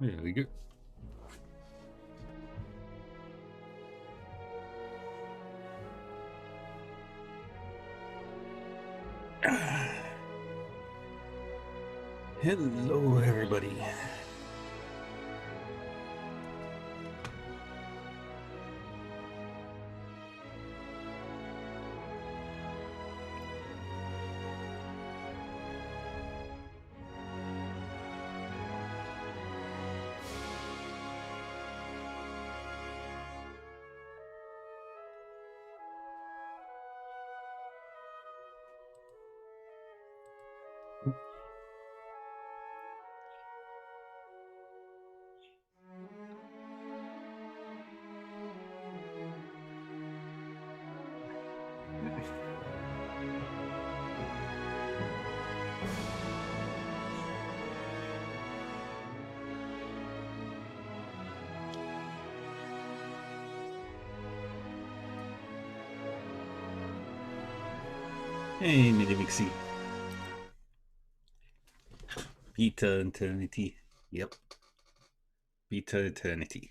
There we go. Hello, everybody. Hey, Midimixie. Beta Eternity. Yep. Beta Eternity.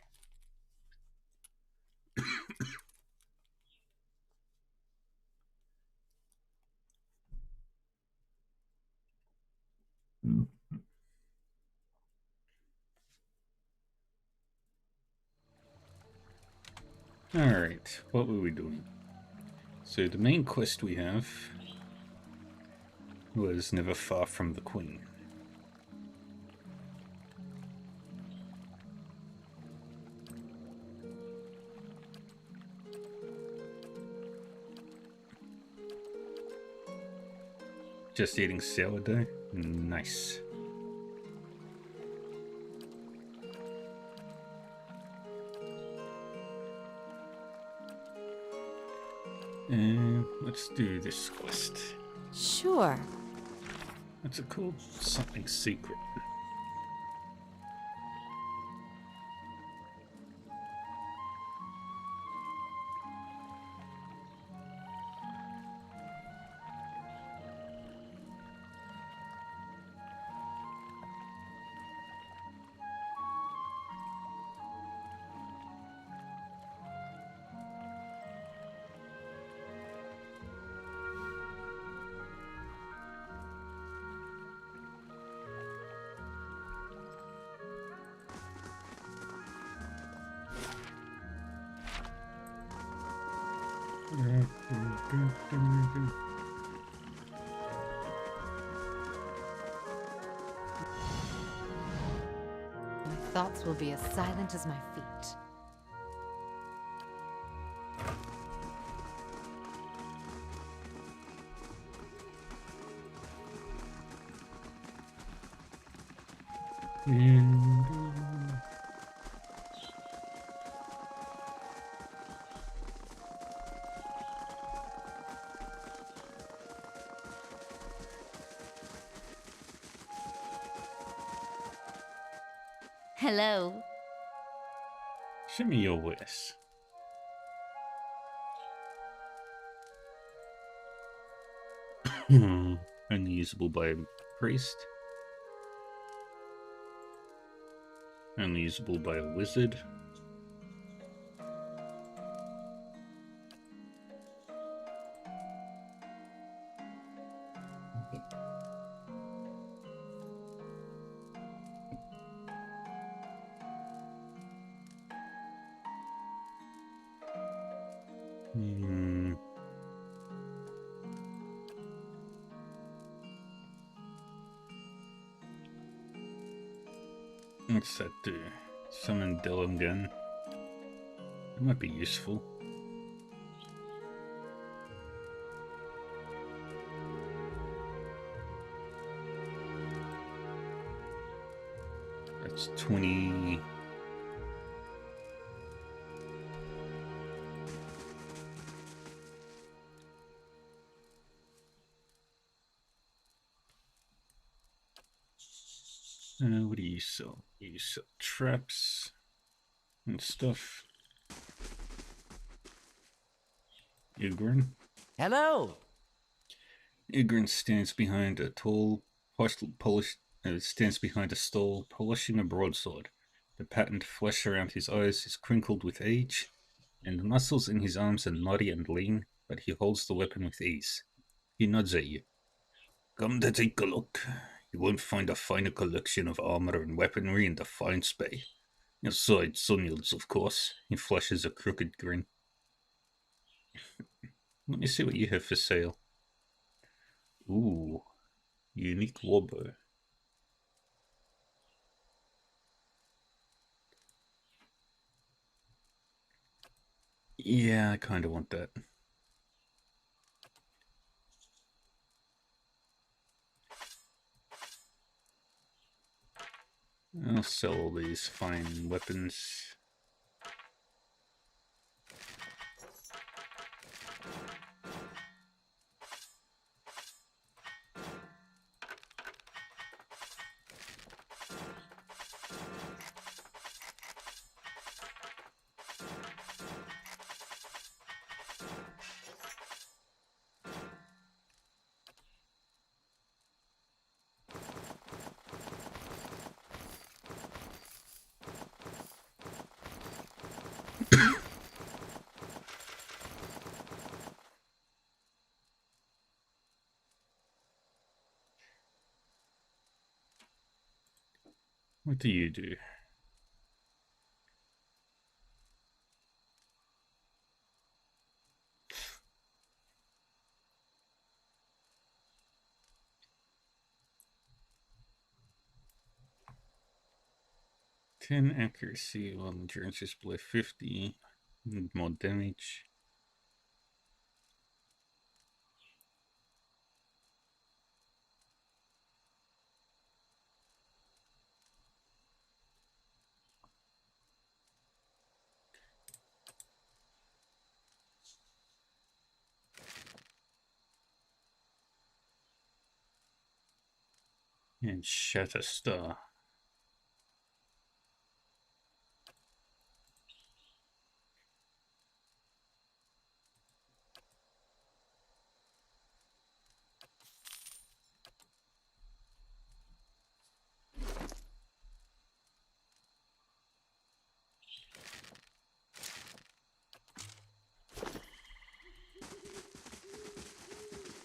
Alright, what were we doing? So the main quest we have was Never Far From the Queen. Just eating sourdough? Nice. And let's do this quest. Sure. What's it called? Something secret. My thoughts will be as silent as my feet. Hello. Show me your wares. Only usable by a priest. Only usable by a wizard. What's that do? Summon Dillingan. It might be useful. That's 20. What do you sell? You sell traps and stuff. Ygrin. Hello. Ygrin stands behind a tall, stands behind a stall, polishing a broadsword. The patterned flesh around his eyes is crinkled with age, and the muscles in his arms are knotty and lean, but he holds the weapon with ease. He nods at you. Come to take a look. You won't find a finer collection of armor and weaponry in Defiance Bay. Aside Sunyuld's, of course. He flashes a crooked grin. Let me see what you have for sale. Ooh, unique warbow. Yeah, I kind of want that. I'll sell all these fine weapons. What do you do? Ten accuracy, while endurance is below 50. More damage. And Shatterstar.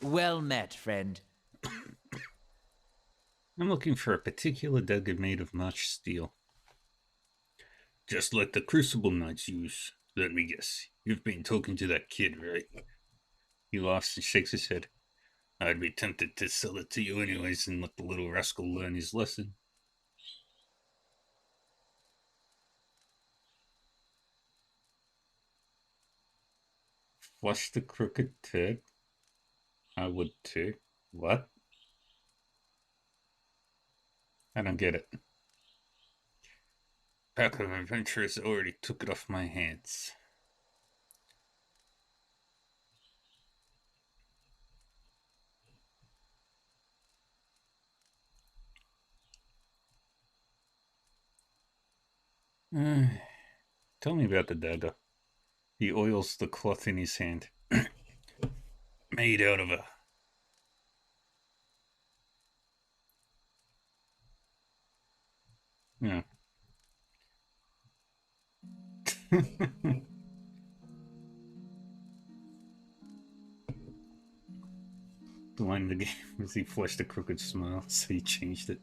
Well met, friend. I'm looking for a particular dagger made of March steel. Just like the Crucible Knights use. Let me guess. You've been talking to that kid, right? He laughs and shakes his head. I'd be tempted to sell it to you anyways and let the little rascal learn his lesson. Flush the crooked turd? I would too. What? I don't get it. Pack of adventurers already took it off my hands. Tell me about the dagger. He oils the cloth in his hand. Made out of a... Yeah. The line of the game was he flashed a crooked smile, so he changed it.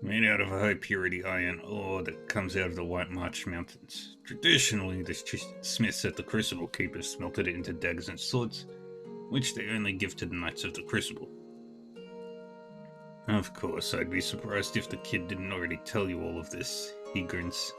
Made out of a high purity iron ore that comes out of the White March Mountains. Traditionally, the smiths at the Crucible Keepers smelted it into daggers and swords, which they only give to the Knights of the Crucible. Of course, I'd be surprised if the kid didn't already tell you all of this. He grins.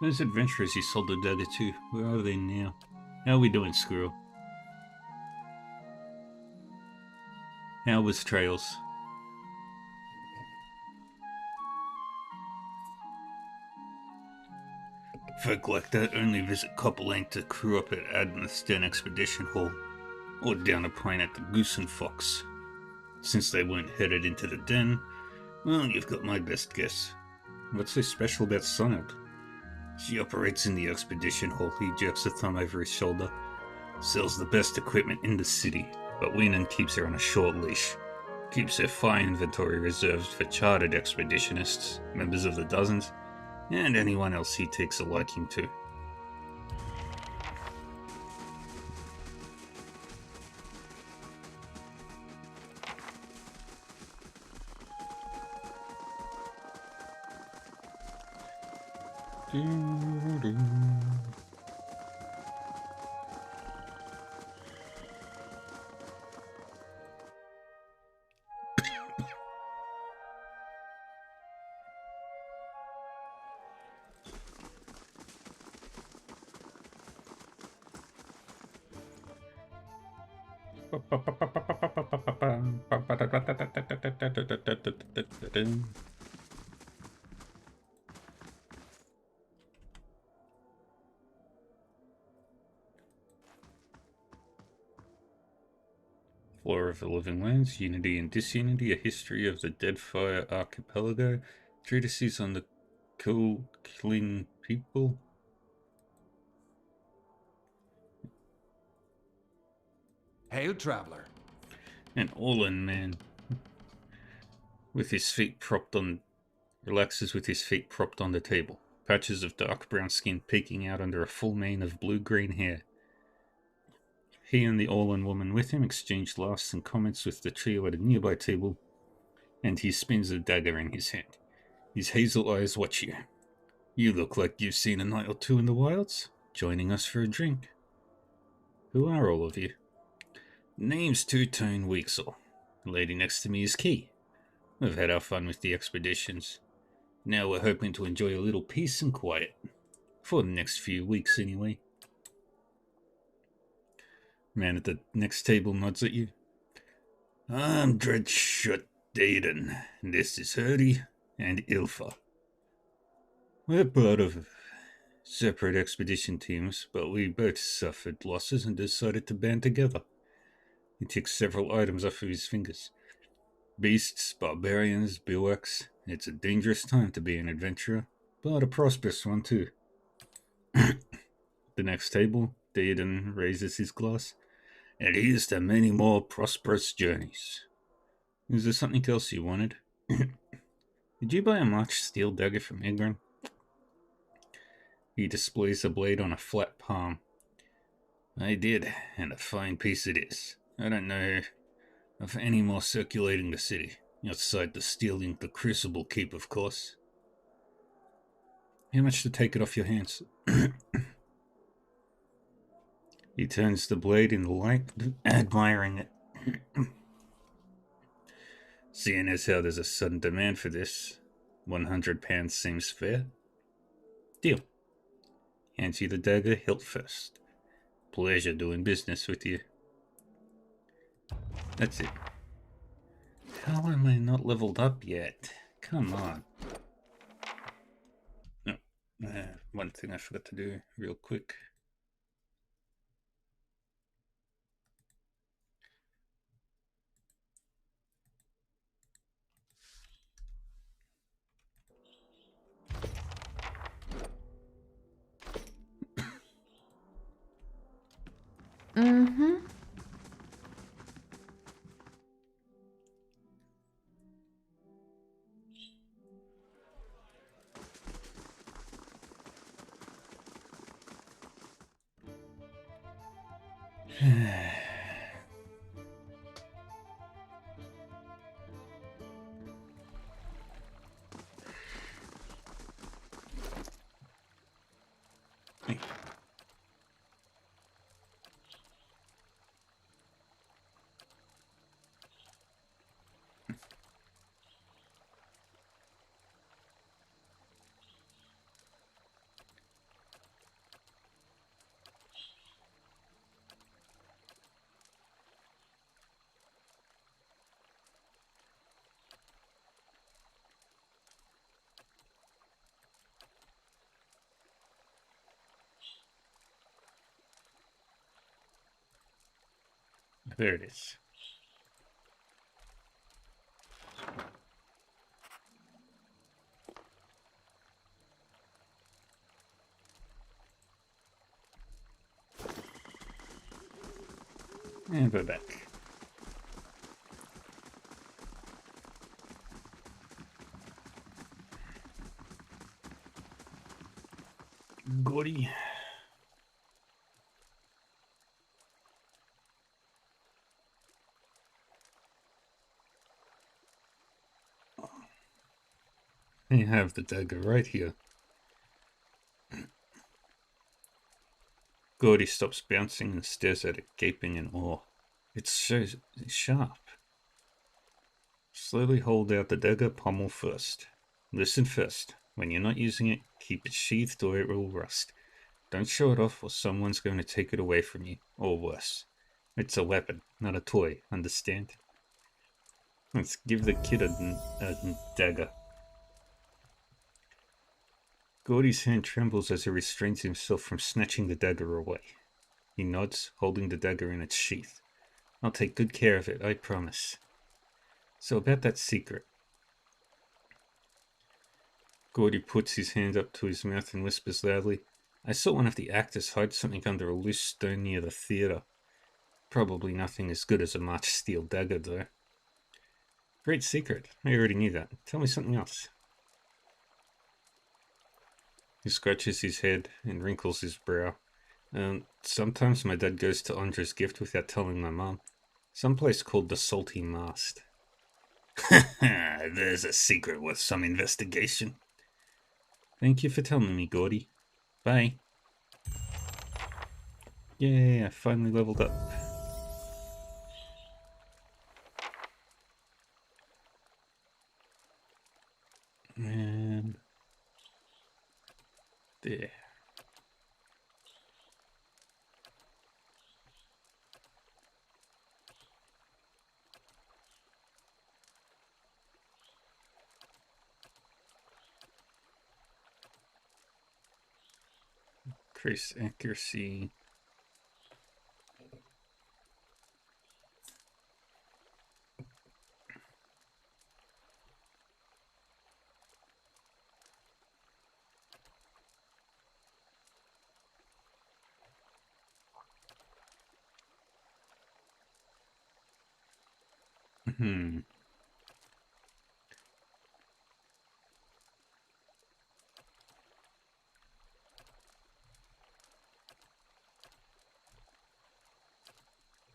Those adventurers you sold the dagger to, where are they now? How are we doing, Squirrel? How was Trails? Folk like that only visit Copperlane to crew up at Adneth's Den Expedition Hall, or down a plane at the Goose and Fox. Since they weren't headed into the den, well, you've got my best guess. What's so special about Sonnet? She operates in the expedition hall. He jerks a thumb over his shoulder. Sells the best equipment in the city, but Weenan keeps her on a short leash. Keeps her fine inventory reserved for chartered expeditionists, members of the Dozens, and anyone else he takes a liking to. Flora of the Living Lands, Unity and Disunity, A History of the Deadfire Archipelago, Treatises on the Killing People. Hail, traveler. An Orlan man with his feet propped on relaxes with his feet propped on the table, patches of dark brown skin peeking out under a full mane of blue-green hair. He and the Orlan woman with him exchange laughs and comments with the trio at a nearby table, and he spins a dagger in his hand. His hazel eyes watch you. You look like you've seen a night or two in the wilds, joining us for a drink. Who are all of you? Name's Two-Tone Weasel. The lady next to me is Key. We've had our fun with the expeditions. Now we're hoping to enjoy a little peace and quiet. For the next few weeks, anyway. Man at the next table nods at you. I'm Dreadshot Daden. This is Hurdy and Ilfa. We're part of separate expedition teams, but we both suffered losses and decided to band together. He ticks several items off of his fingers. Beasts, barbarians, bivouacs. It's a dangerous time to be an adventurer, but a prosperous one too. The next table, Daden raises his glass. And here's to many more prosperous journeys. Is there something else you wanted? Did you buy a March steel dagger from Igran? He displays the blade on a flat palm. I did, and a fine piece it is. I don't know of any more circulating the city, outside the stealing the Crucible Keep, of course. How much to take it off your hands? He turns the blade in the light, admiring it. Seeing as how there's a sudden demand for this, 100 pounds seems fair. Deal. Hands you the dagger, hilt first. Pleasure doing business with you. That's it. How am I not leveled up yet? Come on. No, one thing I forgot to do real quick. Mm-hmm. There it is. And we're back. Goody. You have the dagger right here. Gordy stops bouncing and stares at it, gaping in awe. It's so sharp. Slowly hold out the dagger pommel first. Listen first. When you're not using it, keep it sheathed or it will rust. Don't show it off or someone's going to take it away from you, or worse. It's a weapon, not a toy, understand? Let's give the kid a dagger. Gordy's hand trembles as he restrains himself from snatching the dagger away. He nods, holding the dagger in its sheath. I'll take good care of it, I promise. So about that secret. Gordy puts his hand up to his mouth and whispers loudly, I saw one of the actors hide something under a loose stone near the theatre. Probably nothing as good as a March steel dagger, though. Great secret. I already knew that. Tell me something else. He scratches his head and wrinkles his brow. Sometimes my dad goes to Andre's gift without telling my mom. Someplace called the Salty Mast. There's a secret worth some investigation. Thank you for telling me, Gordy. Bye. Yay, I finally leveled up. And there. Increase accuracy.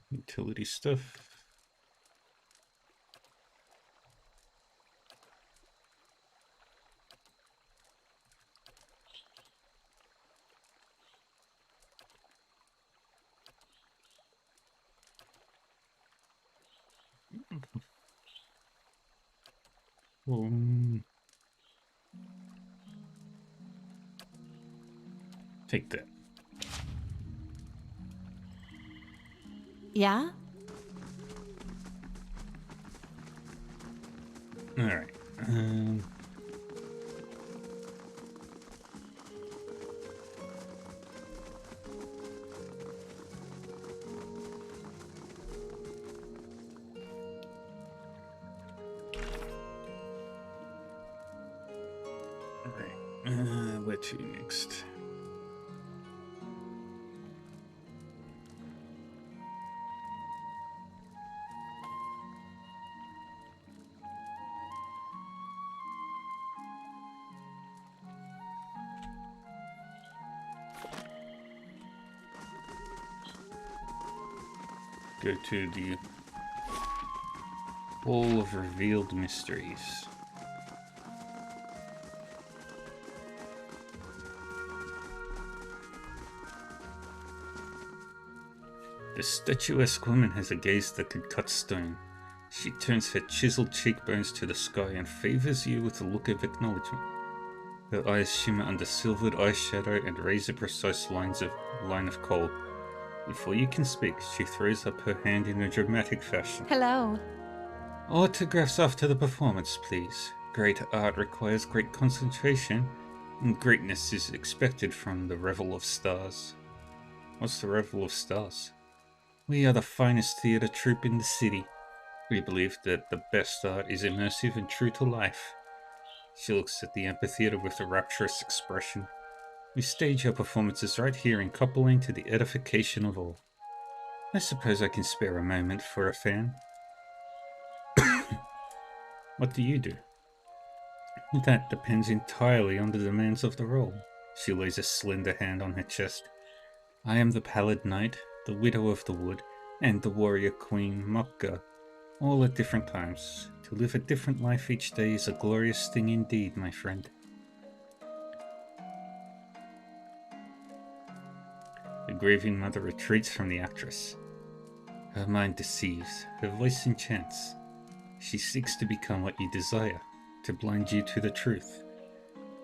Utility stuff. Take that. Yeah? Alright. Where to next? Go to the Hall of Revealed Mysteries. The statuesque woman has a gaze that could cut stone. She turns her chiseled cheekbones to the sky and favors you with a look of acknowledgement. Her eyes shimmer under silvered eyeshadow and razor-precise line of kohl. Before you can speak, she throws up her hand in a dramatic fashion. Hello. Autographs after the performance, please. Great art requires great concentration, and greatness is expected from the Revel of Stars. What's the Revel of Stars? We are the finest theatre troupe in the city. We believe that the best art is immersive and true to life. She looks at the amphitheatre with a rapturous expression. We stage our performances right here in Copper Lane to the edification of all. I suppose I can spare a moment for a fan. What do you do? That depends entirely on the demands of the role. She lays a slender hand on her chest. I am the Pallid Knight, the Widow of the Wood, and the Warrior Queen Mokka, all at different times. To live a different life each day is a glorious thing indeed, my friend. The grieving mother retreats from the actress. Her mind deceives, her voice enchants. She seeks to become what you desire, to blind you to the truth.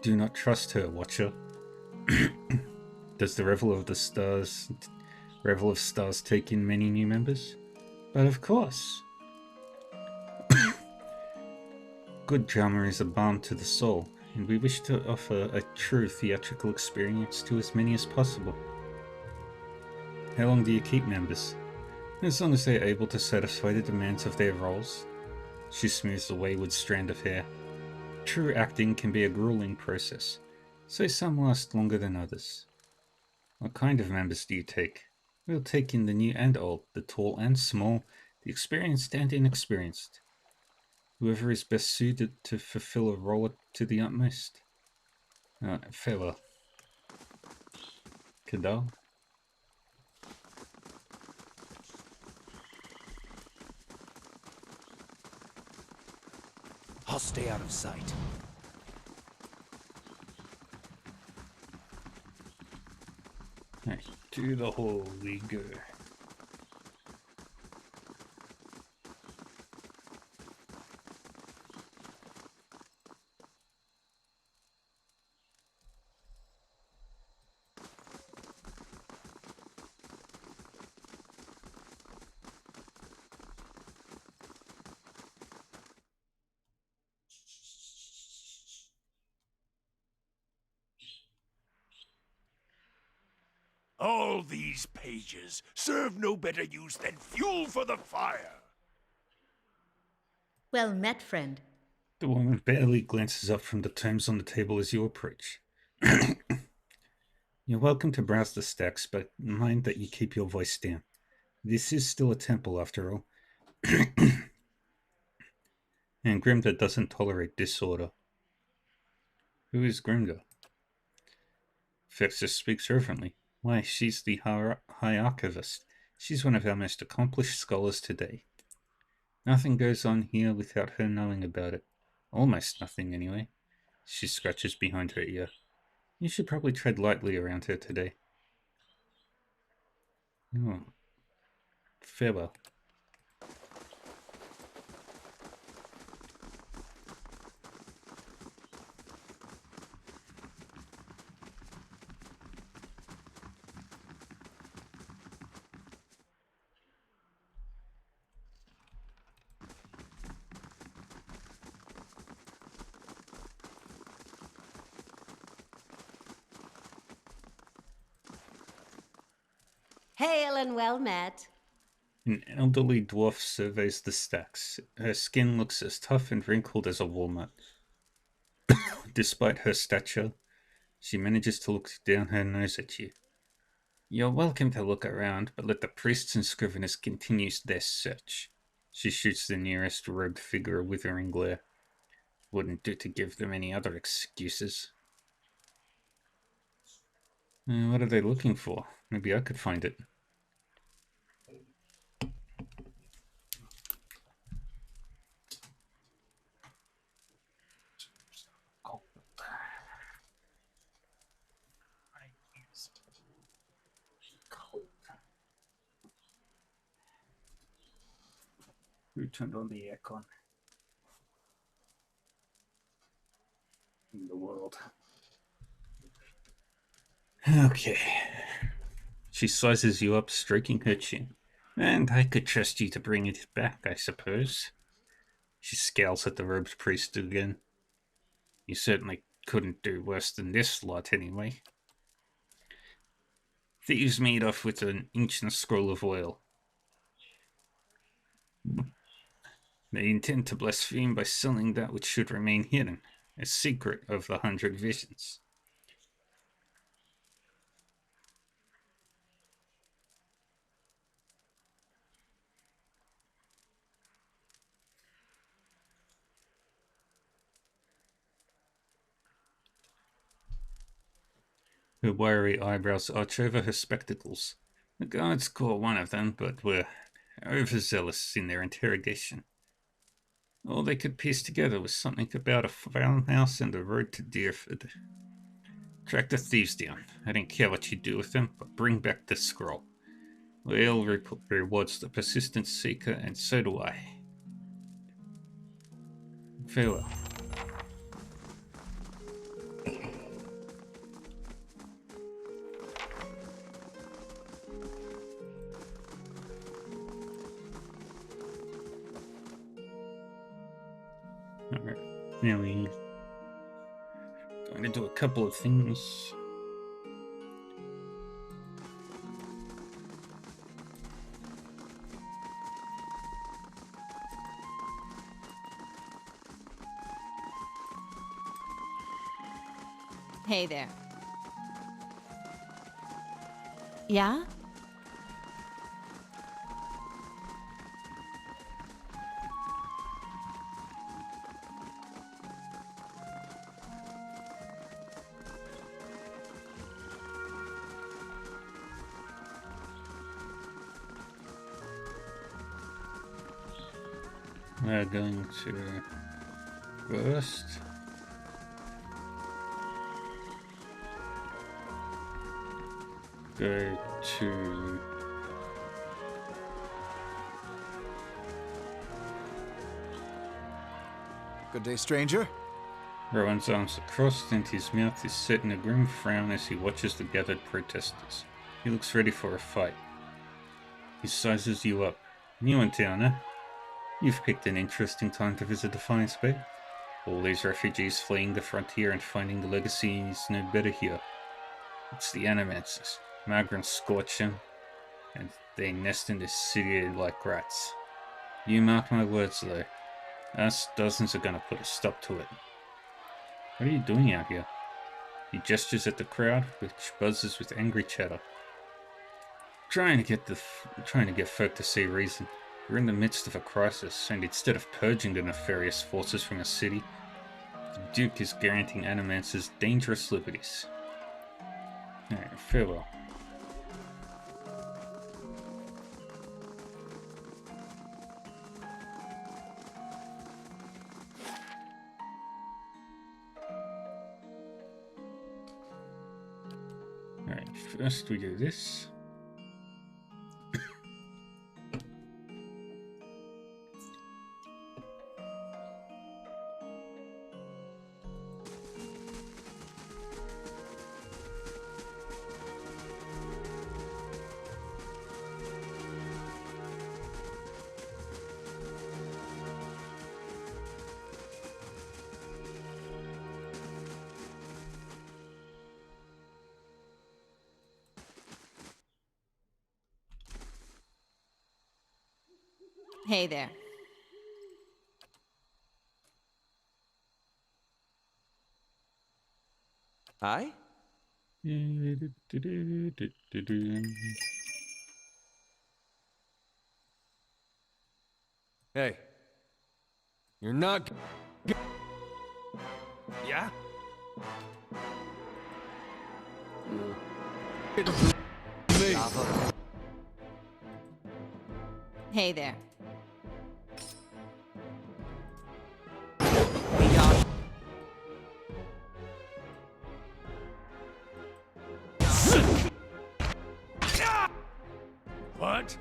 Do not trust her, Watcher. Does the Revel of Stars take in many new members? But of course. Good drama is a balm to the soul, and we wish to offer a true theatrical experience to as many as possible. How long do you keep members? As long as they are able to satisfy the demands of their roles. She smooths a wayward strand of hair. True acting can be a grueling process, so some last longer than others. What kind of members do you take? We'll take in the new and old, the tall and small, the experienced and inexperienced. Whoever is best suited to fulfill a role to the utmost. Farewell. Kadal? I'll stay out of sight. Right, to the hall we go. All these pages serve no better use than fuel for the fire. Well met, friend. The woman barely glances up from the tomes on the table as you approach. You're welcome to browse the stacks, but mind that you keep your voice down. This is still a temple, after all. And Grimda doesn't tolerate disorder. Who is Grimda? Fexus speaks reverently. Why, she's the High Archivist. She's one of our most accomplished scholars today. Nothing goes on here without her knowing about it. Almost nothing, anyway. She scratches behind her ear. You should probably tread lightly around her today. Oh. Farewell. Hail and well met. An elderly dwarf surveys the stacks. Her skin looks as tough and wrinkled as a walnut. Despite her stature, she manages to look down her nose at you. You're welcome to look around, but let the priests and scriveners continue their search. She shoots the nearest robed figure a withering glare. Wouldn't do to give them any other excuses. What are they looking for? Maybe I could find it. Who turned on the aircon in the world? Okay. She sizes you up, stroking her chin. And I could trust you to bring it back, I suppose. She scowls at the robed priest again. You certainly couldn't do worse than this lot, anyway. Thieves made off with an ancient scroll of oil. They intend to blaspheme by selling that which should remain hidden, a secret of the 100 Visions. Her wiry eyebrows arch over her spectacles. The guards caught one of them, but were overzealous in their interrogation. All they could piece together was something about a farmhouse and a road to Deerford. Track the thieves down. I don't care what you do with them, but bring back the scroll. Well rewards the persistent seeker, and so do I. Farewell. Alright, now we going to do a couple of things. Hey there. Yeah? We're going to first go to Good day, stranger. Rowan's arms are crossed and his mouth is set in a grim frown as he watches the gathered protesters. He looks ready for a fight. He sizes you up. New in town, eh? You've picked an interesting time to visit Defiance Bay. All these refugees fleeing the frontier and finding the legacy is no better here. It's the Animancers. Migrants scorch them, and they nest in this city like rats. You mark my words, though. Us dozens are gonna put a stop to it. What are you doing out here? He gestures at the crowd, which buzzes with angry chatter. Trying to get folk to see reason. We're in the midst of a crisis, and instead of purging the nefarious forces from the city, the Duke is granting Animancers dangerous liberties. Alright, farewell. Alright, first we do this. Hey there. Aye? Hey. You're not... Yeah? Me. Hey there. What?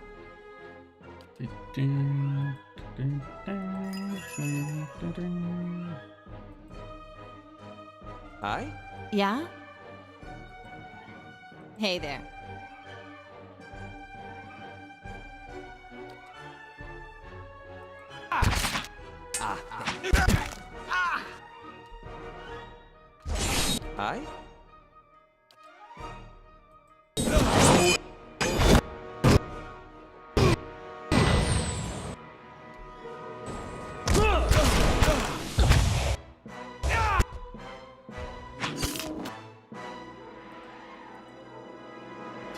Aye? Yeah? Hey there. Aye?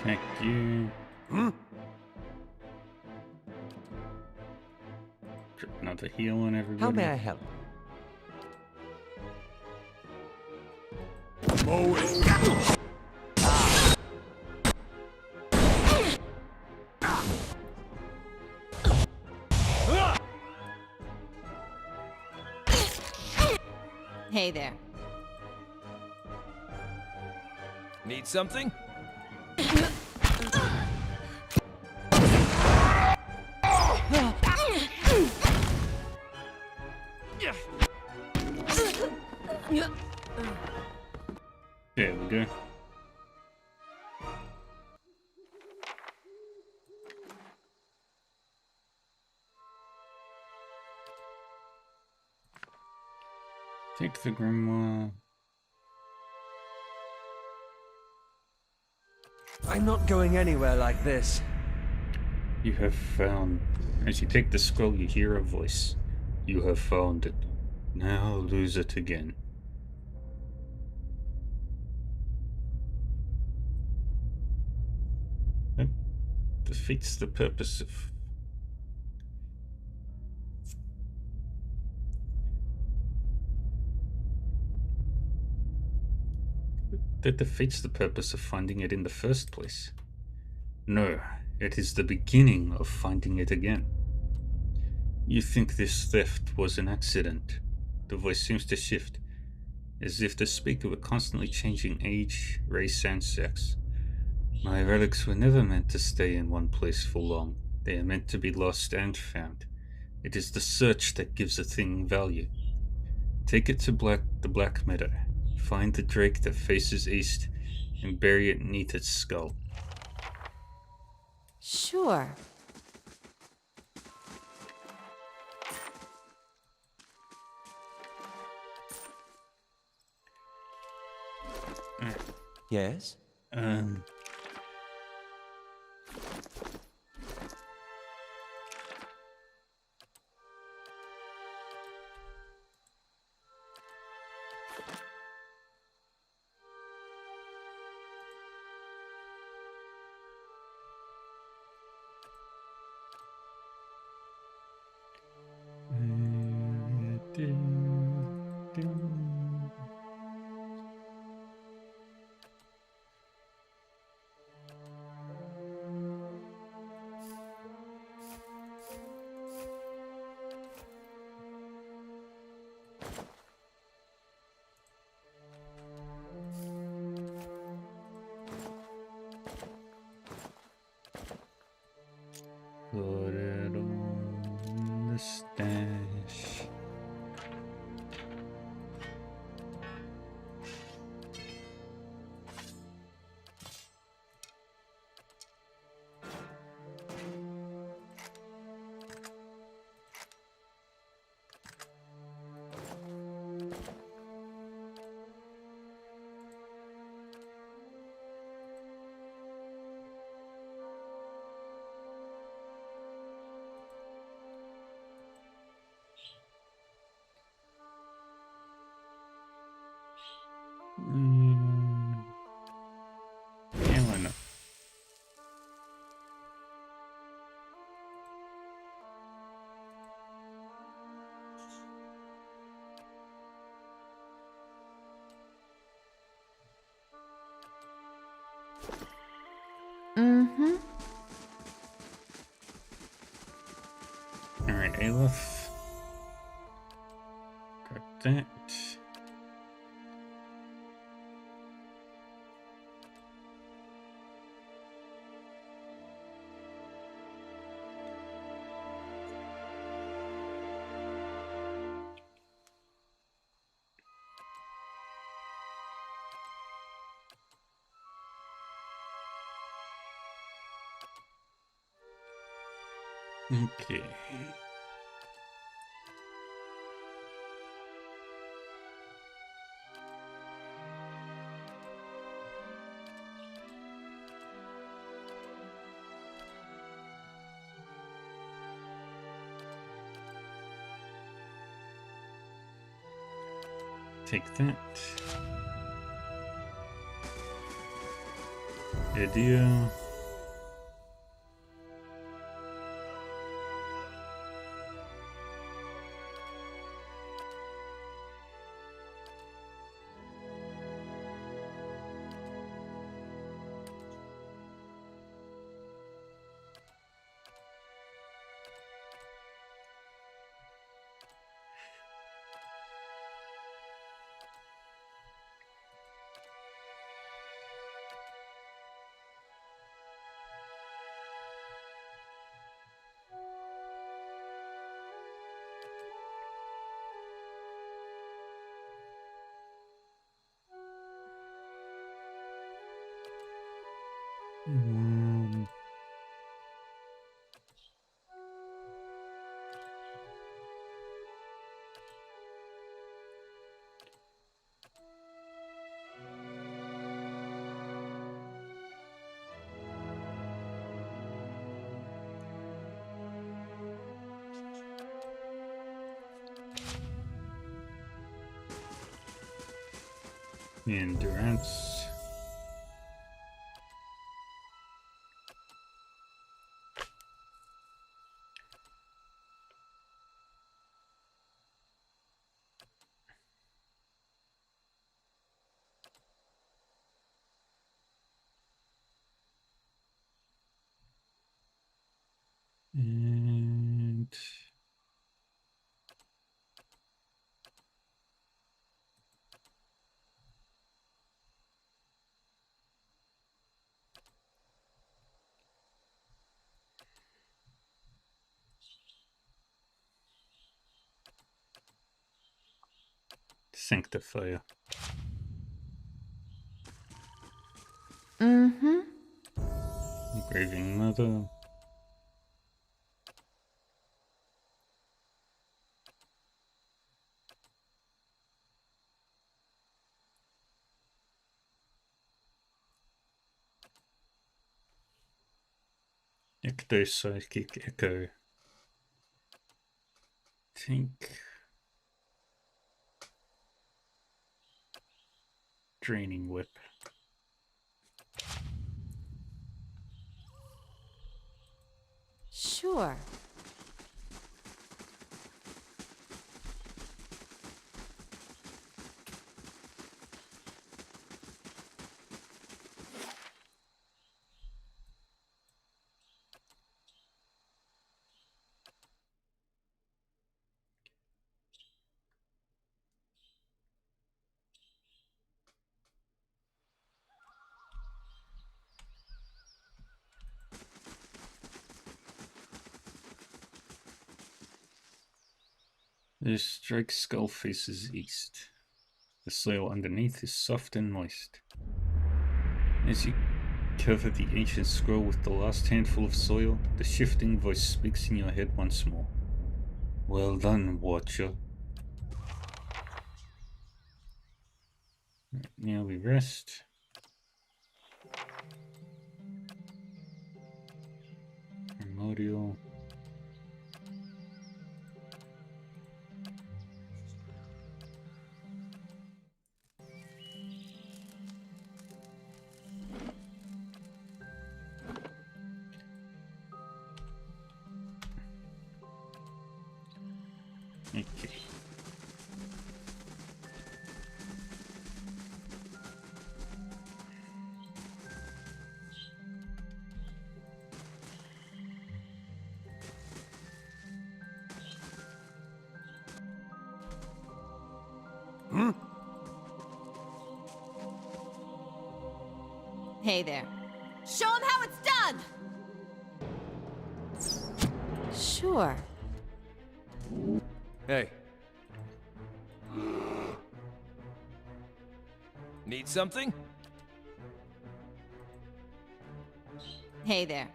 Thank you. Drip another heal on everybody. How may I help? Mow it. Hey there. Need something? There we go. Take the grimoire. I'm not going anywhere like this. You have found. As you take the scroll, you hear a voice. You have found it. Now lose it again. That defeats the purpose of. That defeats the purpose of finding it in the first place. No, it is the beginning of finding it again. You think this theft was an accident. The voice seems to shift, as if the speaker were constantly changing age, race, and sex. My relics were never meant to stay in one place for long. They are meant to be lost and found. It is the search that gives a thing value. Take it to the Black Meadow. Find the drake that faces east and bury it neath its skull. Sure. Yes? Put it on the stash. Yeah, why not? Mm-hmm. Alright, Aleph. Got that. Okay. Take that. Idea. Um, Endurance. And Sanctifier. Mm-hmm. Engraving Mother. Ecto Psychic Echo. Think. Draining Whip. Sure. The strike skull faces east. The soil underneath is soft and moist. As you cover the ancient scroll with the last handful of soil, the shifting voice speaks in your head once more. Well done, Watcher. Right, now we rest. Primordial. Okay. Hey there. Show him how it's done! Sure. Hey. Need something? Hey there.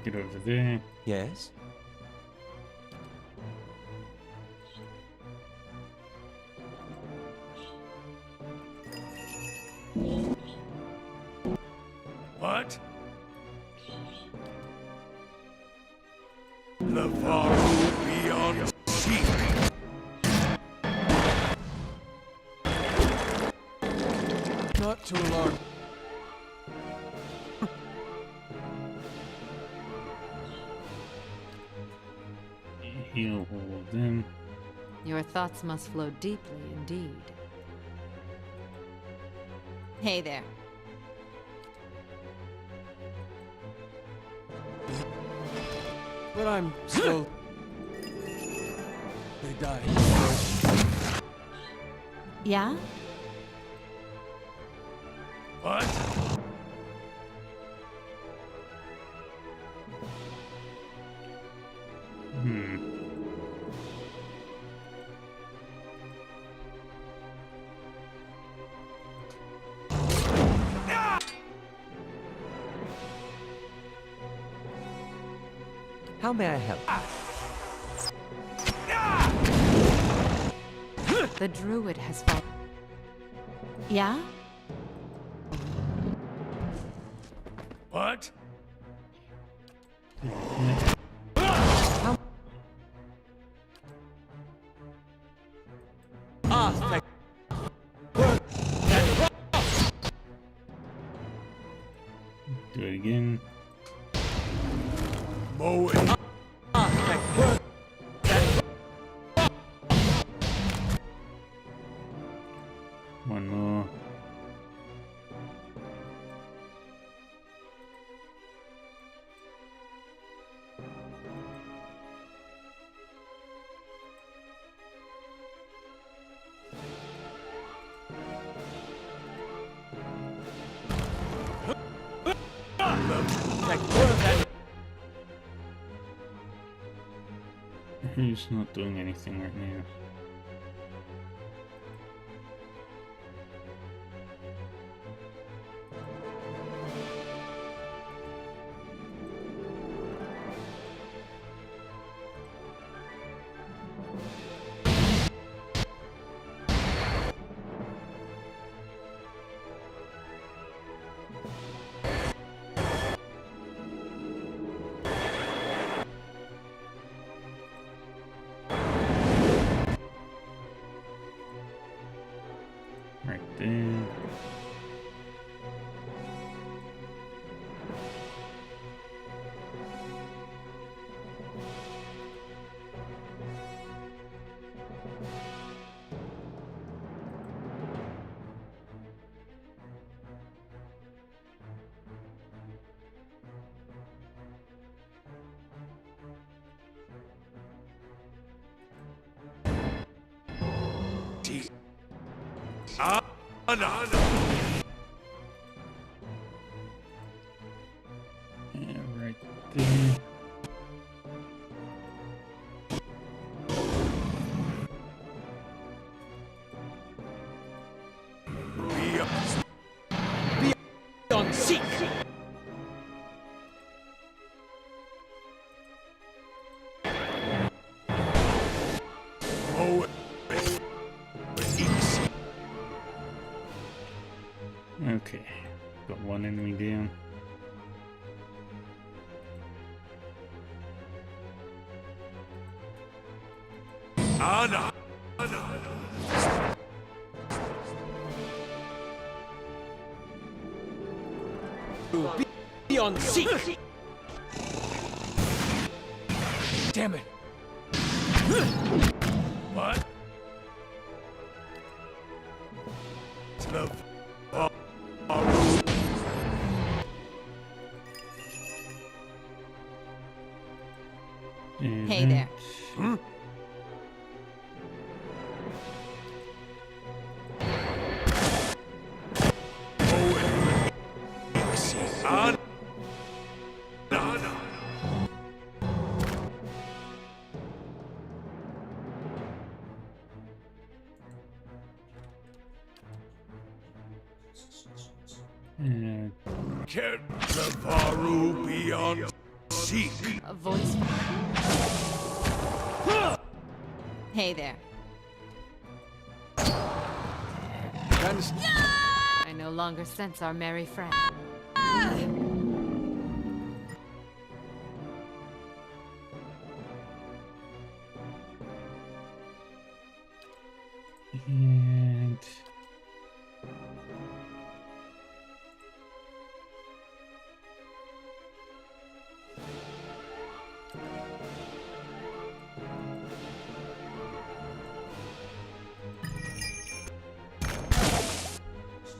Get over there. Yes? What? The far beyond sea. Not too long. Heal all of them. Your thoughts must flow deeply indeed. Hey there. But I'm still... They died. Yeah? What? How may I help? The druid has fallen. Yeah? What? Ah, thank Do it again. Mow it. One more. Who's not doing anything right now? Right there. No. Yeah, right there. on seek. Mow it. Okay, got one enemy down. No. Be on seek. Damn it. What? The Hey there. No. And Can the Varu be on seek? A voice. Hey there. I no longer sense our merry friend. and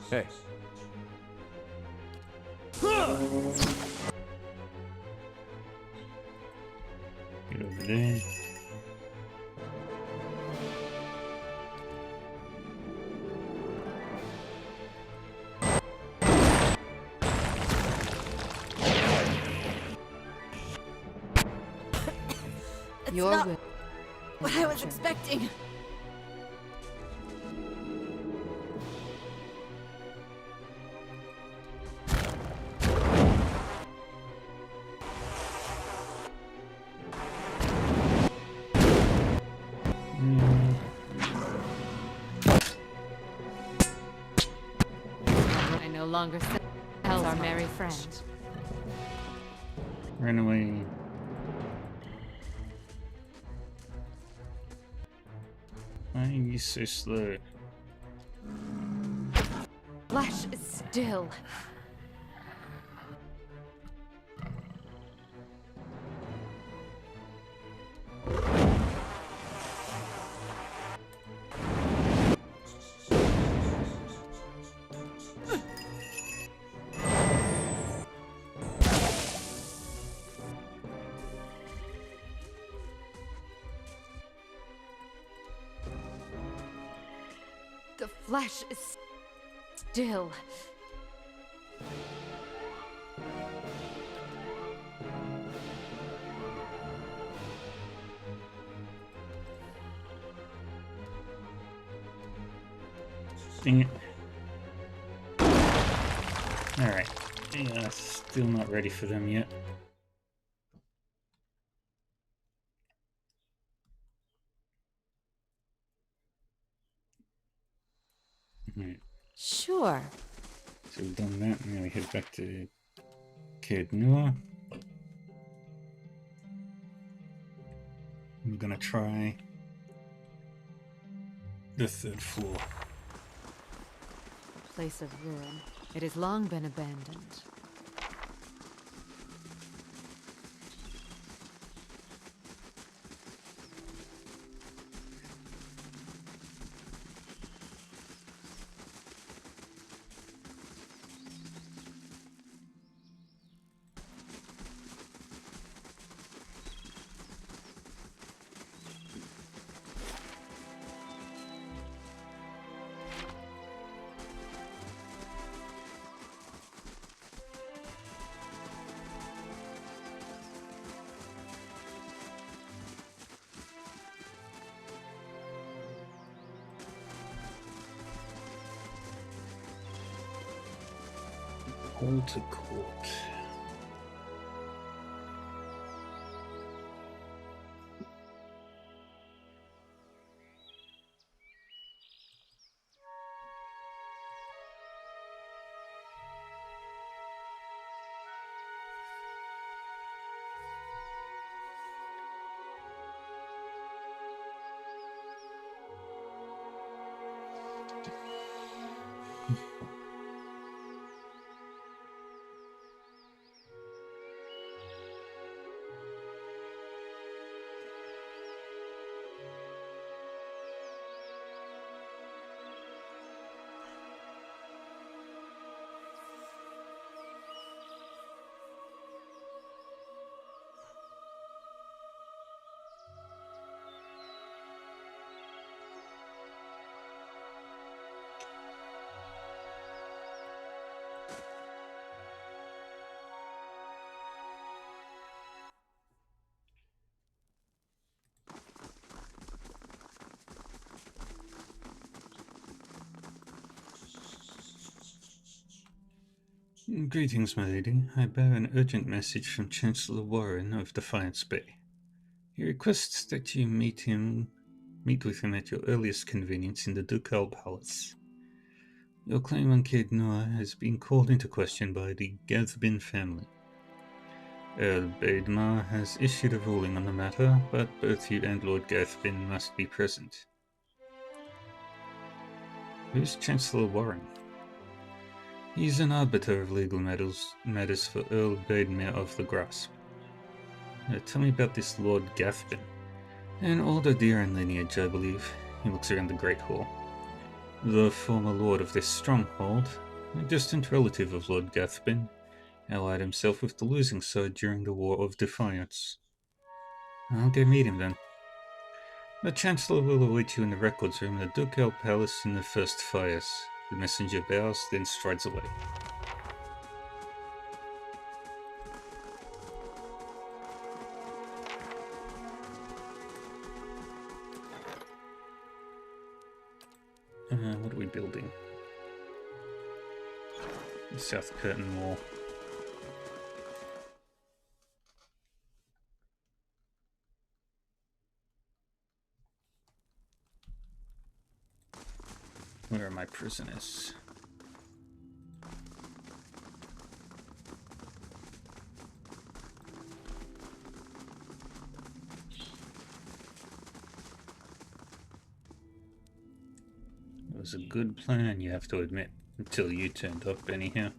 Hey. get over there. It's You're not good. what I was expecting. longer sells our merry friend. Ran away. Why are you so slow? Flesh is still. The flesh is still. Dang it. Alright. Yeah, still not ready for them yet. Alright, Sure. so we've done that, now we head back to Caed Nua. I'm gonna try the 3rd floor. Place of ruin. It has long been abandoned. Altar Court. Greetings, my lady. I bear an urgent message from Chancellor Warren of Defiance Bay. He requests that you meet with him at your earliest convenience in the Ducal Palace. Your claim on Caed Nua has been called into question by the Gathbin family. Earl Baedmar has issued a ruling on the matter, but both you and Lord Gathbin must be present. Who's Chancellor Warren? He's an arbiter of legal matters for Earl Baedmar of the Grasp. Tell me about this Lord Gathbin. An older Diran lineage, I believe. He looks around the Great Hall. The former lord of this stronghold, a distant relative of Lord Gathbin, allied himself with the losing side during the War of Defiance. I'll go meet him then. The Chancellor will await you in the records room in the Ducal Palace in the first fires. The messenger bows, then strides away. What are we building? The South Curtain Wall. Where are my prisoners? was a good plan, you have to admit, until you turned up anyhow.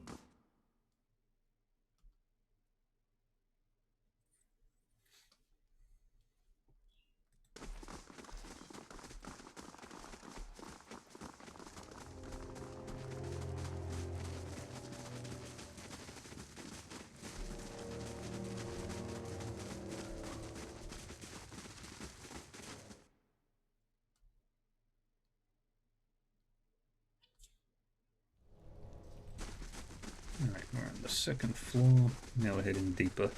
Alright, we're on the second floor. Now we're heading deeper.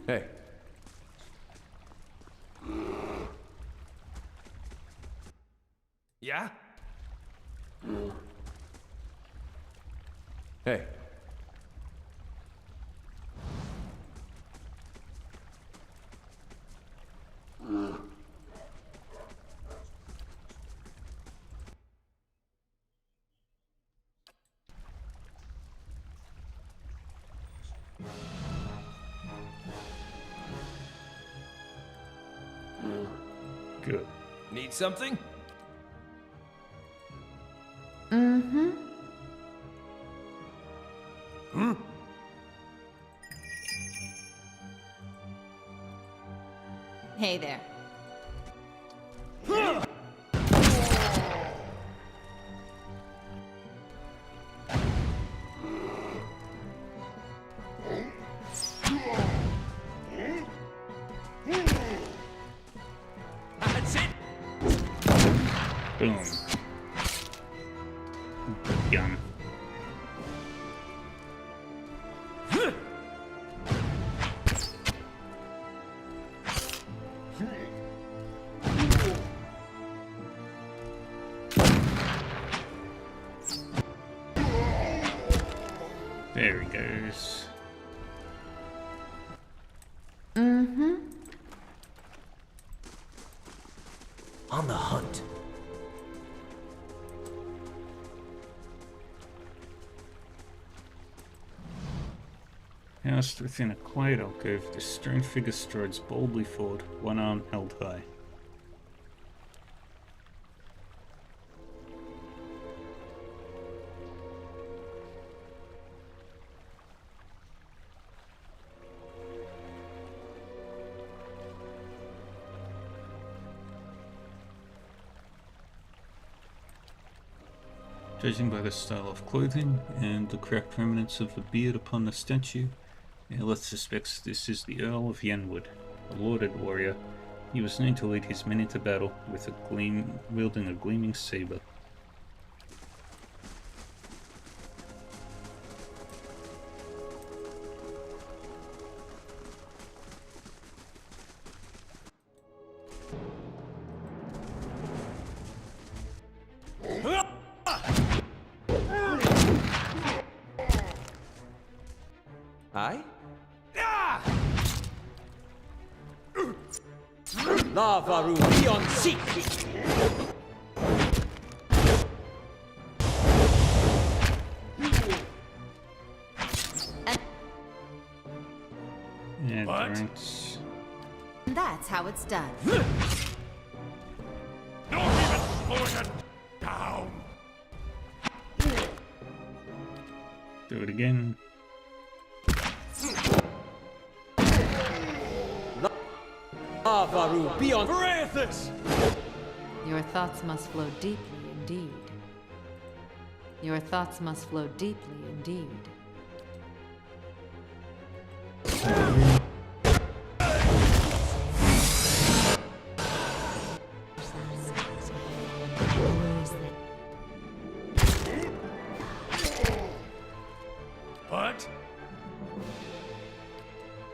Hey. Yeah? Hey. Good. Need something? Hey there. That's it! Boom. Gun. There he goes. On the hunt. Housed within a quiet alcove, this strange figure strides boldly forward, one arm held high. Judging by the style of clothing and the cracked remnants of the beard upon the statue, Aelith suspects this is the Earl of Yenwood, a lauded warrior. He was known to lead his men into battle with wielding a gleaming saber. Aye? Lavaru Beyond Seek! Yeah, What? right. That's how it's done. Not even slowing it down. Do it again. Lavaru beyond Vrathus! Your thoughts must flow deeply indeed. Your thoughts must flow deeply indeed. What?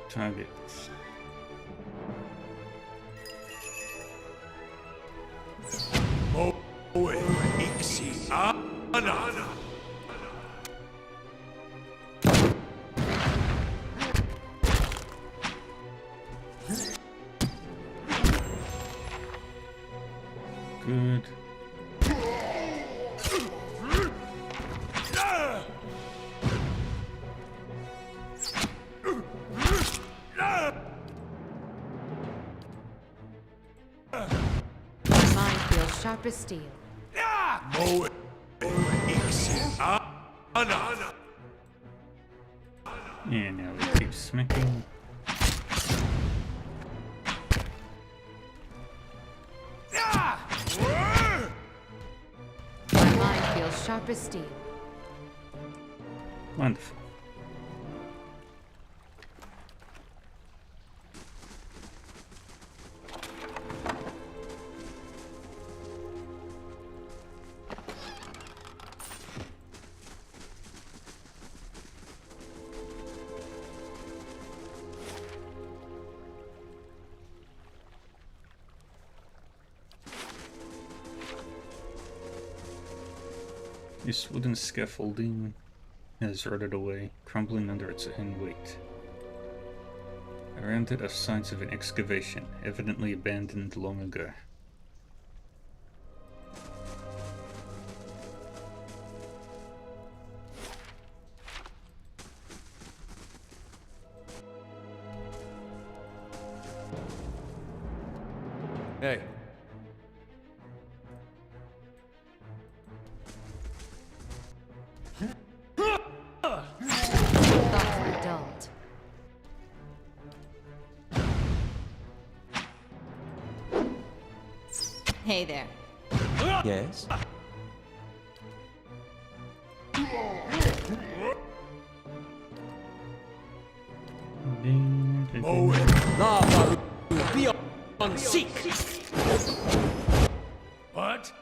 Targets. Moe Ixi Ana. Good. My mind feels sharp as steel. Moe Ixi Ana. Yeah, now we keep smacking. My mind feels sharp as steel. Wonderful. This wooden scaffolding has rotted away, crumbling under its own weight. Around it are signs of an excavation, evidently abandoned long ago. Hey, Thoughts are dulled. Hey there. yes? Moe Lavaru beyond seek. What?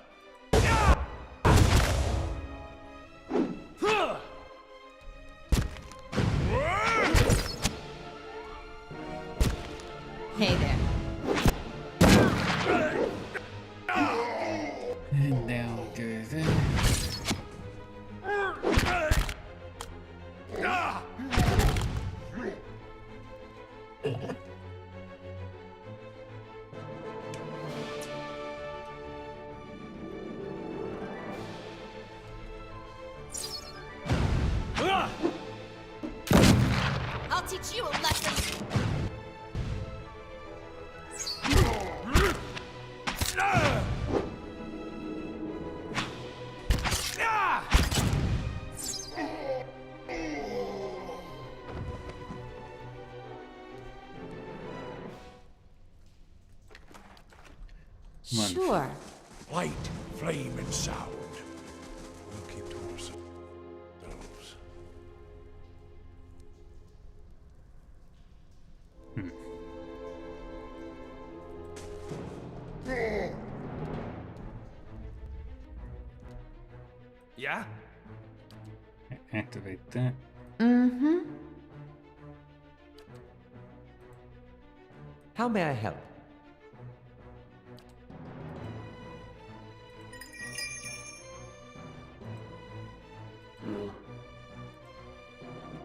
Hey there. And now we go there. I'll teach you a lesson. Wonderful. Sure. Light, flame, and sound. We'll keep to ourselves. Yeah? Activate that. Mm-hmm. How may I help?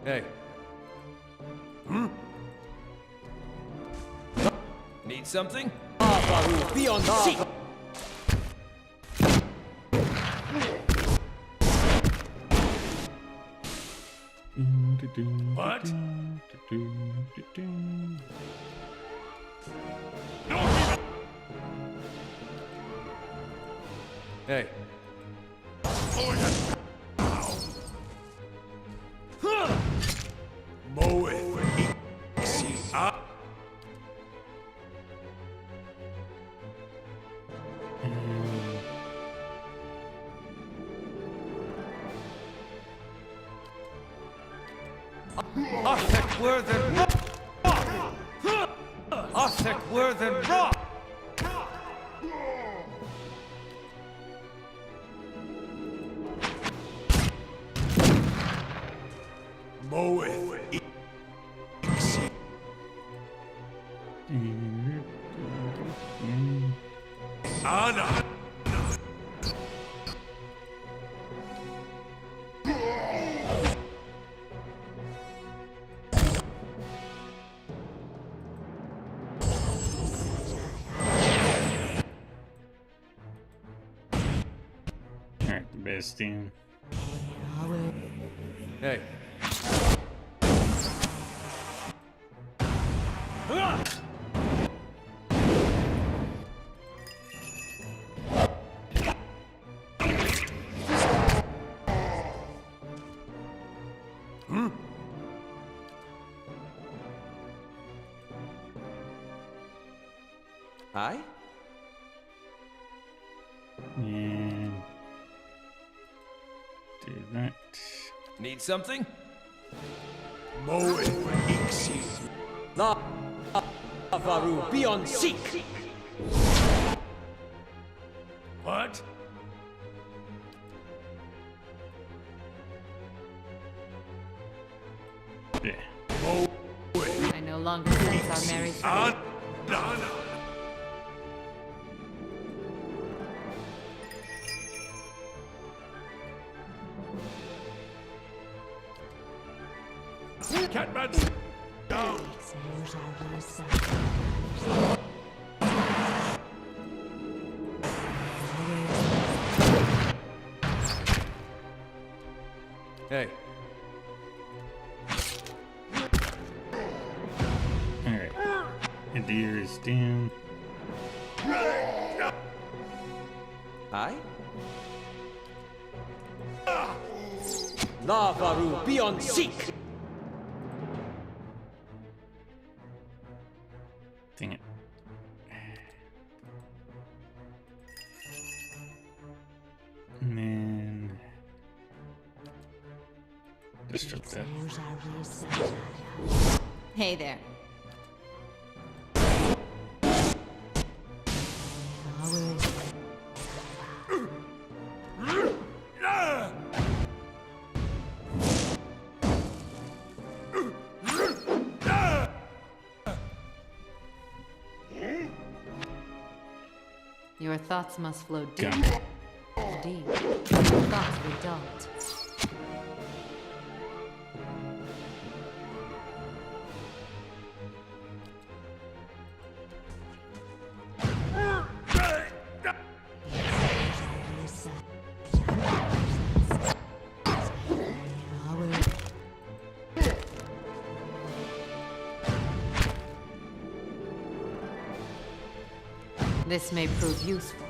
Hey. Need something? Lavaru beyond seek. What? Hey. Moe Ixi Arthek Worthen Arthek Worthen Raw! Moeth. Anna. Alright, the best team. Hey. Aye? And do that. Need something? Moeth. Ixi. Avaru beyond seek! What? Yeah. I no longer sense our merry friend. Anna. Catman's down. Hey. Alright. Adir is down. Aye? Lavaru beyond seek! Dang it. And then destruct that. Hey there. Your thoughts must flow deep. Gun. Indeed. Your thoughts redoubt. This may prove useful.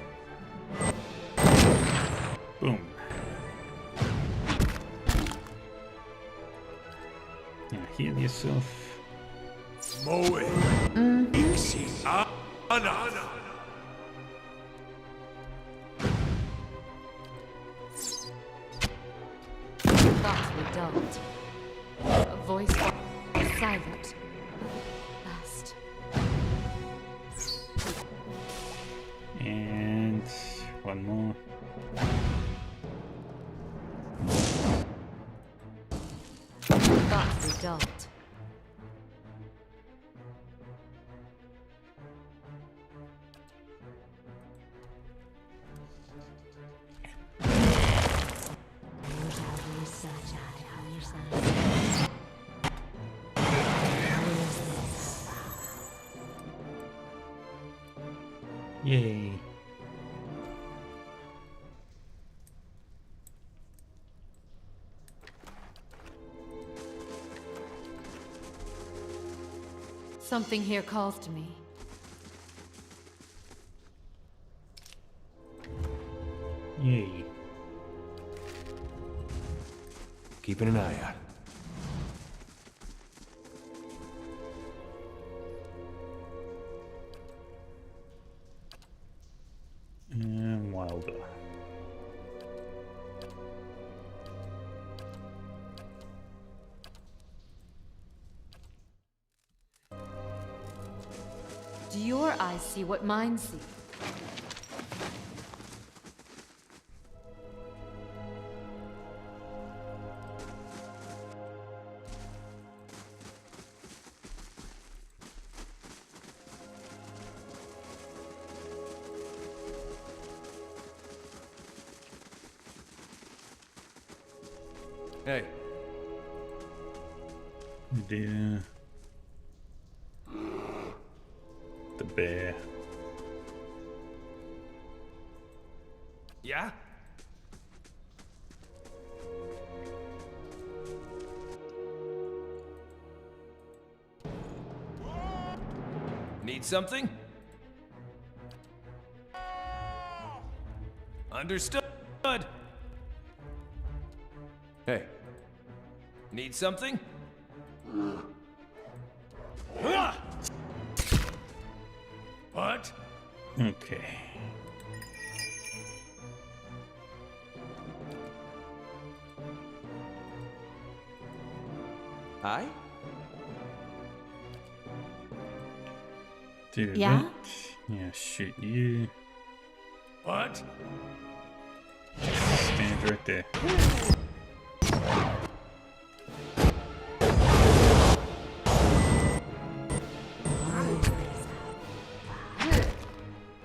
Boom. Now heal yourself. Moeth. Ixi. Anna. Thoughts redoubt. A voice silent. Last. And one more. Thoughts redoubt. Yay. Something here calls to me. Yay. Keeping an eye out. And Wilder. Do your eyes see what mine see? Hey, The bear. Yeah? Need something? Understood. hey. Need something? What? Okay. I? Do Yeah? that. Yeah, shoot you. What? Stand right there.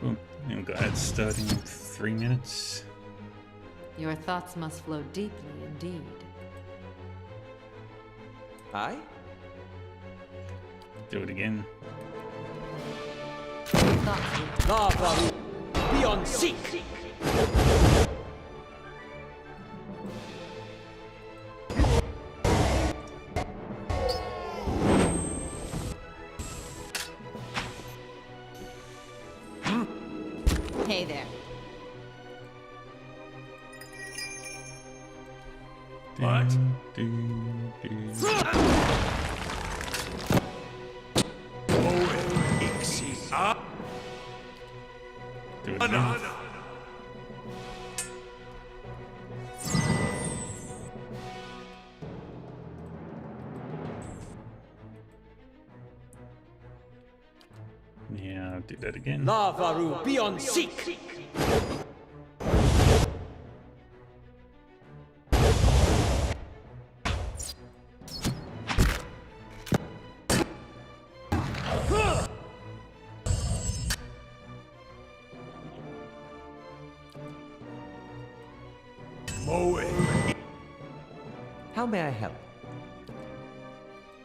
Boom. And got that starting in 3 minutes. Your thoughts must flow deeply indeed. I? Do it again. Thoughts La Farouk. Be on seek. Hey there. What? Moe Ixi Do it again. Yeah, I'll do that again. La Farouk. Be on seek. Moe How may I help?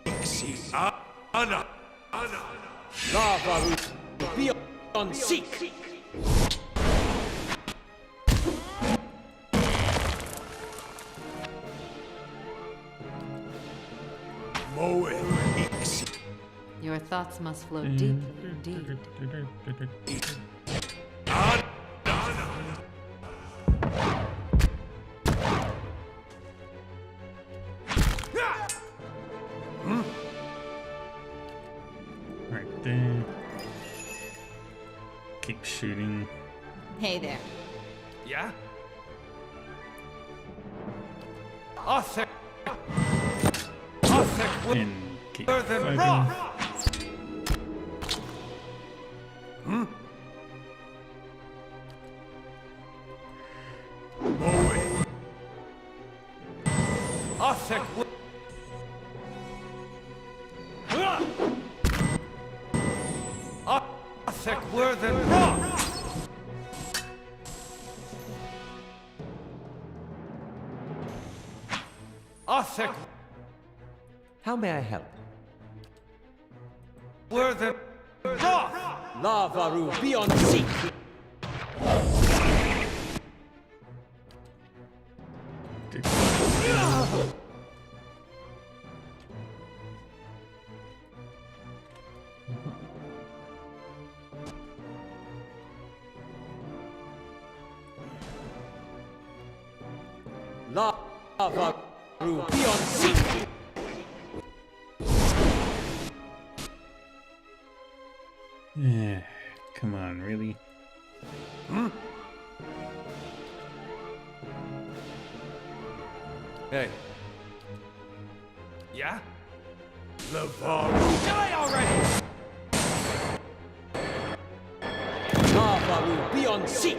Ixi Ana. La Farouk. Be on seek. Moe Ixi Your thoughts must flow deeply indeed. Right there. Keep shooting. Hey there. Yeah? Arthur. And keep fighting. Moe Arthur. Arthur Worthen Rock. Arthur. How may I help? Worthen Rock. La Farouk. Be on seek. La Farouk. Be on seek. Yeah, come on, really? Hey. Yeah? Lavar Die already! Navaru beyond seek!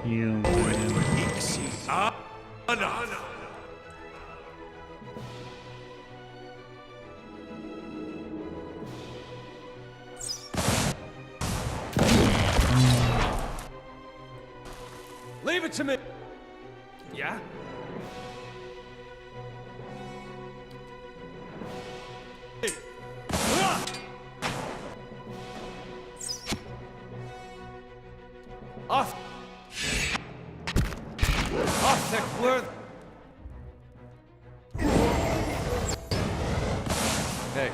You man. Ixi Ana. Leave it to me! Yeah? Off! Off, Techworth! Hey.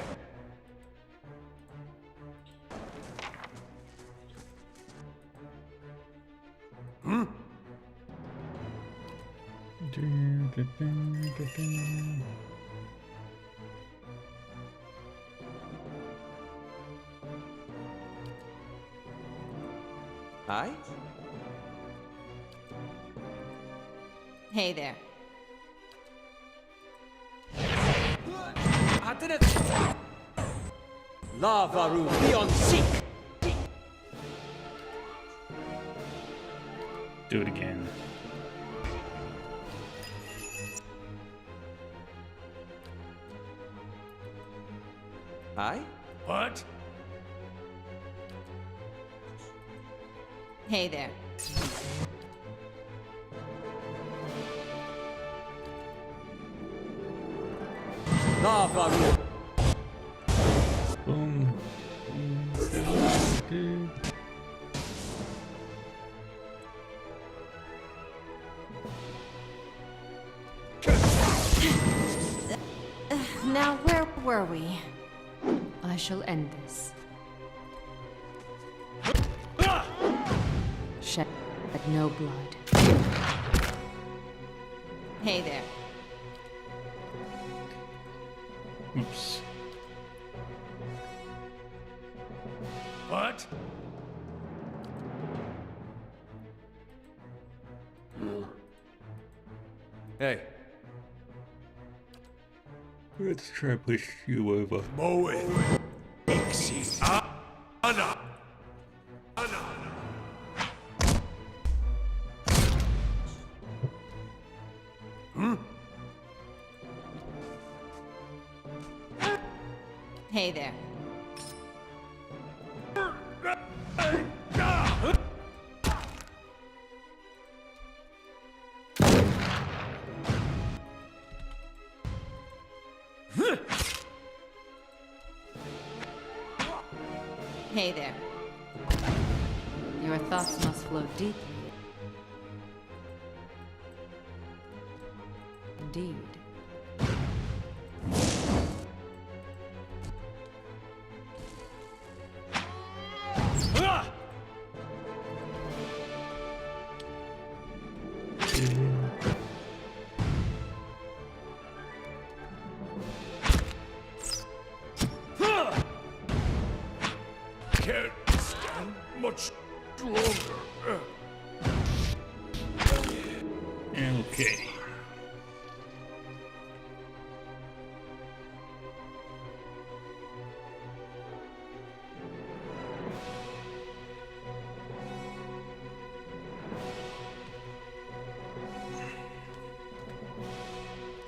Aye? Hey there. I did it! Lavaru beyond seek! Do it again. Aye? What? Hey there. Lavaru! Boom. Now, where were we? I shall end this. Shed no blood. Hey there. Oops. What? Hey. Let's try to push you over. Moe. Ixi Ana. Hey there. Hey there. Your thoughts must flow deeply. Indeed. Can't stand much longer. Okay.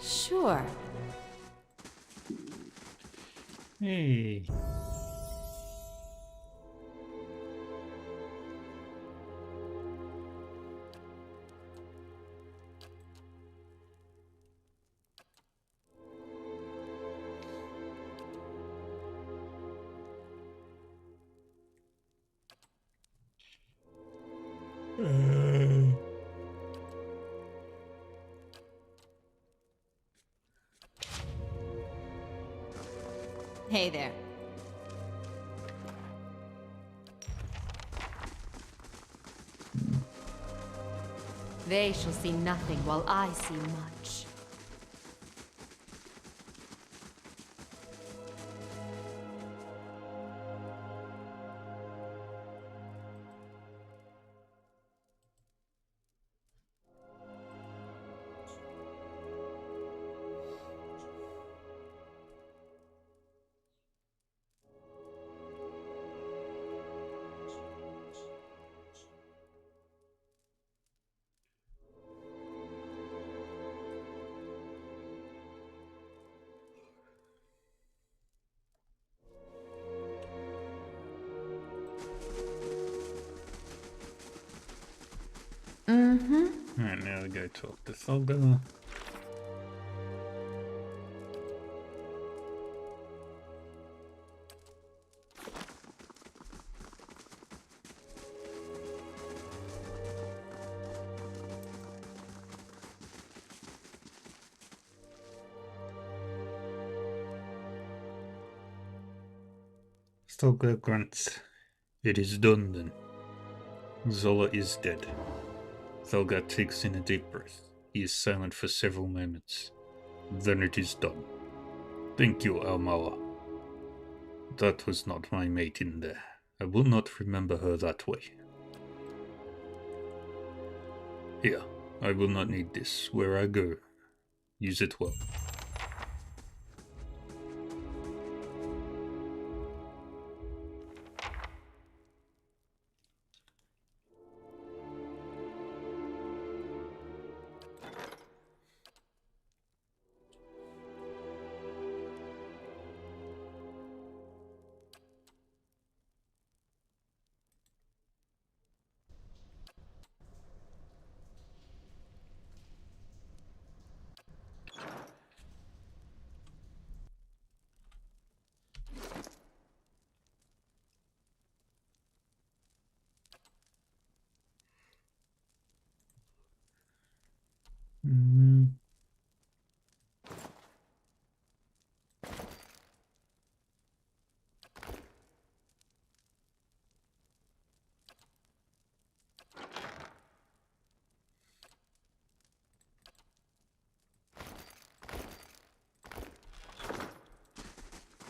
Sure. Hey. Hey there. They shall see nothing while I see much. Mm-hmm. Alright, now we go talk to Thulga. Thulga grunts. It is done then. Zola is dead. Thulga takes in a deep breath. He is silent for several moments. Then it is done. Thank you, Almawa. That was not my mate in there. I will not remember her that way. Here, I will not need this where I go. Use it well.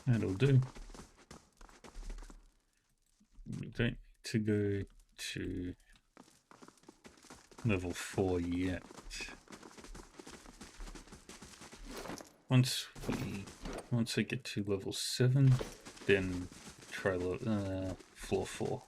That'll do. We don't need to go to level 4 yet. Once I get to level 7, then try floor 4.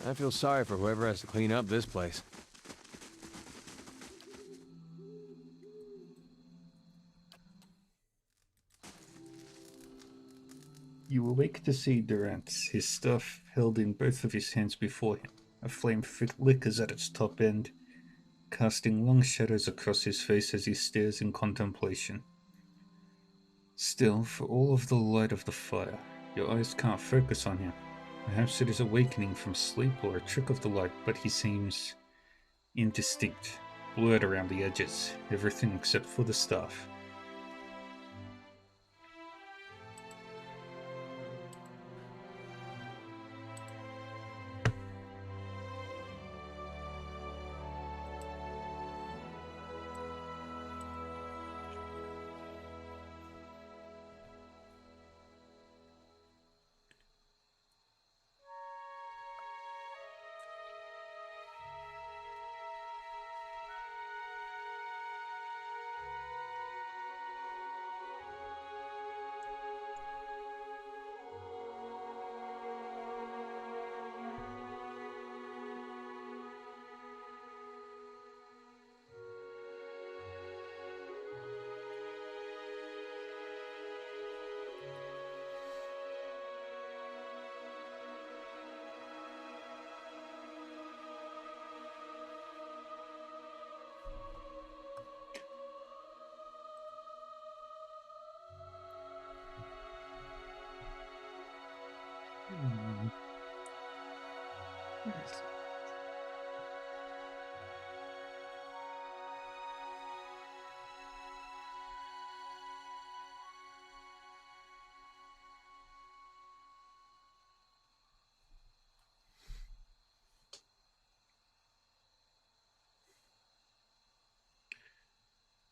I feel sorry for whoever has to clean up this place. You awake to see Durant, his staff held in both of his hands before him. A flame flickers at its top end, casting long shadows across his face as he stares in contemplation. Still, for all of the light of the fire, your eyes can't focus on him. Perhaps it is awakening from sleep or a trick of the light, but he seems indistinct, blurred around the edges, everything except for the staff.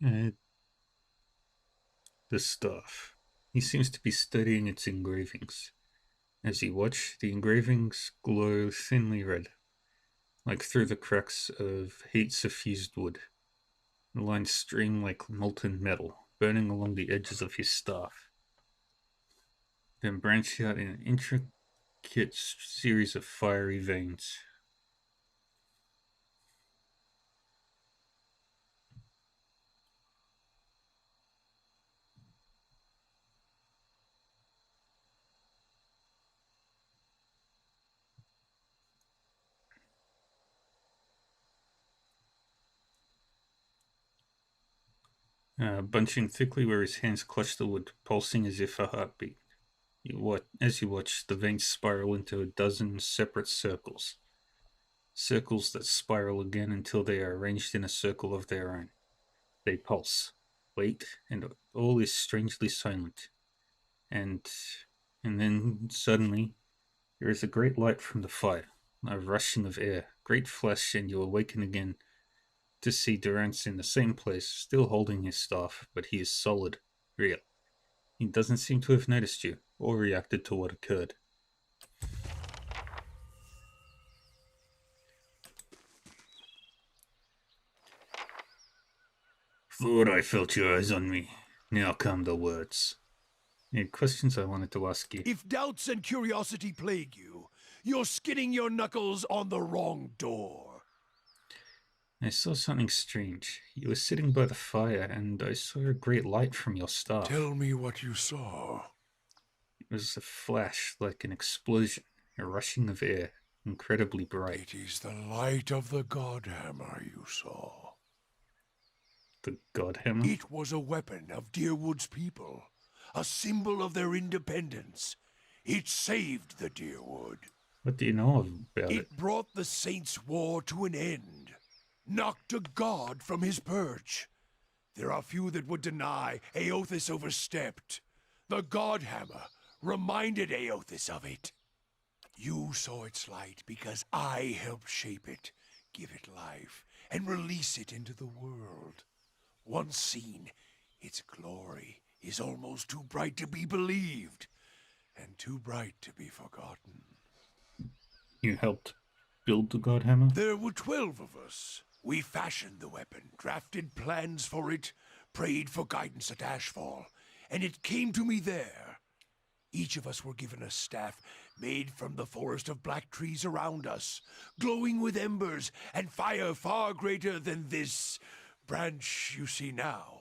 Uh, the staff. He seems to be studying its engravings. As you watch, the engravings glow thinly red, like through the cracks of heat-suffused wood. The lines stream like molten metal, burning along the edges of his staff, then branch out in an intricate series of fiery veins. Bunching thickly where his hands clutch the wood, pulsing as if a heartbeat. As you watch, the veins spiral into a dozen separate circles. Circles that spiral again until they are arranged in a circle of their own. They pulse, wait, and all is strangely silent. And then suddenly, there is a great light from the fire, a rushing of air, great flash, and you awaken again to see Durance in the same place, still holding his staff, but he is solid, real. He doesn't seem to have noticed you, or reacted to what occurred. Thought I felt your eyes on me. Now come the words. Any questions I wanted to ask you? If doubts and curiosity plague you, you're skinning your knuckles on the wrong door. I saw something strange. You were sitting by the fire, and I saw a great light from your staff. Tell me what you saw. It was a flash, like an explosion, a rushing of air, incredibly bright. It is the light of the Godhammer you saw. The Godhammer? It was a weapon of Deerwood's people, a symbol of their independence. It saved the Deerwood. What do you know about it? It brought the Saints' War to an end, knocked a god from his perch. There are few that would deny Eothas overstepped. The Godhammer reminded Eothas of it. You saw its light because I helped shape it, give it life, and release it into the world. Once seen, its glory is almost too bright to be believed, and too bright to be forgotten. You helped build the Godhammer? There were 12 of us. We fashioned the weapon, drafted plans for it, prayed for guidance at Ashfall, and it came to me there. Each of us were given a staff made from the forest of black trees around us, glowing with embers and fire far greater than this branch you see now.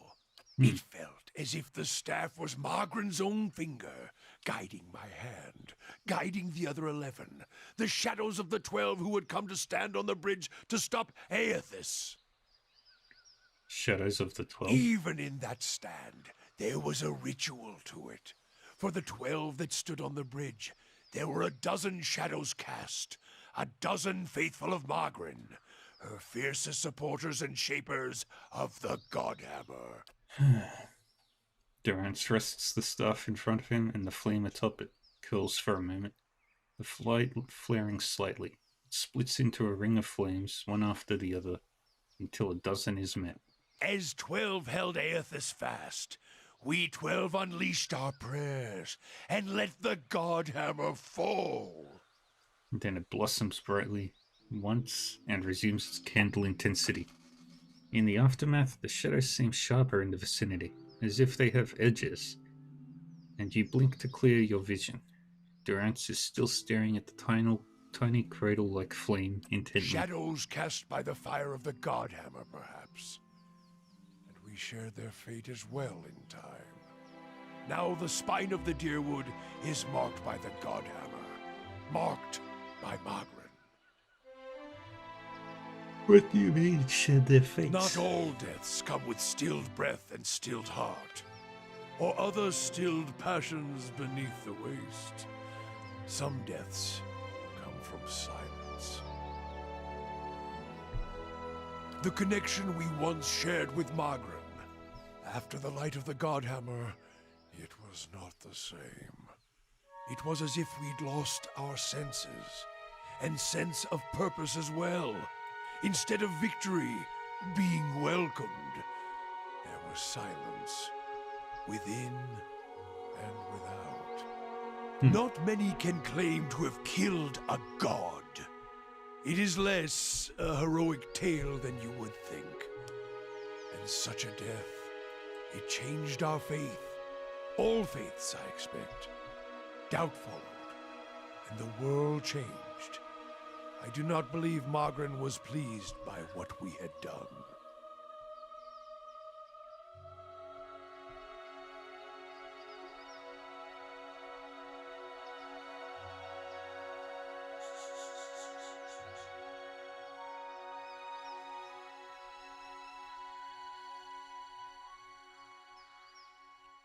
It felt as if the staff was Margaren's own finger, guiding my hand, guiding the other 11, the shadows of the 12 who would come to stand on the bridge to stop Eothas. Shadows of the 12? Even in that stand, there was a ritual to it. For the 12 that stood on the bridge, there were a dozen shadows cast, a dozen faithful of Margren, her fiercest supporters and shapers of the Godhammer. Durance rests the staff in front of him, and the flame atop it curls for a moment, the light flaring slightly. It splits into a ring of flames, one after the other, until a dozen is met. As 12 held Eothas fast, we 12 unleashed our prayers and let the Godhammer fall. And then it blossoms brightly once and resumes its candle intensity. In the aftermath, the shadows seem sharper in the vicinity, as if they have edges, and you blink to clear your vision. Durance is still staring at the tiny cradle-like flame intently. Shadows cast by the fire of the Godhammer, perhaps. And we shared their fate as well in time. Now the spine of the Deerwood is marked by the Godhammer, marked by Margaret. What do you mean, shed their fates? Not all deaths come with stilled breath and stilled heart, or other stilled passions beneath the waste. Some deaths come from silence. The connection we once shared with Margaret, after the light of the Godhammer, it was not the same. It was as if we'd lost our senses, and sense of purpose as well. Instead of victory being welcomed, was silence, within and without. Not many can claim to have killed a god. It is less a heroic tale than you would think. And such a death, it changed our faith. All faiths, I expect. Doubt followed, and the world changed. I do not believe Magrin was pleased by what we had done.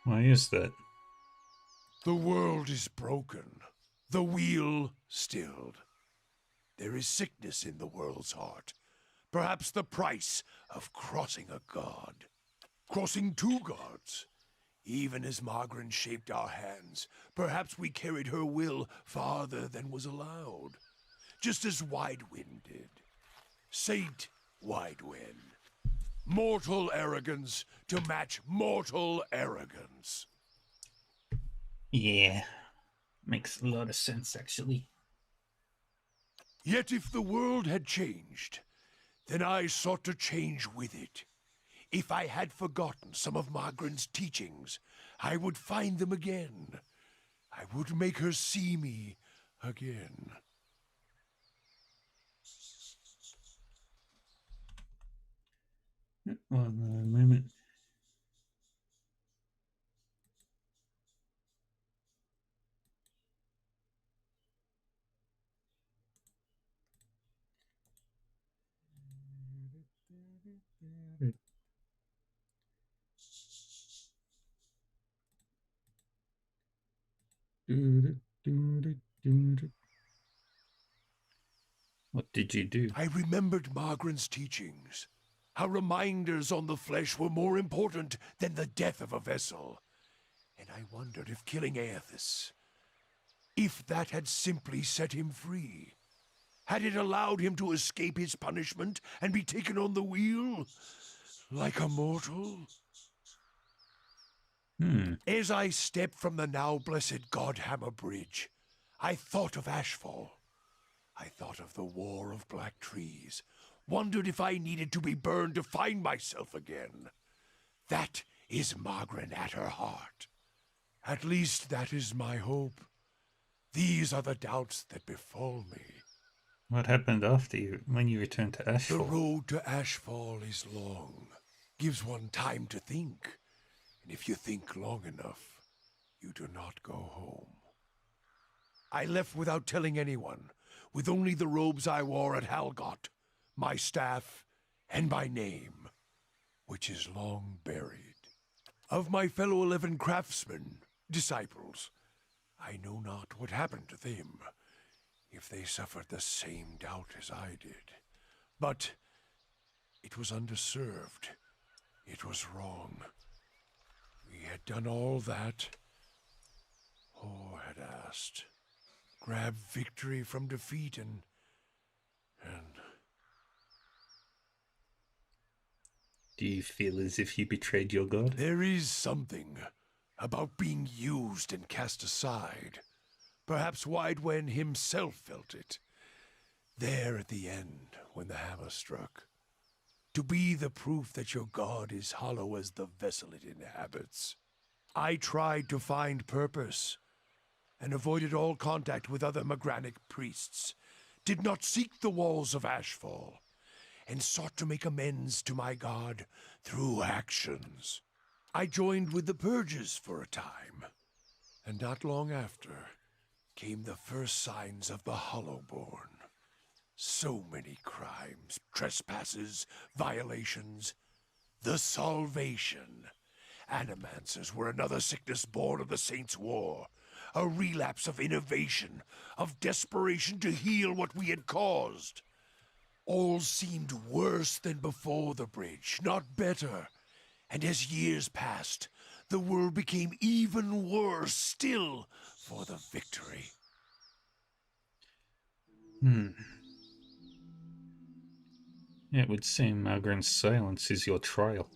Why is that? The world is broken, the wheel stilled. There is sickness in the world's heart. Perhaps the price of crossing a god. Crossing two gods. Even as Magrin shaped our hands, perhaps we carried her will farther than was allowed. Just as Widewind did. Saint Widewind. Mortal arrogance to match mortal arrogance. Yeah. Makes a lot of sense, actually. Yet if the world had changed, then I sought to change with it. If I had forgotten some of Magrin's teachings, I would find them again. I would make her see me again. One moment. What did you do? I remembered Magrin's teachings. How reminders on the flesh were more important than the death of a vessel. And I wondered if killing Aethys, if that had simply set him free. Had it allowed him to escape his punishment and be taken on the wheel? Like a mortal? As I stepped from the now blessed Godhammer Bridge, I thought of Ashfall. I thought of the War of Black Trees. Wondered if I needed to be burned to find myself again. That is Magrin at her heart. At least that is my hope. These are the doubts that befall me. What happened after you, when you returned to The Ashfall? road to Ashfall is long. Gives one time to think. And if you think long enough, you do not go home. I left without telling anyone, with only the robes I wore at Halgot, my staff, and my name, which is long buried. Of my fellow 11 craftsmen, disciples, I know not what happened to them, if they suffered the same doubt as I did. But it was underserved. It was wrong. We had done all that Hor had asked. Grab victory from defeat and... Do you feel as if you betrayed your god? There is something about being used and cast aside. Perhaps Widewen himself felt it. There at the end, when the hammer struck. To be the proof that your god is hollow as the vessel it inhabits. I tried to find purpose, and avoided all contact with other Magranic priests. Did not seek the walls of Ashfall, and sought to make amends to my god through actions. I joined with the Purges for a time, and not long after came the first signs of the Hollowborn. So many crimes, trespasses, violations. The Salvation. Animancers were another sickness born of the Saints' War. A relapse of innovation, of desperation to heal what we had caused. All seemed worse than before the bridge, not better. And as years passed, the world became even worse still for the victory. It would seem Magrin's silence is your trial.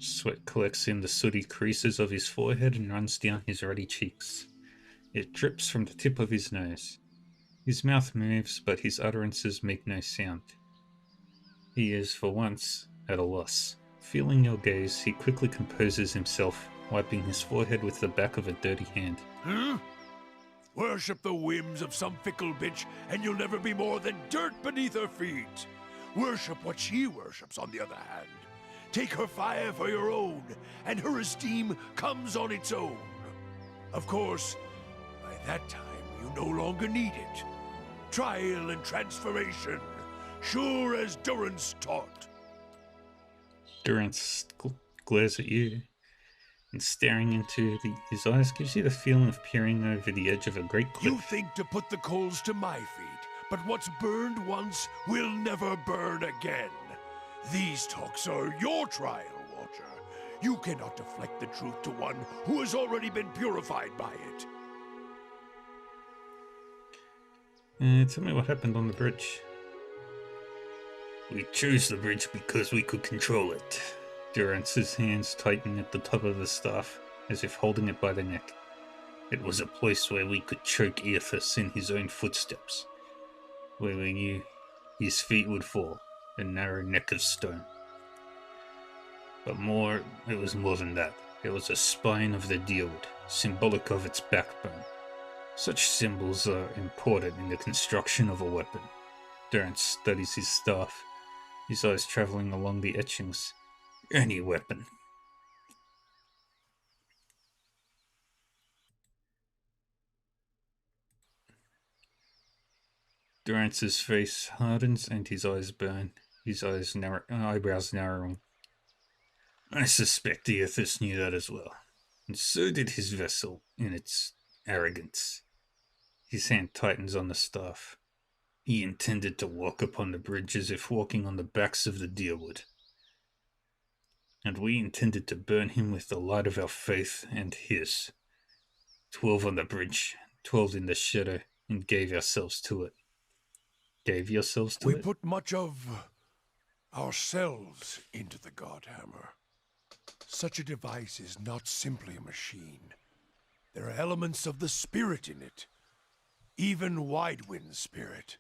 Sweat collects in the sooty creases of his forehead and runs down his ruddy cheeks. It drips from the tip of his nose. His mouth moves, but his utterances make no sound. He is, for once, at a loss. Feeling your gaze, he quickly composes himself, wiping his forehead with the back of a dirty hand. Huh? Worship the whims of some fickle bitch, and you'll never be more than dirt beneath her feet. Worship what she worships, on the other hand. Take her fire for your own, and her esteem comes on its own. Of course, by that time, you no longer need it. Trial and transformation, sure as Durance taught. Durance glares at you, and staring into his eyes gives you the feeling of peering over the edge of a great cliff. You think to put the coals to my feet, but what's burned once will never burn again. These talks are your trial, Watcher. You cannot deflect the truth to one who has already been purified by it. Tell me what happened on the bridge. We chose the bridge because we could control it. Durance's hands tighten at the top of the staff, as if holding it by the neck. It was a place where we could choke Eothas in his own footsteps, where we knew his feet would fall, a narrow neck of stone. But it was more than that. It was a spine of the Deerwood, symbolic of its backbone. Such symbols are important in the construction of a weapon. Durance studies his staff, his eyes traveling along the etchings. Any weapon. Durance's face hardens and his eyes burn, his eyebrows narrowing. I suspect Eothas knew that as well, and so did his vessel in its arrogance. His hand tightens on the staff. He intended to walk upon the bridge as if walking on the backs of the Deerwood. And we intended to burn him with the light of our faith and his. 12 on the bridge, 12 in the shadow, and gave ourselves to it. Gave yourselves to We it? put much of ourselves into the Godhammer. Such a device is not simply a machine. There are elements of the spirit in it. Even Widewind's spirit.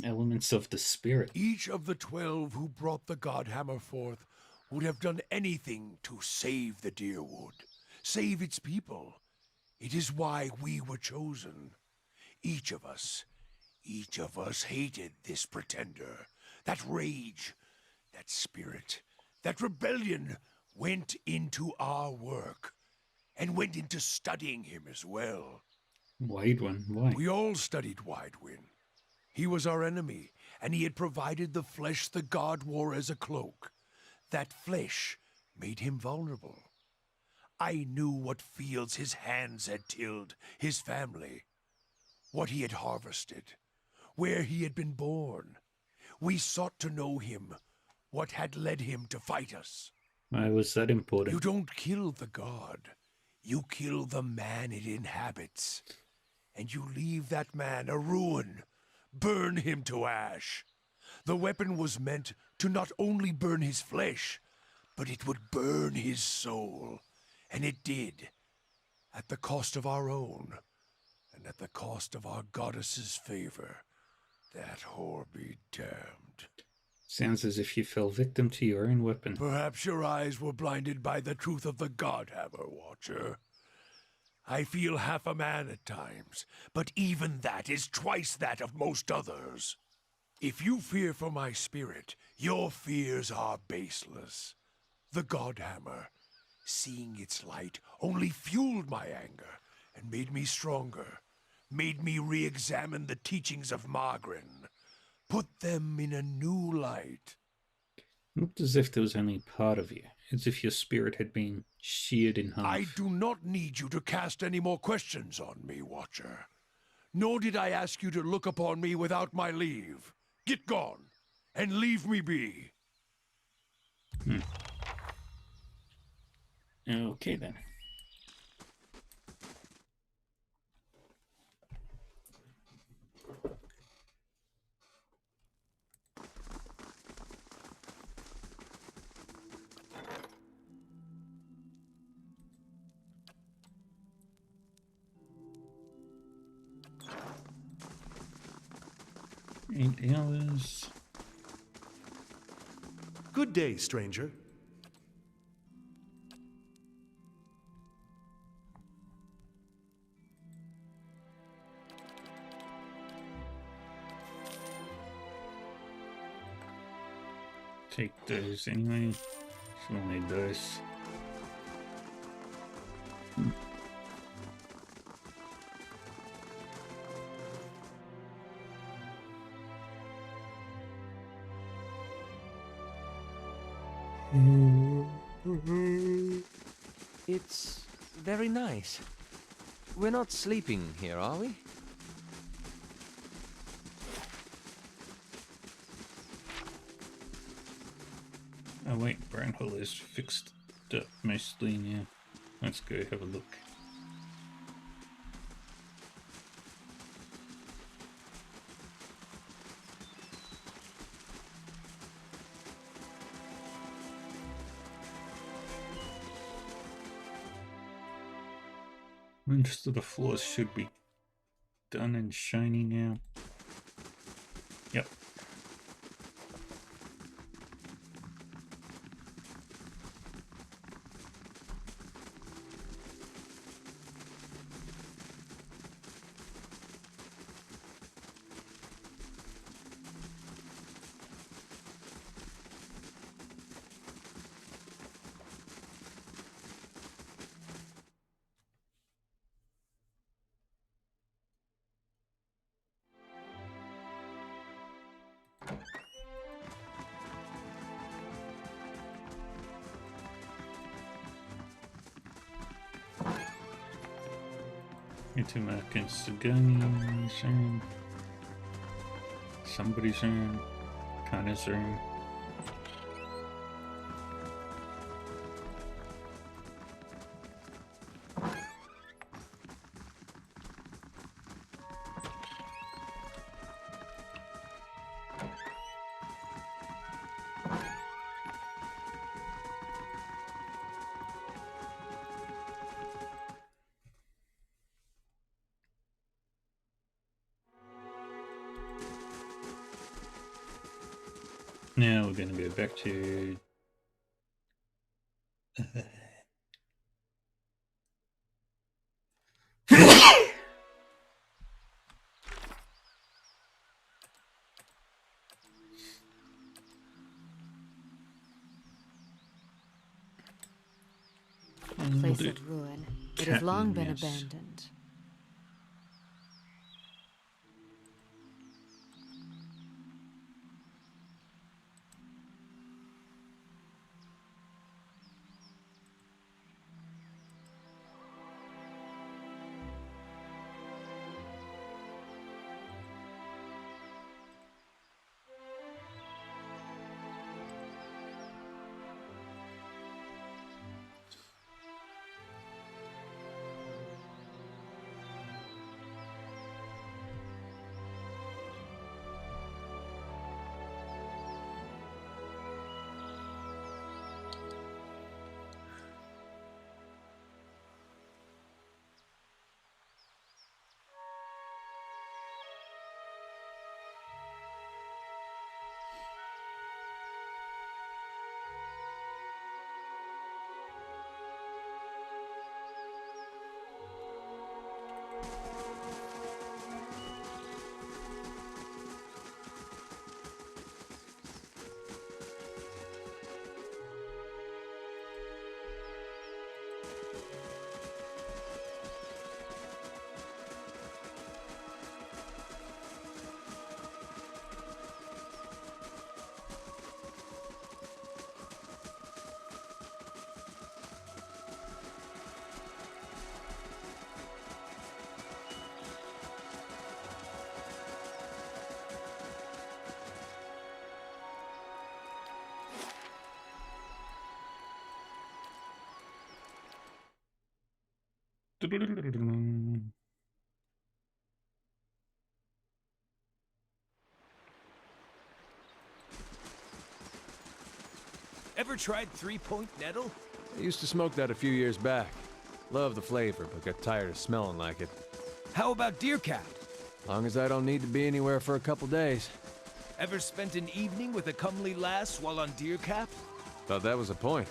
Elements of the spirit. Each of the 12 who brought the Godhammer forth would have done anything to save the Deerwood, save its people. It is why we were chosen. Each of us hated this pretender. That rage, that spirit, that rebellion went into our work, and went into studying him as well. Widewind, why? We all studied Widewind. He was our enemy, and he had provided the flesh the god wore as a cloak. That flesh made him vulnerable. I knew what fields his hands had tilled, his family, what he had harvested, where he had been born. We sought to know him, what had led him to fight us. Why was that important? You don't kill the god. You kill the man it inhabits. And you leave that man a ruin. Burn him to ash. The weapon was meant to not only burn his flesh, but it would burn his soul. And it did. At the cost of our own. And at the cost of our goddess's favor. That whore be damned. Sounds as if you fell victim to your own weapon. Perhaps your eyes were blinded by the truth of the Godhammer, Watcher. I feel half a man at times, but even that is twice that of most others. If you fear for my spirit, your fears are baseless. The Godhammer, seeing its light, only fueled my anger and made me stronger, made me re-examine the teachings of Margren, put them in a new light. Not as if there was only part of you, as if your spirit had been sheared in half. I do not need you to cast any more questions on me, Watcher. Nor did I ask you to look upon me without my leave. Get gone, and leave me be. Okay then. 8 hours. Good day, stranger. Take those anyway. We'll need those. It's very nice. We're not sleeping here, are we? Oh wait, Brownhill is fixed up mostly now. Let's go have a look. Most of the floors should be done and shiny now. Yep. Into American's Sagani's room. Somebody's room. Connor's room. Now we're going to go back to Place of ruin. It has long been abandoned. Ever tried 3-point nettle? I used to smoke that a few years back. Loved the flavor, but got tired of smelling like it. How about deer cat? Long as I don't need to be anywhere for a couple days. Ever spent an evening with a comely lass while on deer cap? Thought that was a point.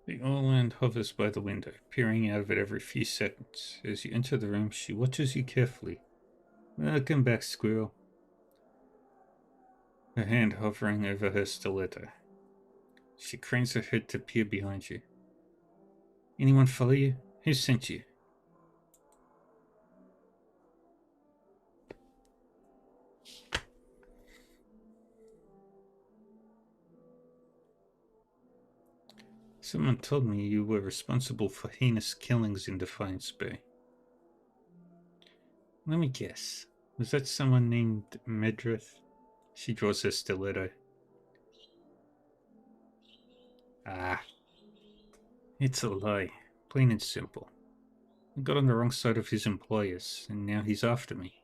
The Orland hovers by the window, peering out of it every few seconds. As you enter the room, she watches you carefully. Welcome back, squirrel. Her hand hovering over her stiletto. She cranes her head to peer behind you. Anyone follow you? Who sent you? Someone told me you were responsible for heinous killings in Defiance Bay. Let me guess. Was that someone named Medrith? She draws her stiletto. Ah. It's a lie. Plain and simple. I got on the wrong side of his employers, and now he's after me.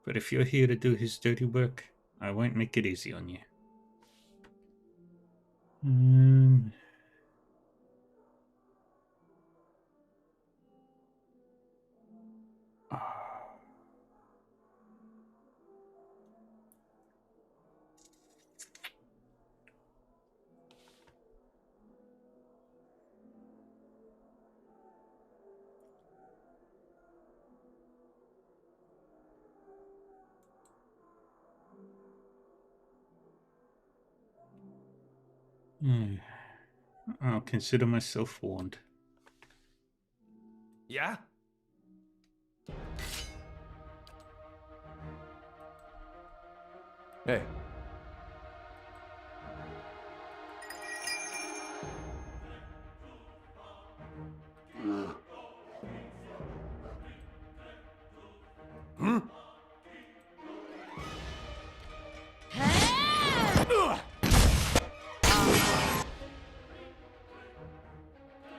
But if you're here to do his dirty work, I won't make it easy on you. I'll consider myself warned. Yeah? Hey.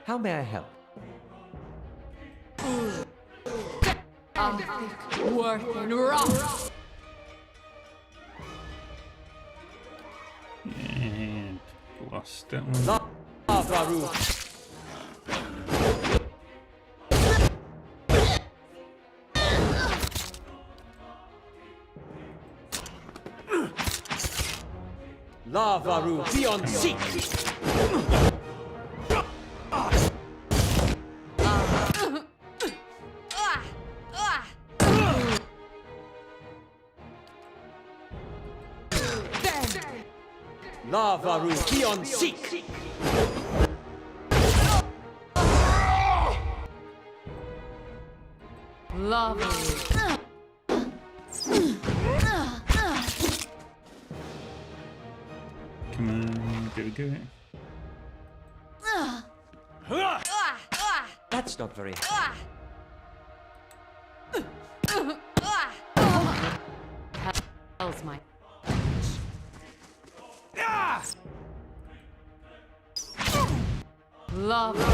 How may I help? Worth and rough. And lost that one. Lavaru. Lavaru beyond seek. Lavaru beyond seek. Lava. Come on, there we go. That's not very. Hell's my. Lava.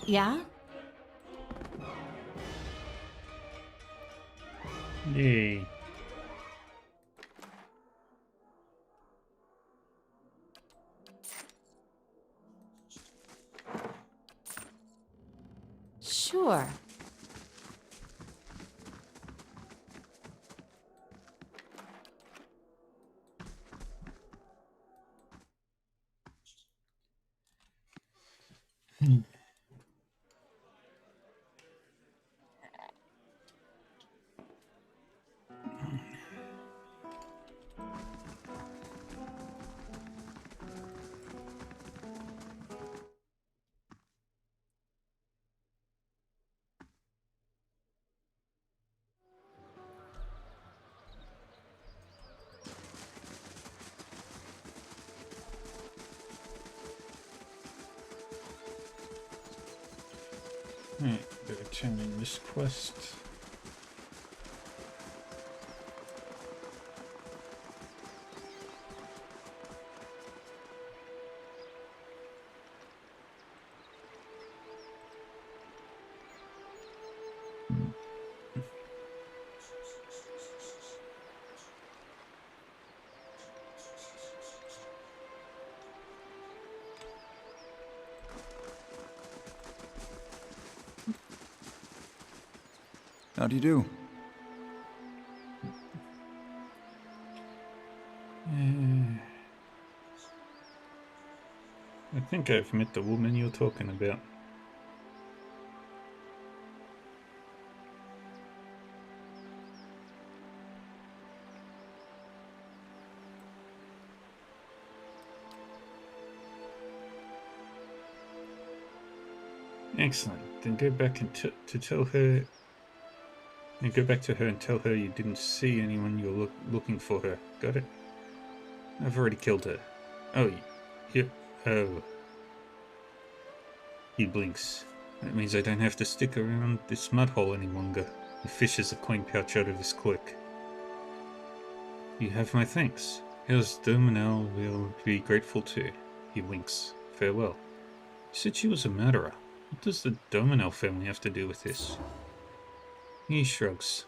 Yeah? Yay. Sure. Right, better turn in this quest. How do you do? I think I've met the woman you're talking about. Excellent. Then go back and to tell her. And go back to her and tell her you didn't see anyone you're looking for her. Got it? I've already killed her. Oh, you. Oh. He blinks. That means I don't have to stick around this mud hole any longer. He fishes a coin pouch out of his cloak. You have my thanks. How's Dominel will be grateful to. He winks. Farewell. You said she was a murderer. What does the Dominel family have to do with this? He shrugs.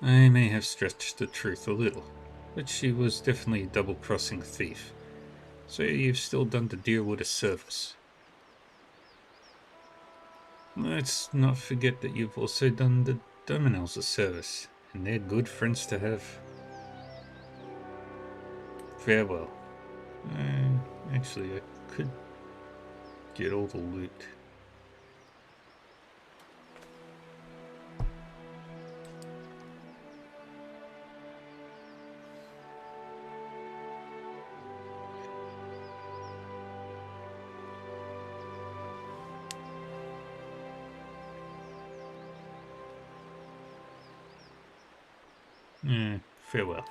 I may have stretched the truth a little, but she was definitely a double-crossing thief. So you've still done the Deerwood a service. Let's not forget that you've also done the Dominels a service, and they're good friends to have. Farewell. Actually, I could get all the loot. Farewell.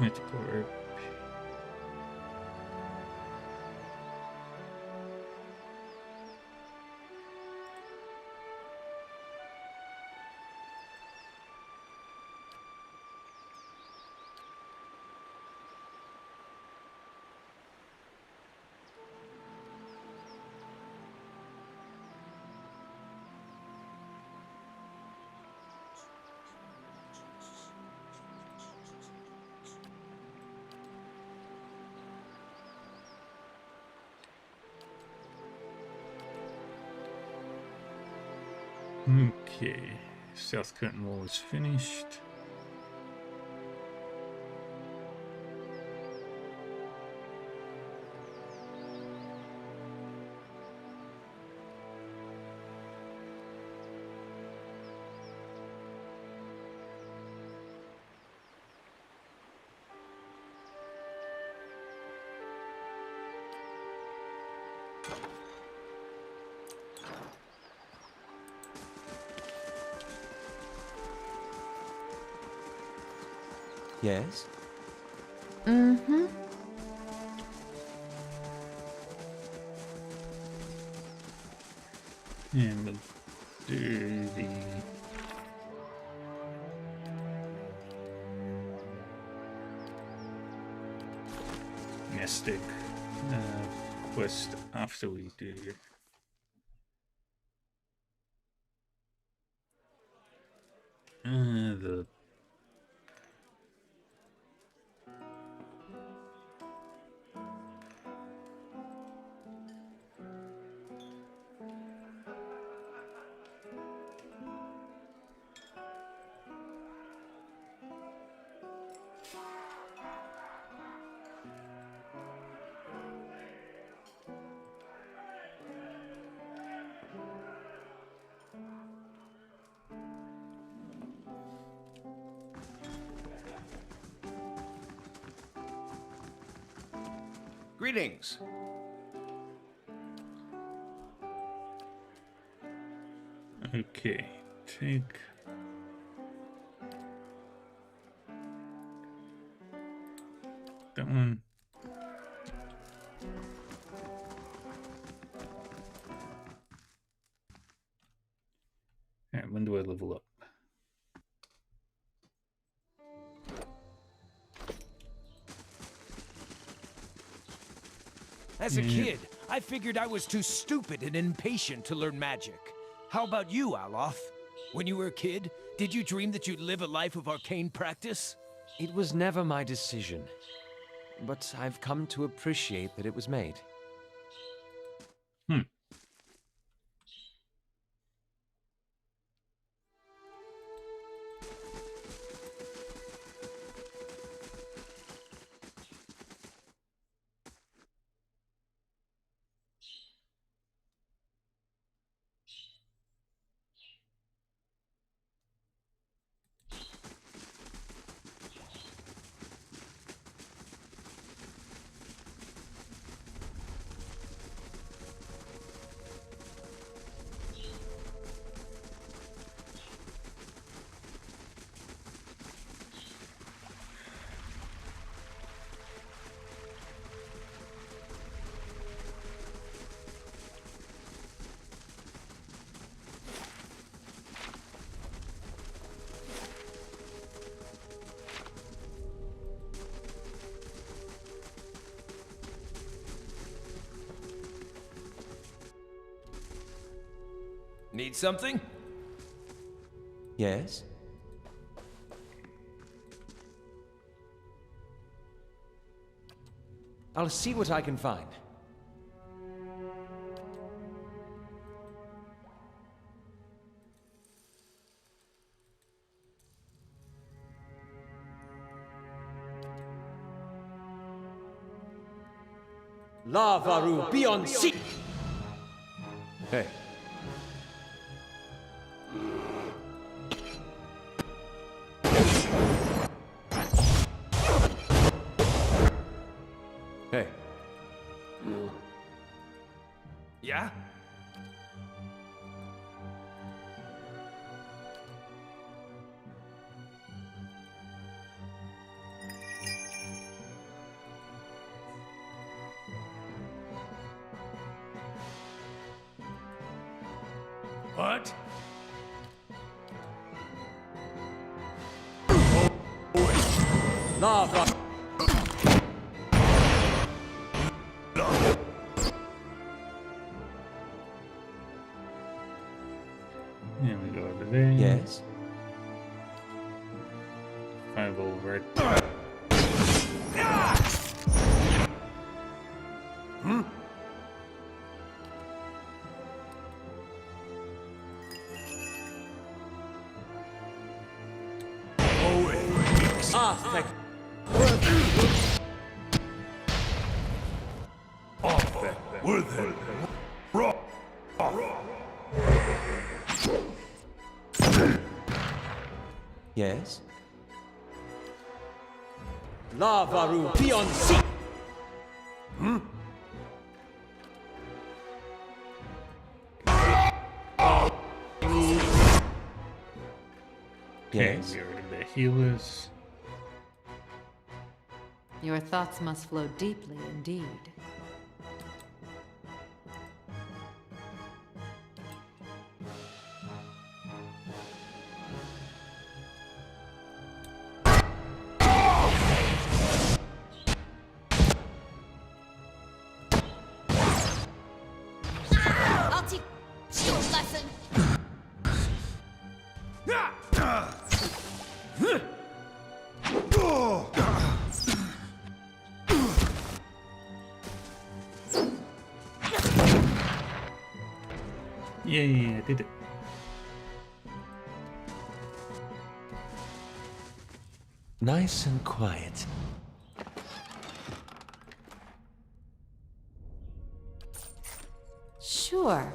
Mythical herb. Okay, South Curtain Wall is finished. Yes? Mm-hmm. And we'll do the Mystic quest after we do The Greetings. okay, take that one. Alright, when do I level up? As a kid, I figured I was too stupid and impatient to learn magic. How about you, Aloth? When you were a kid, did you dream that you'd live a life of arcane practice? It was never my decision, but I've come to appreciate that it was made. Need something? Yes? I'll see what I can find. Lavaru beyond sea. Hey. Hey. Yeah? What? Lava. Here we go over there. Yes? Fireball right. Ah, thank Worth it. Raw. Yes? Lavaru beyond sea. Yes? Get rid of the healers. Your thoughts must flow deeply indeed. I'll teach you a lesson. Yeah, I did it. Nice and quiet. Sure.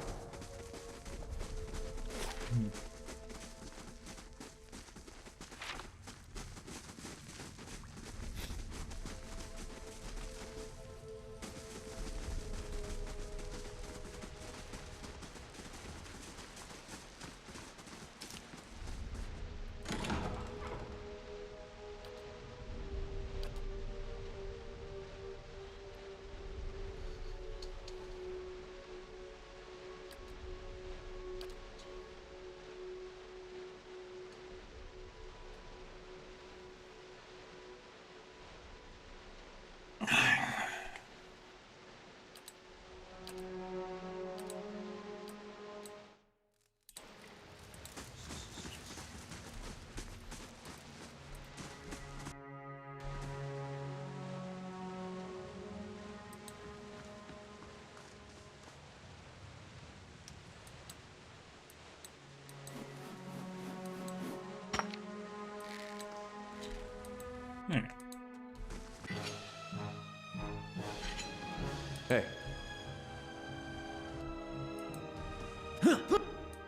Alright. Hey,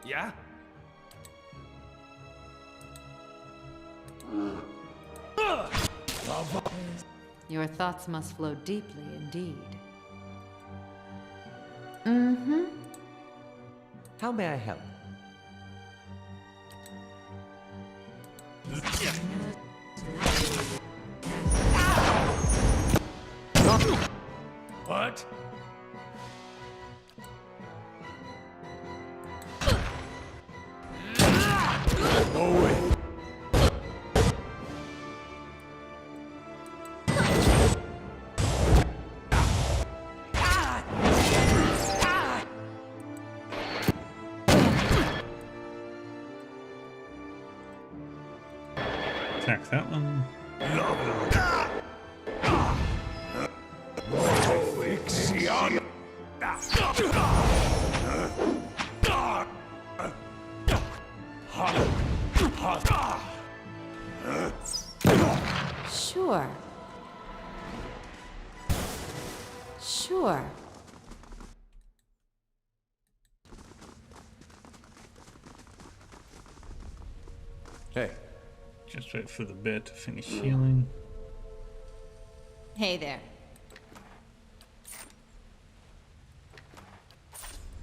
Yeah? Your thoughts must flow deeply indeed. Mm-hmm. how may I help? What? No way. Attack that one. Fixion. Sure. Sure. Hey, Just wait for the bear to finish healing. Hey there.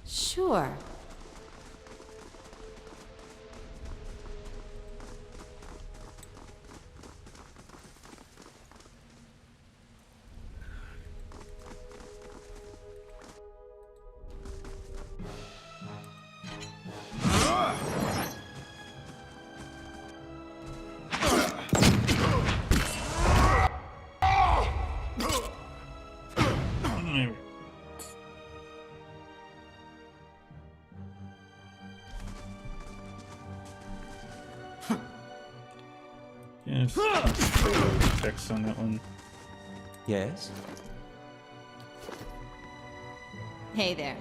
Sure. There we go. Yes. Checks on that one. yes? Hey there.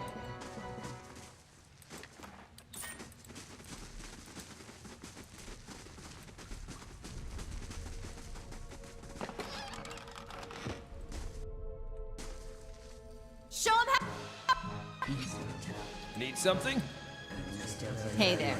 Show him how. Need something? Hey there.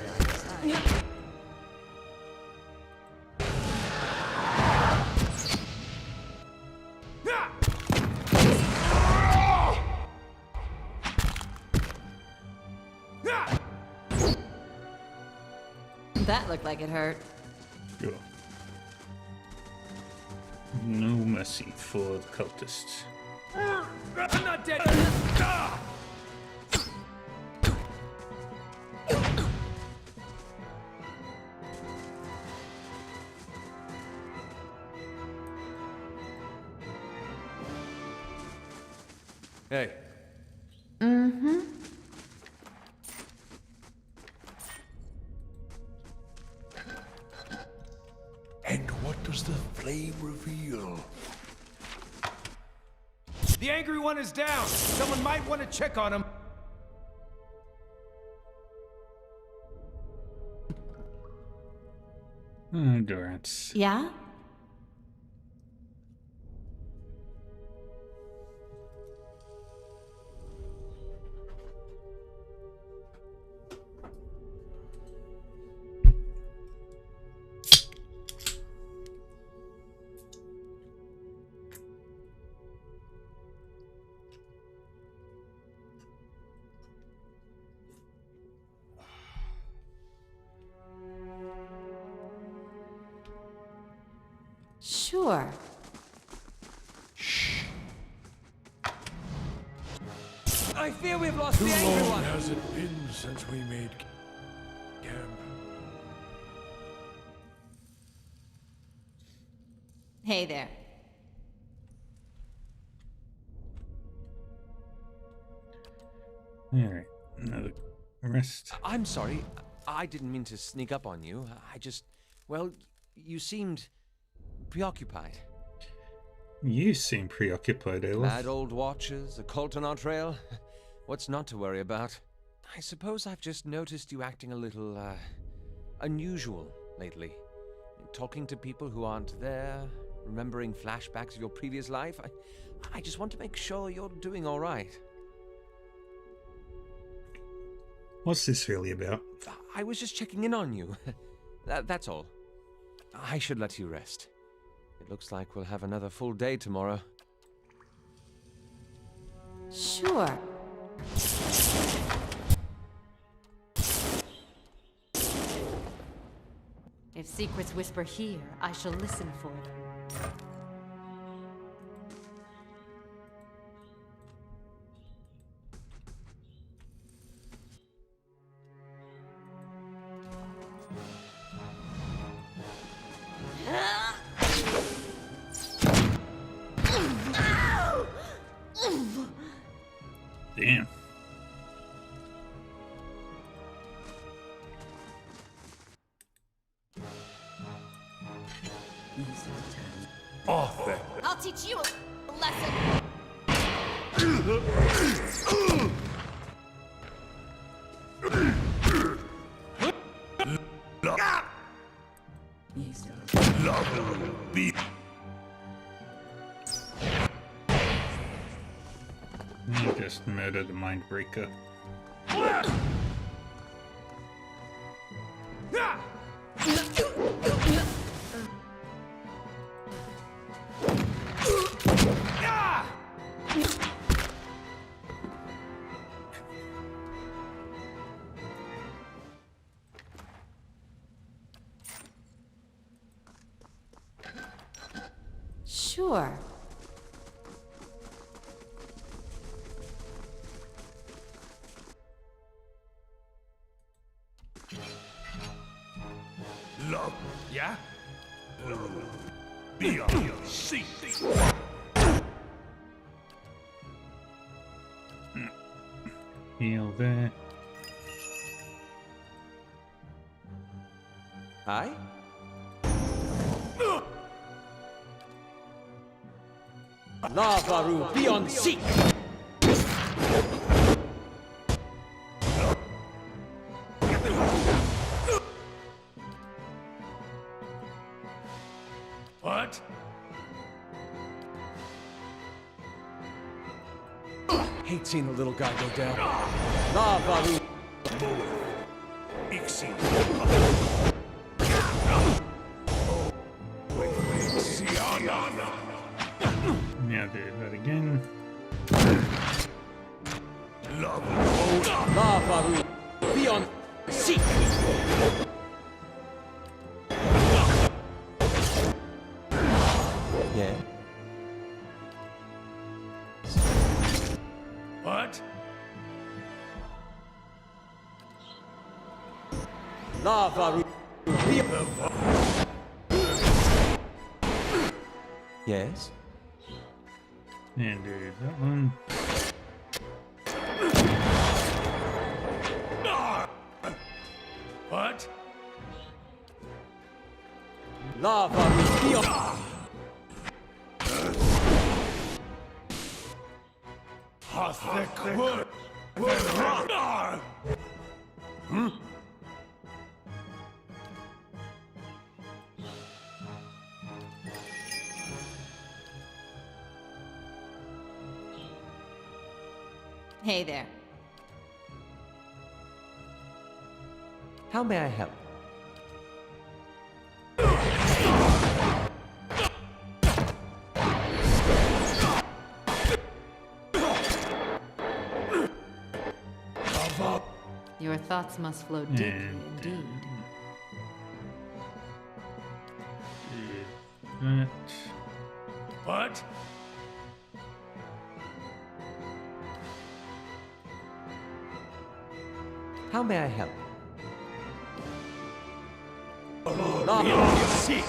That looked like it hurt. Sure. No mercy for the cultists. I'm not dead. Hey, Mm-hmm. And what does the flame reveal? The angry one is down. Someone might want to check on him. Durance. Yeah? Sure. I fear we've lost Too the angry long one. has it been since we made camp? Hey there. Alright, another rest. I'm sorry. I didn't mean to sneak up on you. I just... Well, you seemed preoccupied. You seem preoccupied, Alof. Mad old watchers, a cult on our trail. What's not to worry about? I suppose I've just noticed you acting a little, unusual lately. Talking to people who aren't there, remembering flashbacks of your previous life. I just want to make sure you're doing all right. What's this really about? I was just checking in on you. That's all. I should let you rest. It looks like we'll have another full day tomorrow. Sure. If secrets whisper here, I shall listen for them. Damn. Off then. I'll teach you a lesson. Be You just murdered the Mindbreaker. Sure. love. Yeah? Be on your seat. Heal there. Hi? Lavaru, be on seek! What? Hate seeing the little guy go down. Lavaru! Ixi. Now do that again. Lavaru, be on seek! Yeah? What? Lavaru, be on... Yes? And do that one. What? Lavaru, be on... Hey there. How may I help? Your thoughts must flow deeply indeed. That. What? How may I help? Sick!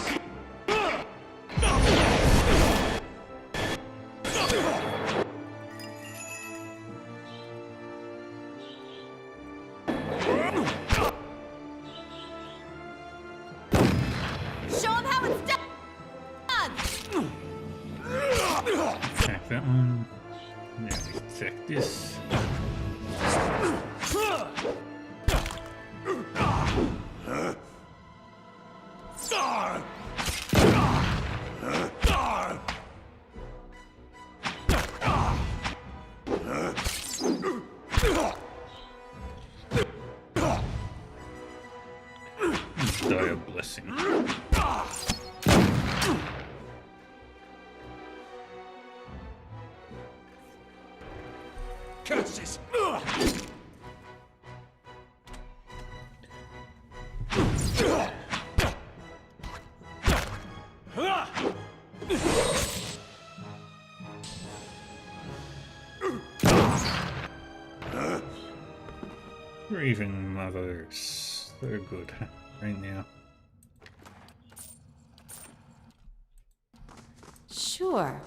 Show him how it's done! Attack that one. Now we attack this. Dire blessing. Curses! Raven mothers. They're good right now. Sure.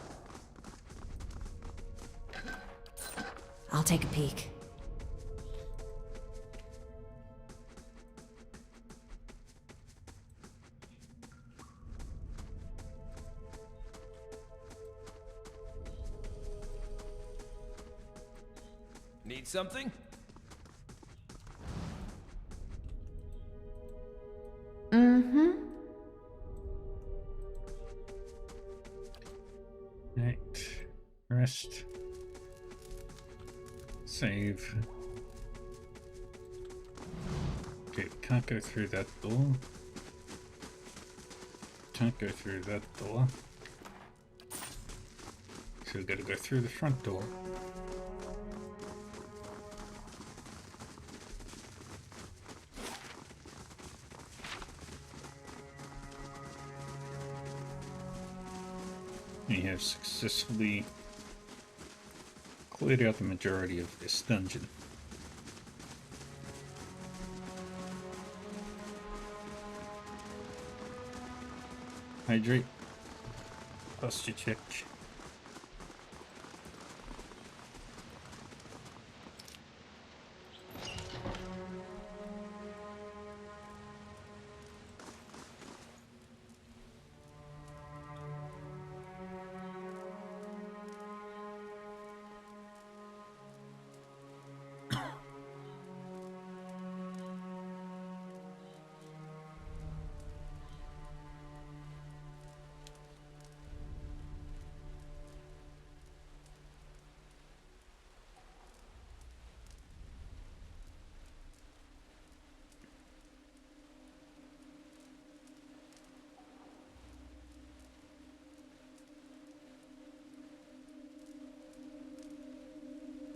I'll take a peek. Need something? Mm-hmm. Right. Rest. Save. Okay, can't go through that door. Can't go through that door. So we've got to go through the front door. We have successfully cleared out the majority of this dungeon. Hydrate. Posture check.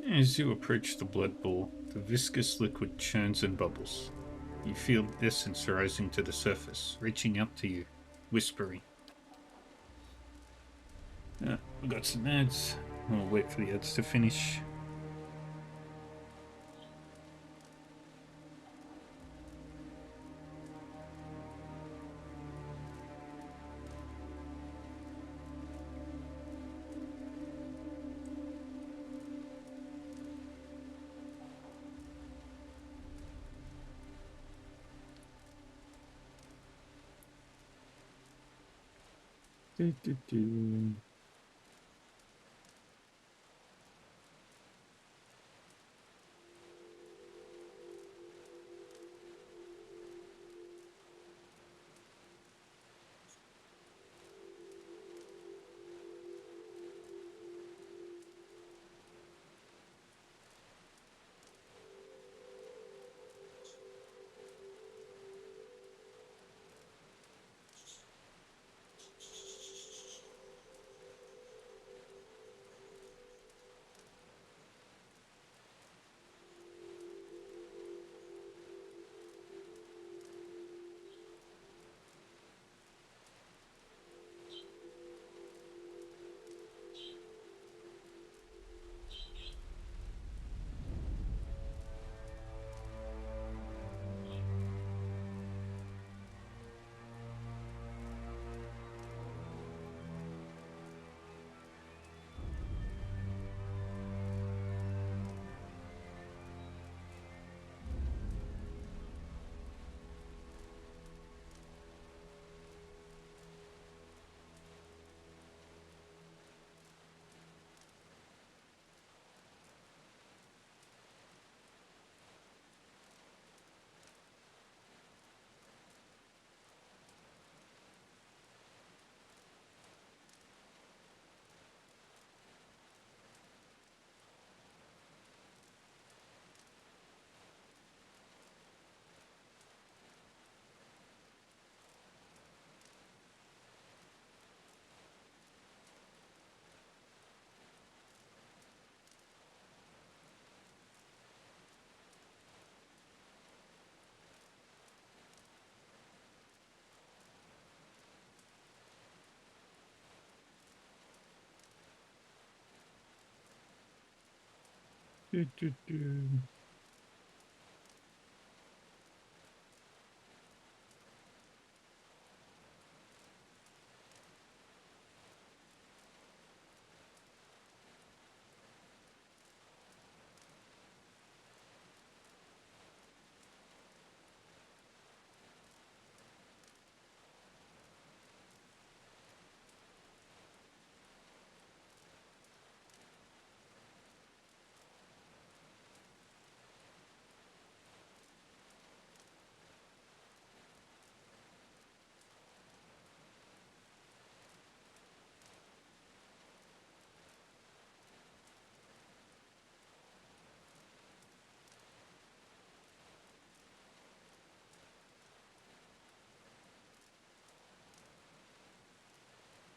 As you approach the blood bowl, the viscous liquid churns and bubbles. You feel the essence rising to the surface, reaching out to you, whispering. We've got some ads. I'll wait for the ads to finish. Do.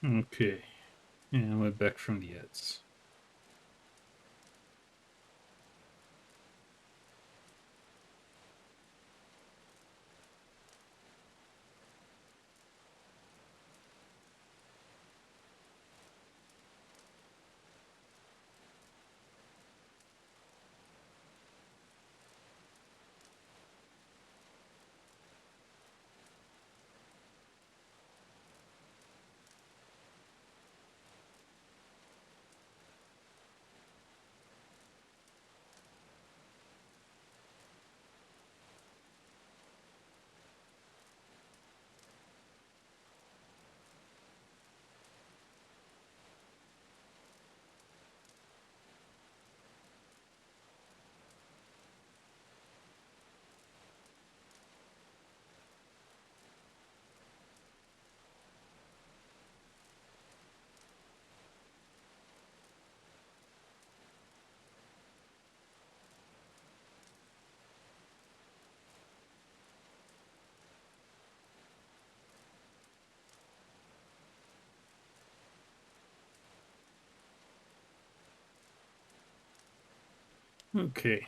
Okay, and we're back from the ads. Okay.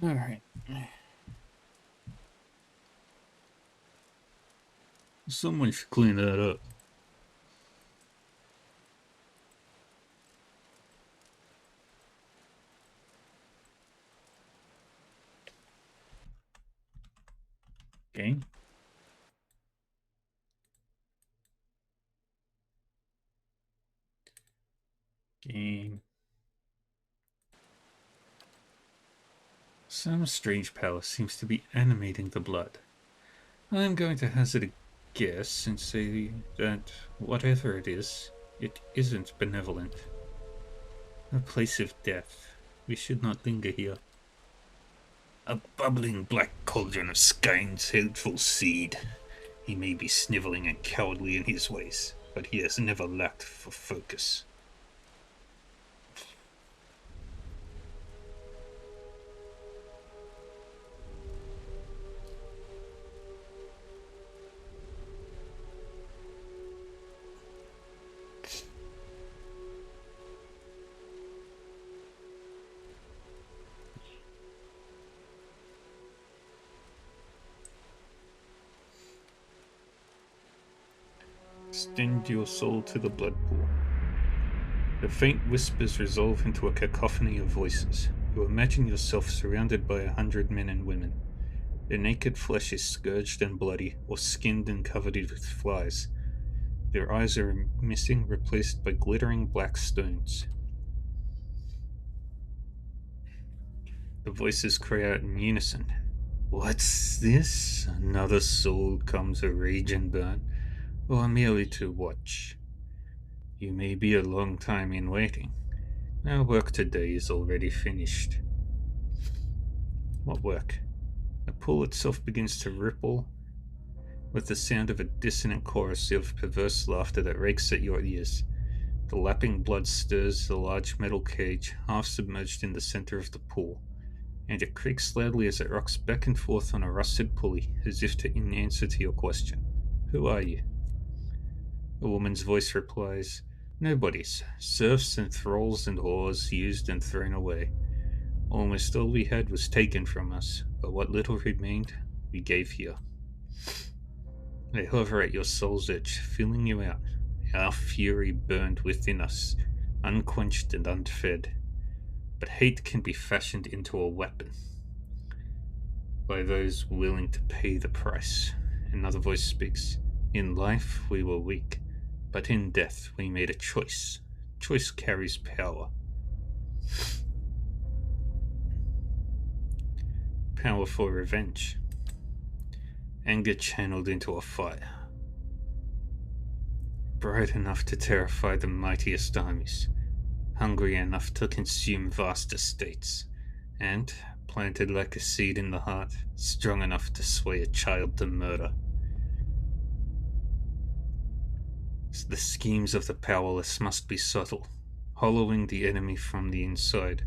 All right. Someone should clean that up. Okay. Game. Some strange power seems to be animating the blood. I'm going to hazard a guess and say that whatever it isn't benevolent. A place of death. We should not linger here. A bubbling black cauldron of Skyne's hateful seed. He may be sniveling and cowardly in his ways, but he has never lacked for focus. Extend your soul to the blood pool. The faint whispers resolve into a cacophony of voices. You imagine yourself surrounded by 100 men and women. Their naked flesh is scourged and bloody, or skinned and covered with flies. Their eyes are missing, replaced by glittering black stones. The voices cry out in unison. What's this? Another soul come to rage and burn? Or merely to watch? You may be a long time in waiting. Our work today is already finished. What work? The pool itself begins to ripple with the sound of a dissonant chorus of perverse laughter that rakes at your ears. The lapping blood stirs the large metal cage, half submerged in the center of the pool, and it creaks loudly as it rocks back and forth on a rusted pulley, as if in answer to your question. Who are you? A woman's voice replies, Nobody's. Serfs and thralls and whores, used and thrown away. Almost all we had was taken from us, but what little remained, we gave here. They hover at your soul's edge, filling you out. Our fury burned within us, unquenched and unfed. But hate can be fashioned into a weapon by those willing to pay the price. Another voice speaks. In life we were weak, but in death we made a choice. Choice carries power. Power for revenge. Anger channeled into a fire. Bright enough to terrify the mightiest armies. Hungry enough to consume vast estates. And, planted like a seed in the heart, strong enough to sway a child to murder. The schemes of the powerless must be subtle, hollowing the enemy from the inside,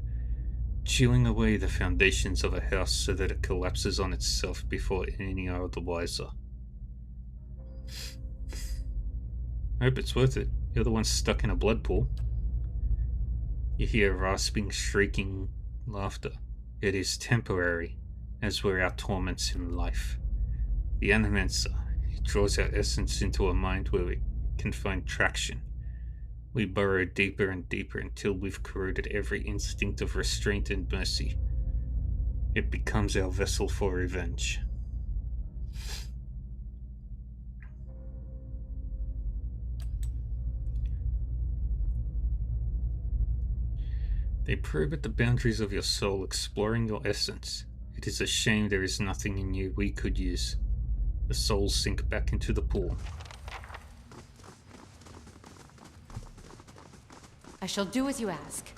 chewing away the foundations of a house so that it collapses on itself before any are the wiser. I hope it's worth it. You're the one stuck in a blood pool. You hear rasping, shrieking laughter. It is temporary, as were our torments in life. The Animancer, he draws our essence into a mind where we can find traction. We burrow deeper and deeper until we've corroded every instinct of restraint and mercy. It becomes our vessel for revenge. They probe at the boundaries of your soul, exploring your essence. It is a shame there is nothing in you we could use. The souls sink back into the pool. I shall do as you ask.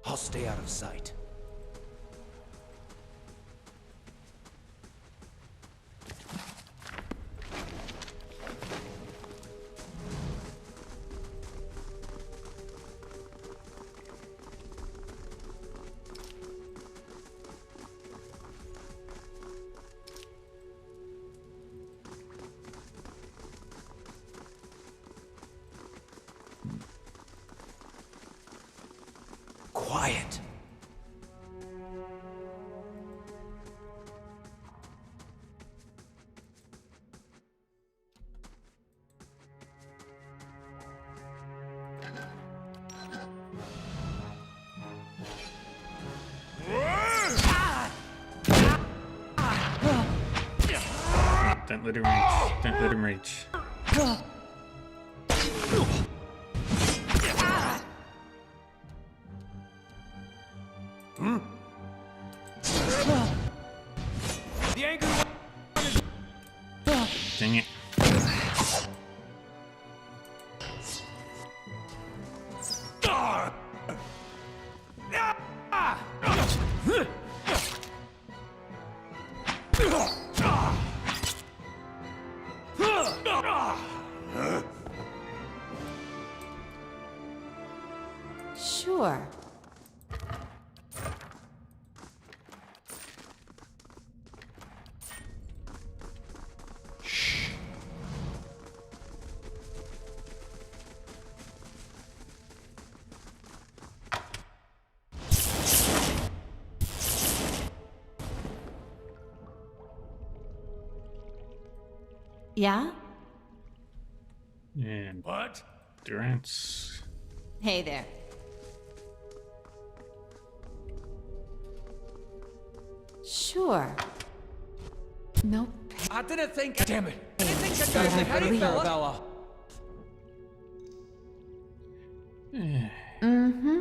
I'll stay out of sight. Quiet. Don't let him reach. Don't let him reach. The angry Dang it. Sure. Yeah? And What? Durant's. Hey there. Sure. Nope. I didn't think. Damn it! I didn't think that But guy I was heavy, believe- Arabella. Mm-hmm.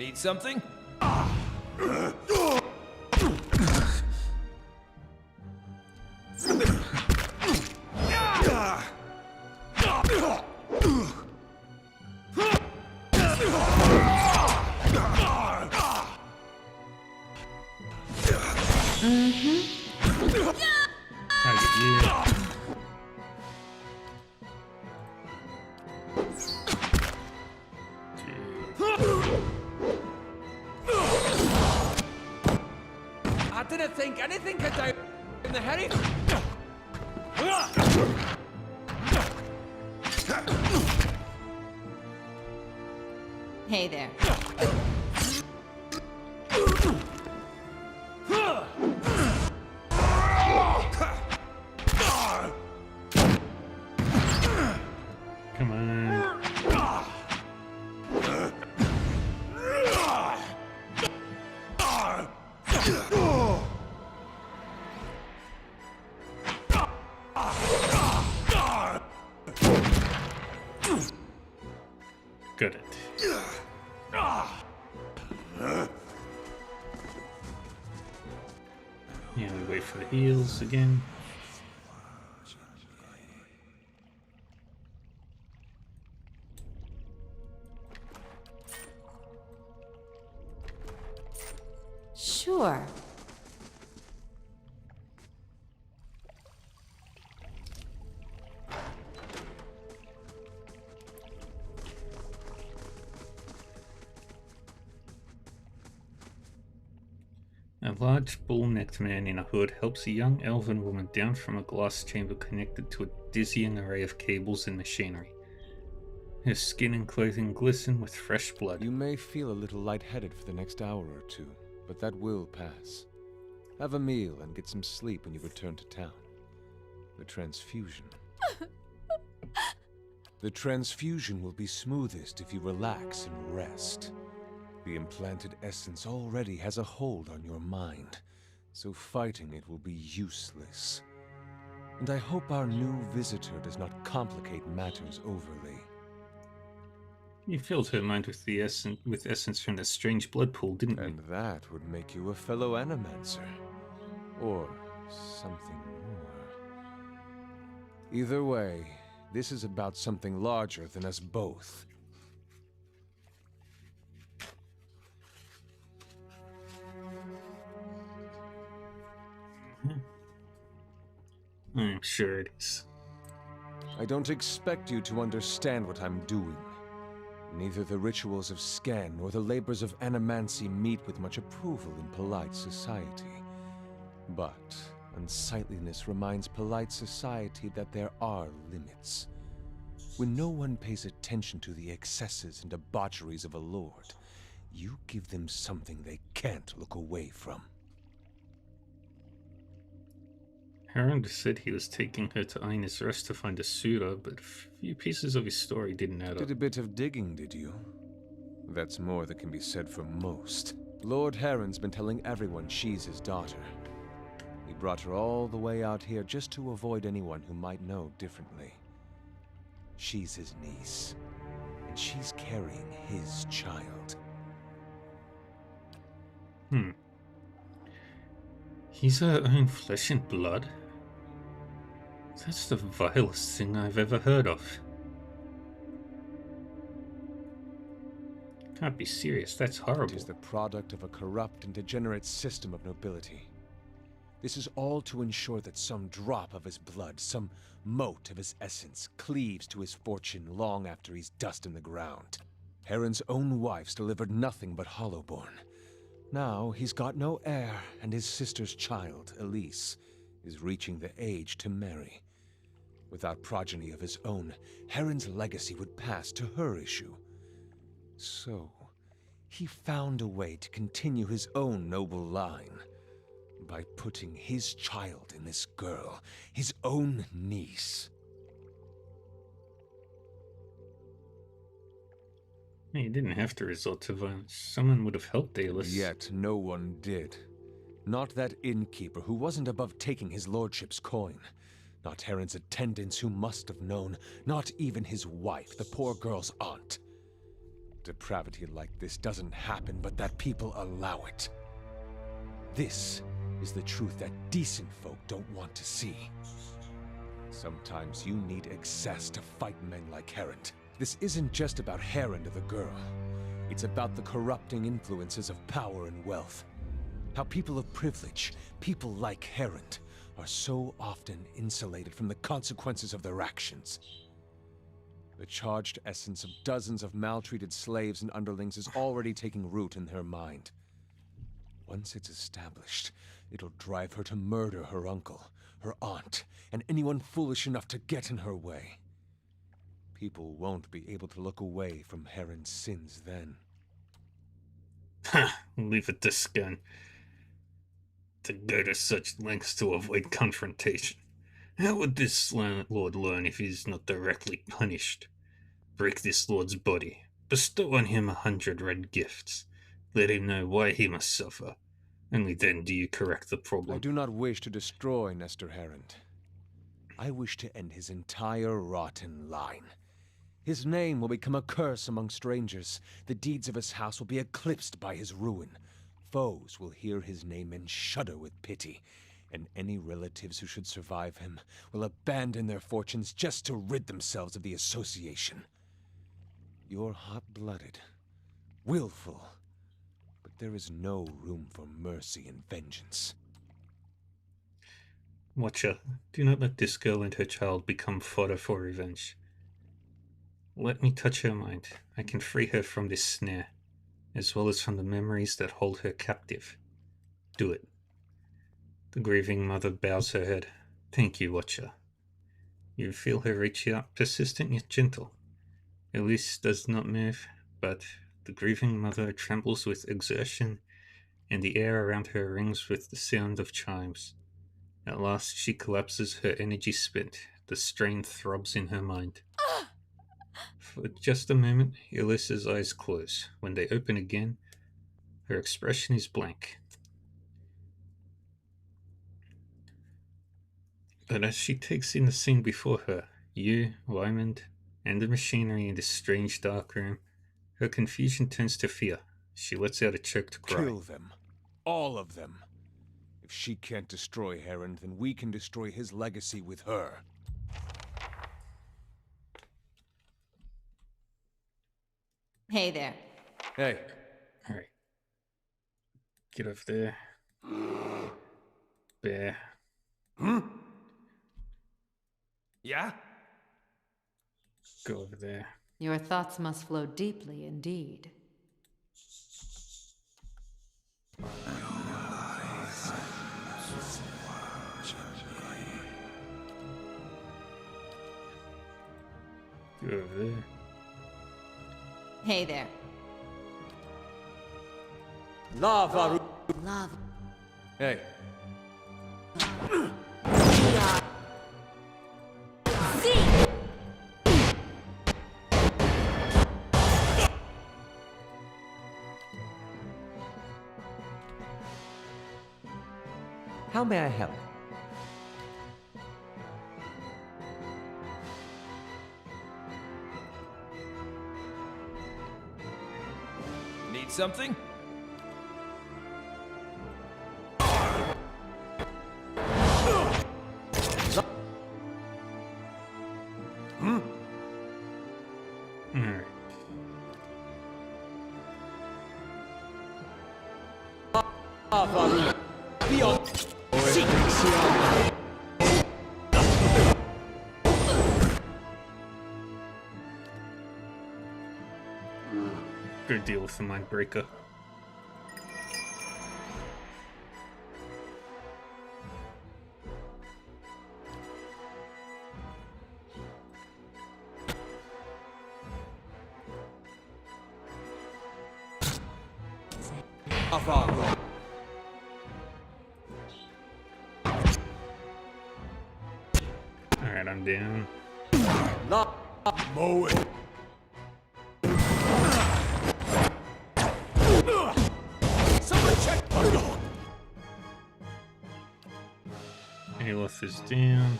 Need something? Yeah. I didn't think anything could die in the hurry. Hey there. Come on. Got it. Yeah, we wait for the heals again. Sure. A large bull-necked man in a hood helps a young elven woman down from a glass chamber connected to a dizzying array of cables and machinery. Her skin and clothing glisten with fresh blood. You may feel a little lightheaded for the next hour or two, but that will pass. Have a meal and get some sleep when you return to town. The transfusion. The transfusion will be smoothest if you relax and rest. The implanted essence already has a hold on your mind, so fighting it will be useless. And I hope our new visitor does not complicate matters overly. You filled her mind with the essence from that strange blood pool, didn't you? And that would make you a fellow Animancer. Or something more. Either way, this is about something larger than us both. I'm sure it is. I don't expect you to understand what I'm doing. Neither the rituals of Scan nor the labors of Animancy meet with much approval in polite society. But unsightliness reminds polite society that there are limits. When no one pays attention to the excesses and debaucheries of a lord, you give them something they can't look away from. Harold said he was taking her to Aina's Rest to find a suitor, but a few pieces of his story didn't add up. Did a bit of digging, did you? That's more than can be said for most. Lord Heron's been telling everyone she's his daughter. He brought her all the way out here just to avoid anyone who might know differently. She's his niece, and she's carrying his child. He's her own flesh and blood? That's the vilest thing I've ever heard of. Can't be serious, that's horrible. It is the product of a corrupt and degenerate system of nobility. This is all to ensure that some drop of his blood, some mote of his essence, cleaves to his fortune long after he's dust in the ground. Heron's own wife's delivered nothing but Hollowborn. Now he's got no heir, and his sister's child, Elise, is reaching the age to marry. Without progeny of his own, Heron's legacy would pass to her issue. So, he found a way to continue his own noble line by putting his child in this girl, his own niece. He didn't have to resort to violence. Someone would have helped Aelus. Yet no one did. Not that innkeeper who wasn't above taking his lordship's coin. Not Heron's attendants who must have known. Not even his wife, the poor girl's aunt. depravity like this doesn't happen, but that people allow it. This is the truth that decent folk don't want to see. Sometimes you need excess to fight men like Herend. This isn't just about Herend or the girl. It's about the corrupting influences of power and wealth. How people of privilege, people like Herend, are so often insulated from the consequences of their actions. The charged essence of dozens of maltreated slaves and underlings is already taking root in her mind. Once it's established, it'll drive her to murder her uncle, her aunt, and anyone foolish enough to get in her way. People won't be able to look away from Herend's sins then. Leave it to Skun to go to such lengths to avoid confrontation. How would this lord learn if he's not directly punished? Break this lord's body. Bestow on him 100 red gifts. Let him know why he must suffer. Only then do you correct the problem. I do not wish to destroy Nestor Herend. I wish to end his entire rotten line. His name will become a curse among strangers. The deeds of his house will be eclipsed by his ruin. Foes will hear his name and shudder with pity. And any relatives who should survive him will abandon their fortunes just to rid themselves of the association. You're hot-blooded, willful, but there is no room for mercy and vengeance. Watcher, do not let this girl and her child become fodder for revenge. Let me touch her mind. I can free her from this snare, as well as from the memories that hold her captive. Do it. The grieving mother bows her head. Thank you, Watcher. You feel her reach out, persistent yet gentle. Elise does not move, but the grieving mother trembles with exertion, and the air around her rings with the sound of chimes. At last she collapses, her energy spent. The strain throbs in her mind. For just a moment, Elisa's eyes close. When they open again, her expression is blank. But as she takes in the scene before her, you, Lymond, and the machinery in this strange dark room, her confusion turns to fear. She lets out a choked cry. Kill them. All of them. If she can't destroy Herend, then we can destroy his legacy with her. Hey there. Hey. Alright. Get over there. Bear. Yeah? Go over there. Your thoughts must flow deeply indeed. Go over there. Hey there. Lava Love. Hey. How may I help? Need something? Alright. Lava beyond. Go deal with the Mindbreaker. Lava. Alright, I'm down. Mow it. Someone check! Aelith is down.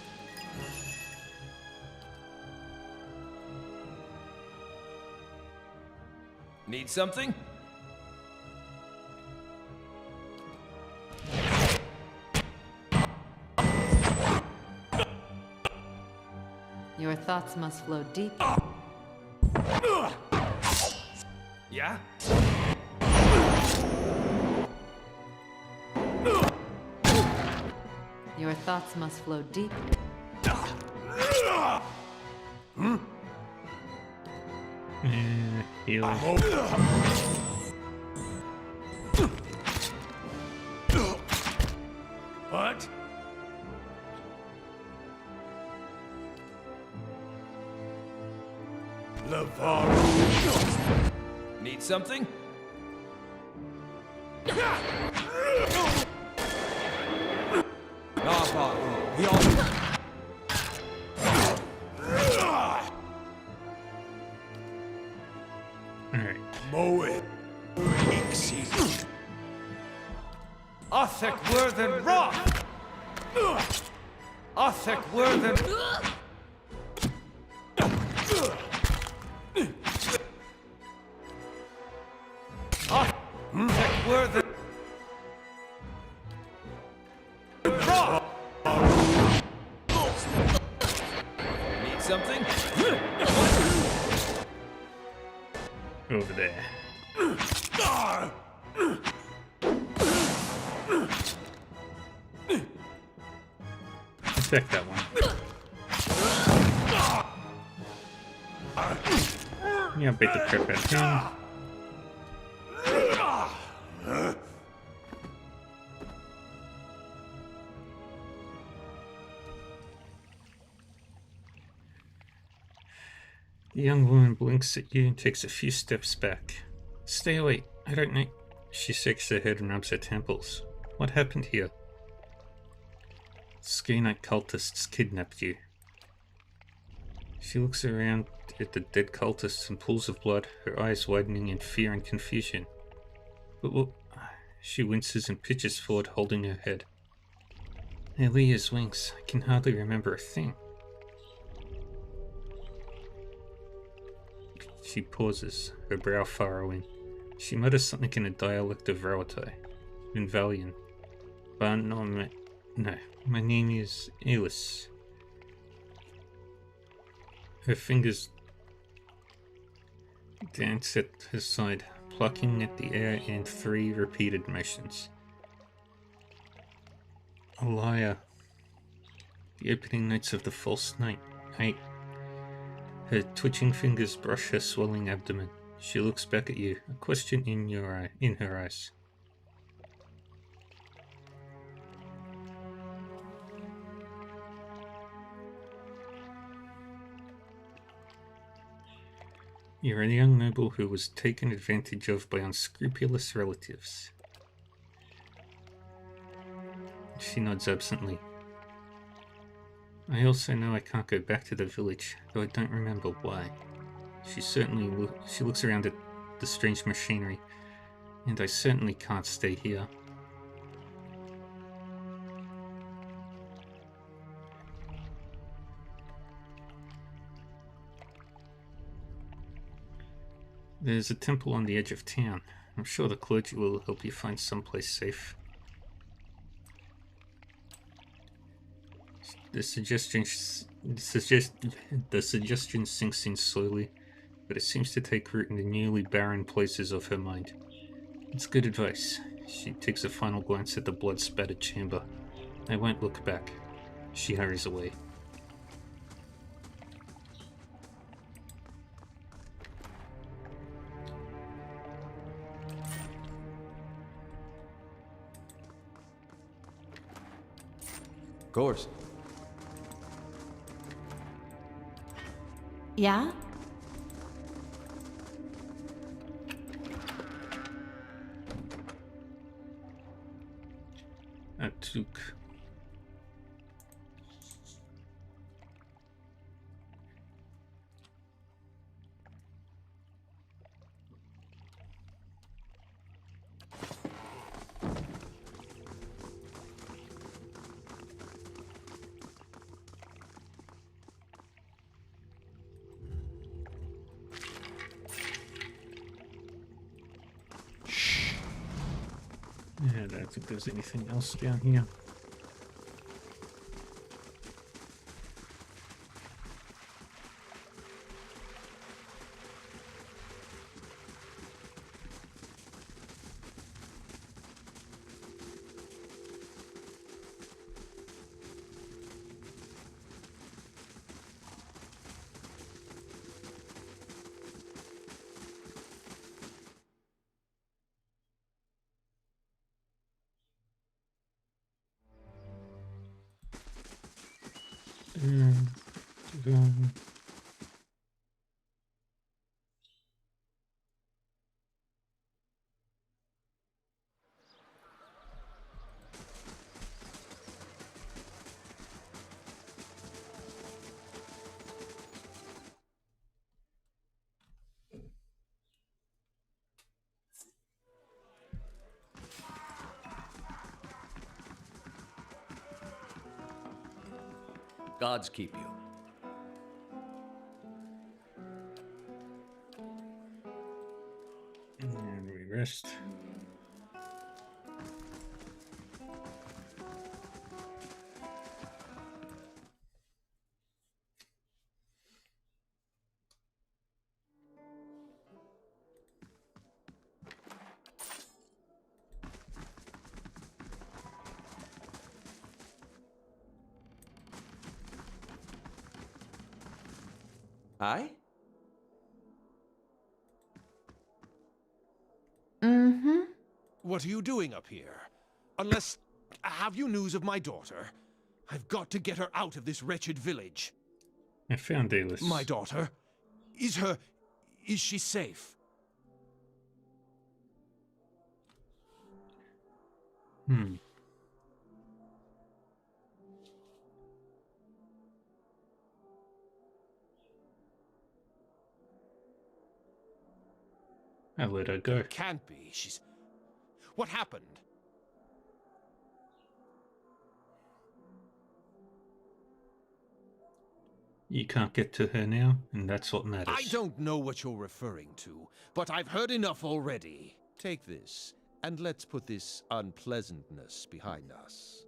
Need something? Your thoughts must flow deep. Yeah? Your thoughts must flow deep. Heal. What? Lavaru. Need something? Navaru, the Almighty. Alright. Moe. Ixi. Othek Worthen Roth! Othek Worthen... Othek Worthen... Roth! Need something? Over there. Attack that one. Yeah, beat the crap out of him. The young woman blinks at you and takes a few steps back. Stay away, I don't know. She shakes her head and rubs her temples. What happened here? Skainite cultists kidnapped you. She looks around at the dead cultists and pools of blood, her eyes widening in fear and confusion. But look, she winces and pitches forward, holding her head. Elia's wings, I can hardly remember a thing. She pauses, her brow furrowing. She mutters something in a dialect of Rauatai, Vinvalian. No, my name is Elis. Her fingers dance at her side, plucking at the air in 3 repeated motions. A liar. The opening notes of the false night. Her twitching fingers brush her swelling abdomen. She looks back at you, a question in her eyes. You're a young noble who was taken advantage of by unscrupulous relatives. She nods absently. I also know I can't go back to the village, though I don't remember why. She looks around at the strange machinery, and I certainly can't stay here. There's a temple on the edge of town. I'm sure the clergy will help you find someplace safe. The suggestion sinks in slowly, but it seems to take root in the newly barren places of her mind. It's good advice. She takes a final glance at the blood-spattered chamber. I won't look back. She hurries away. Course. Yeah? Atuk. don't think there's anything else down here. Gods keep you. And we rest. Aye? Mm-hmm. What are you doing up here? Unless... Have you news of my daughter? I've got to get her out of this wretched village. I found Dalis. My daughter? Is she safe? I let her go. Can't be. She's... What happened? You can't get to her now, and that's what matters. I don't know what you're referring to, but I've heard enough already. Take this, and let's put this unpleasantness behind us.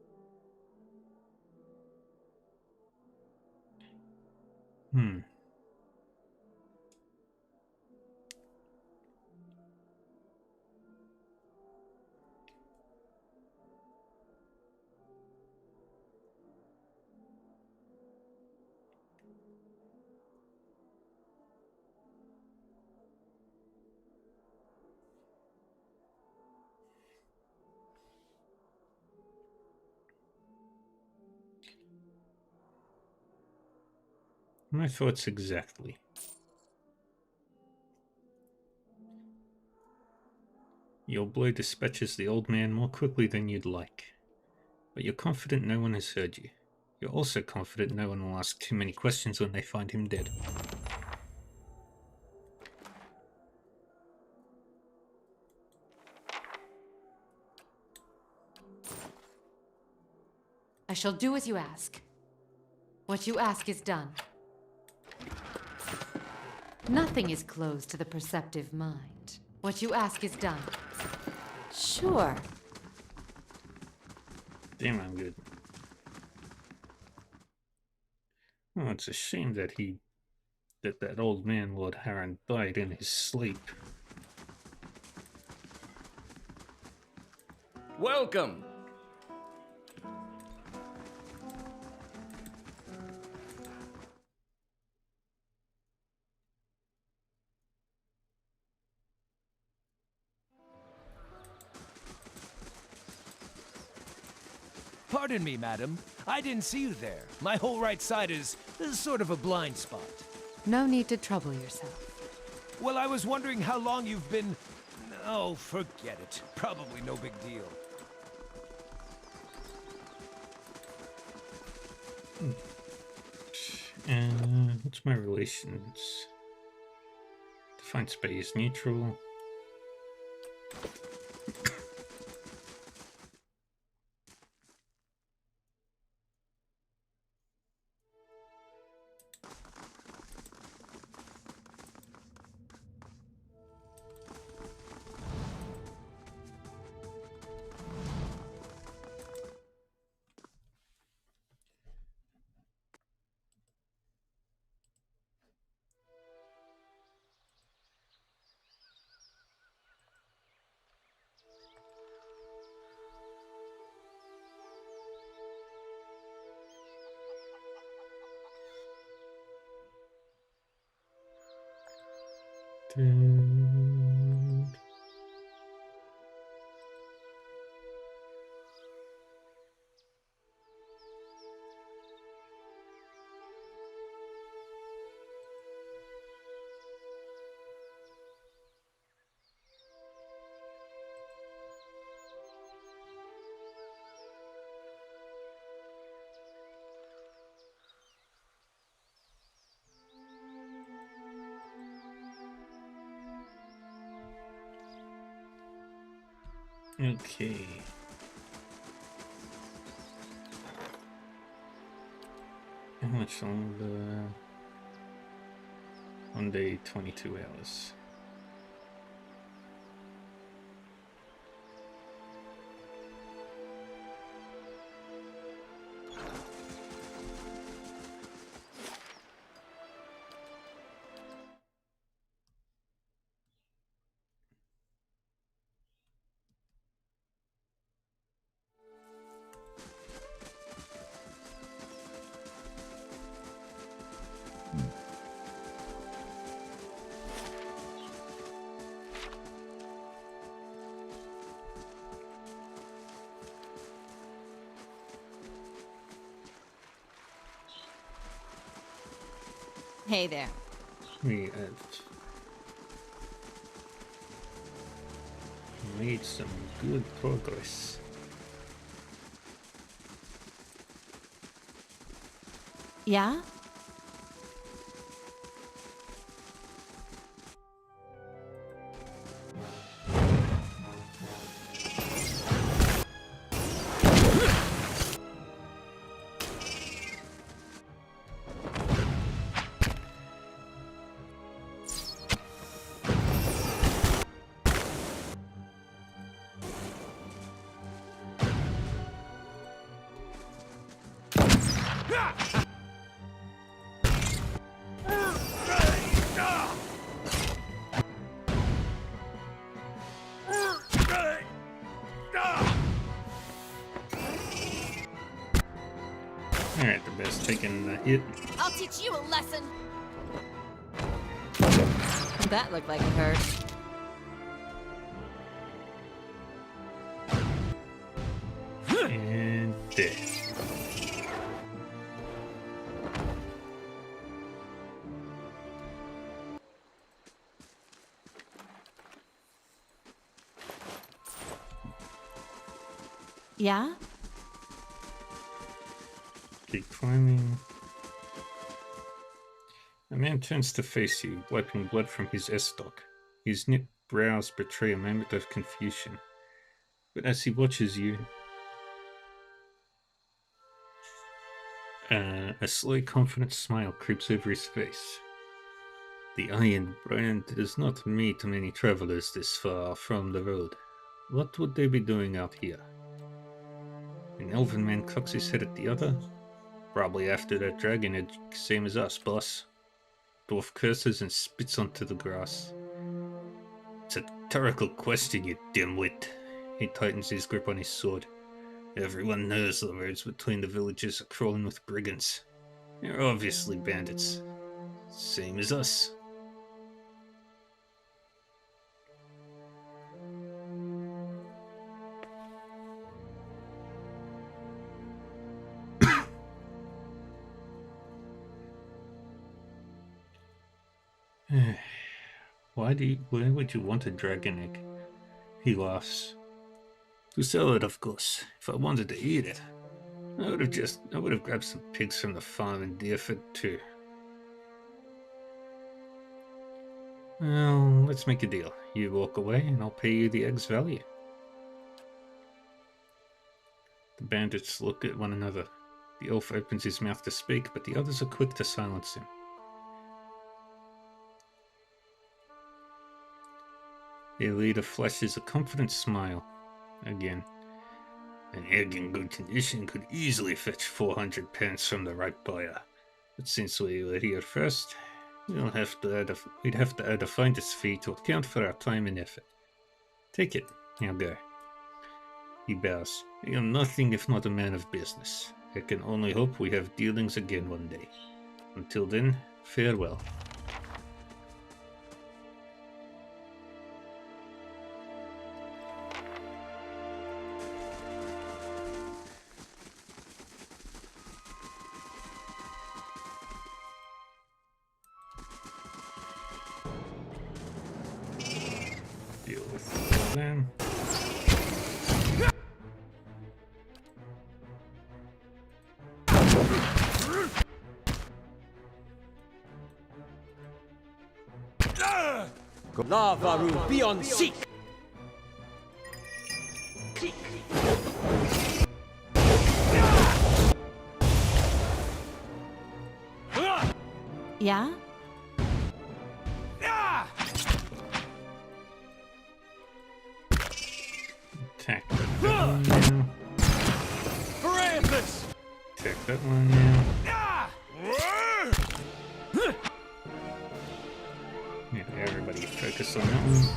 My thoughts exactly. Your blow dispatches the old man more quickly than you'd like, but you're confident no one has heard you. You're also confident no one will ask too many questions when they find him dead. I shall do as you ask. What you ask is done. Nothing is closed to the perceptive mind. What you ask is done. Sure. Damn, I'm good. Oh, it's a shame that that old man, Lord Harren, died in his sleep. Welcome! Pardon me, madam. I didn't see you there. My whole right side is sort of a blind spot. No need to trouble yourself. Well, I was wondering how long you've been... Oh, forget it. Probably no big deal. What's my relations? Define space neutral. Dun. Okay. How much longer? 1 day, 22 hours. Hey there. We have made some good progress. Yeah? Alright, the best taking the hit. I'll teach you a lesson. That looked like it hurt. And dead. Yeah? Keep climbing. A man turns to face you, wiping blood from his estoc. His knit brows betray a moment of confusion. But as he watches you, a slow, confident smile creeps over his face. The Iron Brand does not meet many travelers this far from the road. What would they be doing out here? An elven man cocks his head at the other. Probably after that dragon egg, same as us, boss. Dwarf curses and spits onto the grass. It's a rhetorical question, you dimwit. He tightens his grip on his sword. Everyone knows the roads between the villages are crawling with brigands. They're obviously bandits. Same as us. Why would you want a dragon egg? He laughs. To sell it, of course. If I wanted to eat it, I would have grabbed some pigs from the farm in Deerford too. Well, let's make a deal. You walk away and I'll pay you the egg's value. The bandits look at one another. The elf opens his mouth to speak, but the others are quick to silence him. Their leader flashes a confident smile. Again. An egg in good condition could easily fetch 400 pence from the right buyer. But since we were here first, we'd have to add a finder's fee to account for our time and effort. Take it. Now go. He bows. I am nothing if not a man of business. I can only hope we have dealings again one day. Until then, farewell. Lavaru beyond seek! Yeah? Attack that one now. Parathis! Attack that one now. Yeah, everybody focus on that one.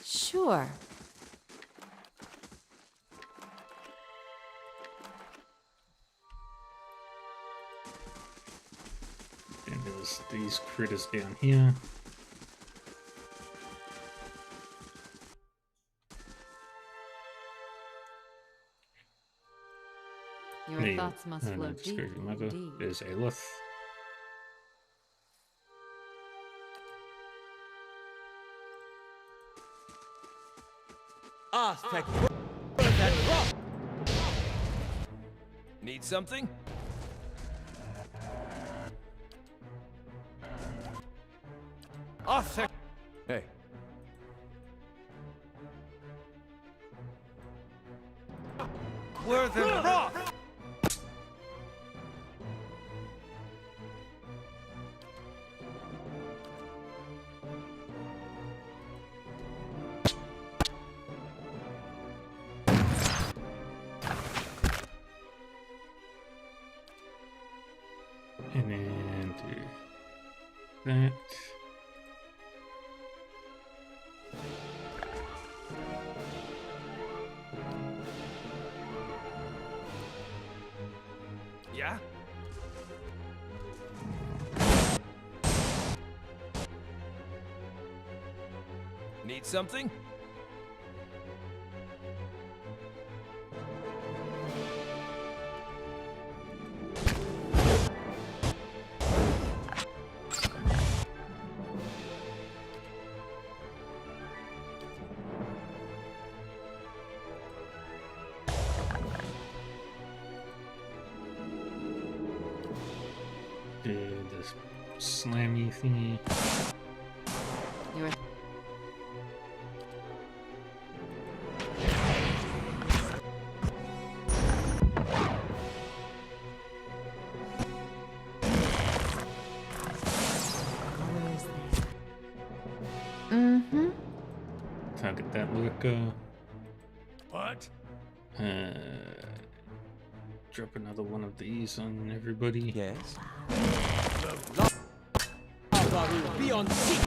Sure. And there's these critters down here. Your Hey, thoughts must no, flow no, screw your deeply mother. indeed. There's Aelith. Aztec that rock! Need something? Aztec! Hey, Where the rock! And then do that. Yeah? Need something? Do this slammy thingy. Your Mm-hmm. Target that worker. What? Drop another one of these on everybody. yes? Lavaru beyond seek!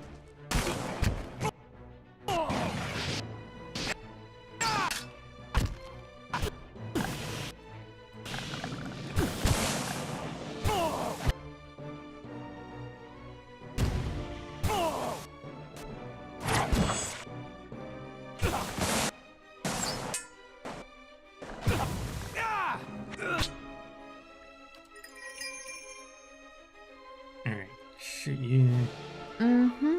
Alright, shoot you. Mm-hmm.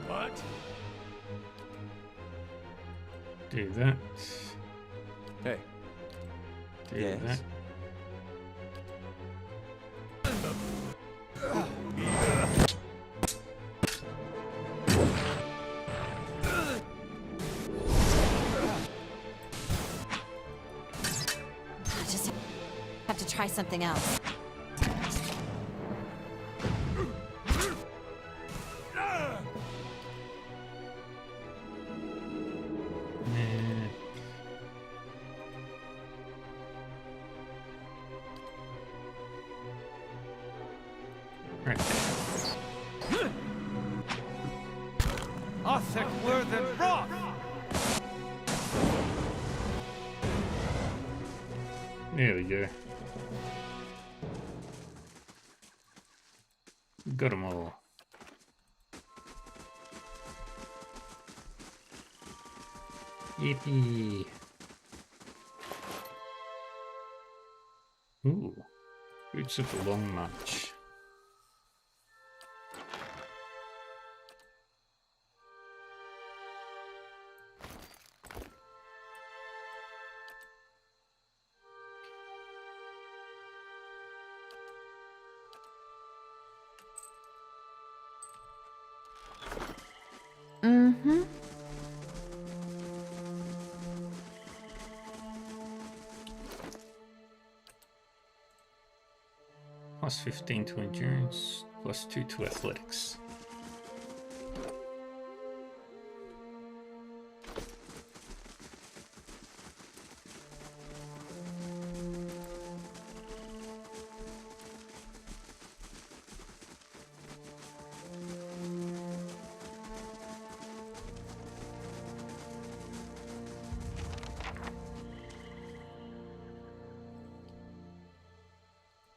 What? Do that. Hey, Do Yes. that. I just have to try something else. Nah. Right there. Aztec where the rock! There we go. Got them all. Yippee. Ooh, Boots of the Long March. Mm-hmm. Plus 15 to endurance, plus 2 to athletics.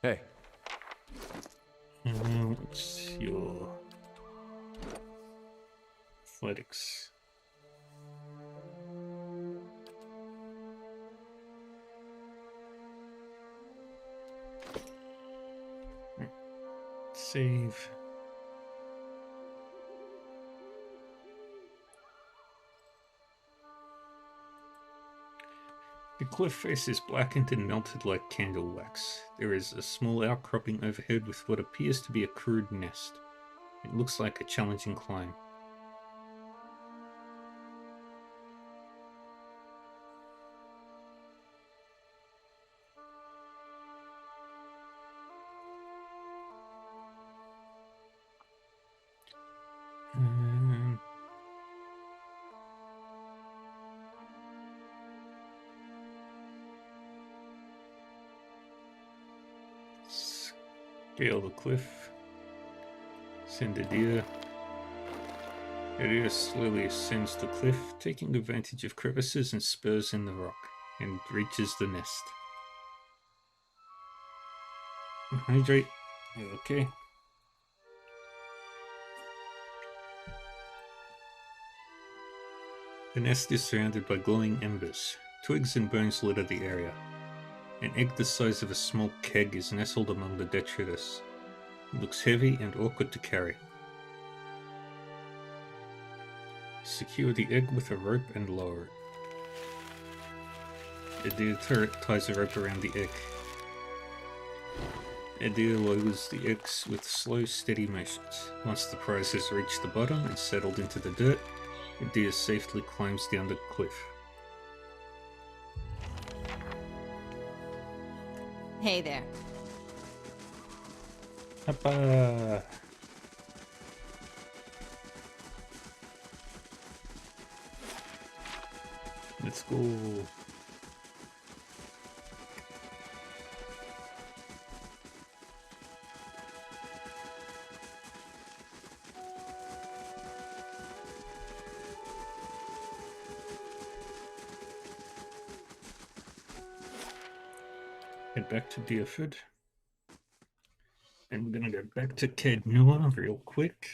Hey, What's your athletics? Right. Save. The cliff face is blackened and melted like candle wax. There is a small outcropping overhead with what appears to be a crude nest. It looks like a challenging climb. Scale the cliff. Send a deer. The deer slowly ascends the cliff, taking advantage of crevices and spurs in the rock, and reaches the nest. Hydrate. Okay. The nest is surrounded by glowing embers. Twigs and bones litter the area. An egg the size of a small keg is nestled among the detritus. It looks heavy and awkward to carry. Secure the egg with a rope and lower it. Adir ties a rope around the egg. Adir lowers the eggs with slow, steady motions. Once the prize has reached the bottom and settled into the dirt, Adir safely climbs down the cliff. Hey there. Hoppa! Let's go. Head back to Deerford. And we're gonna go back to Caed Nua real quick.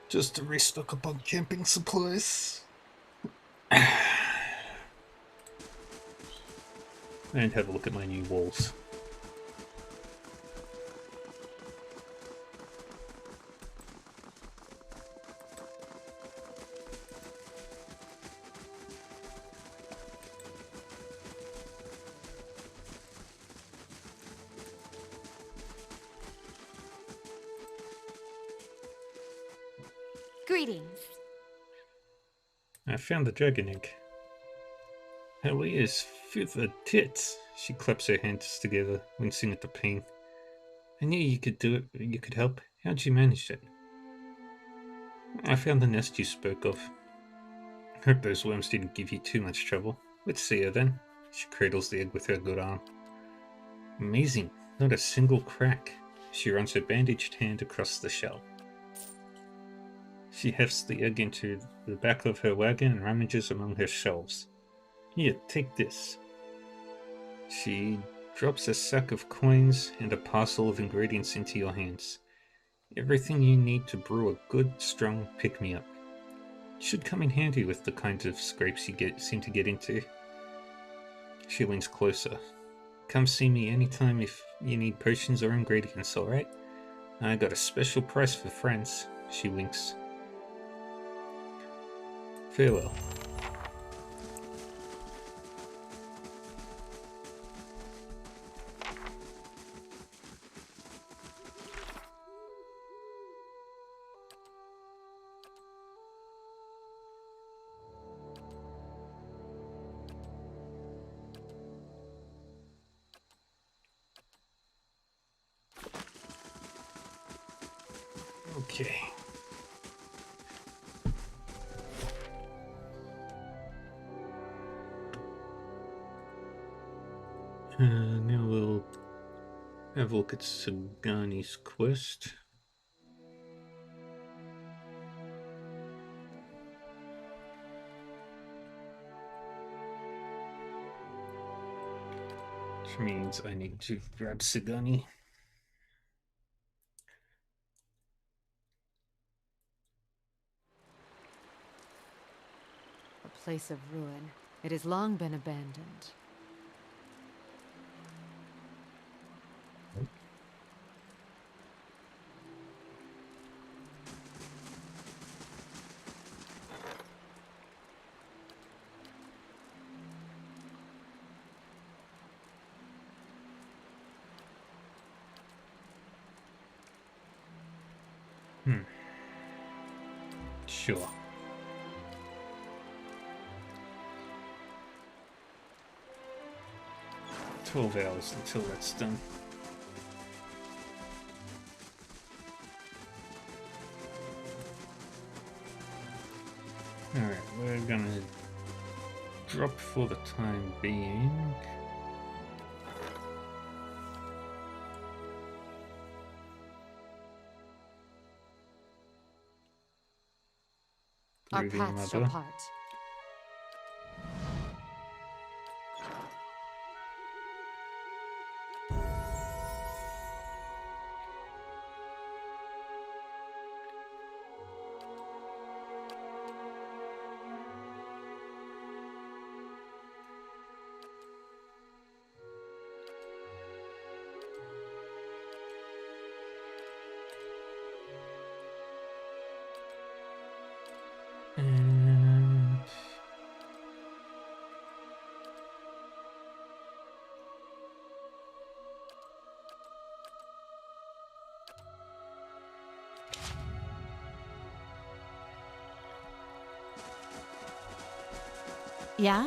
Just to restock up on camping supplies. And have a look at my new walls. Greetings. I found the dragon egg. Helia's feathered tits. She claps her hands together, wincing at the pain. I knew you could do it, but you could help. How'd you manage that? I found the nest you spoke of. Hope those worms didn't give you too much trouble. Let's see her then. She cradles the egg with her good arm. Amazing. Not a single crack. She runs her bandaged hand across the shell. She hefts the egg into the back of her wagon and rummages among her shelves. Here, take this. She drops a sack of coins and a parcel of ingredients into your hands. Everything you need to brew a good, strong pick-me-up. Should come in handy with the kinds of scrapes you seem to get into. She leans closer. come see me anytime if you need potions or ingredients, alright? I got a special price for friends. She winks. Farewell. Okay. Now we'll have a look at Sagani's quest. Which means I need to grab Sagani. A place of ruin. It has long been abandoned. Sure. "12 hours until that's done." Alright, we're gonna drop for the time being. Our Groovy paths shall Mother. part. And Yeah?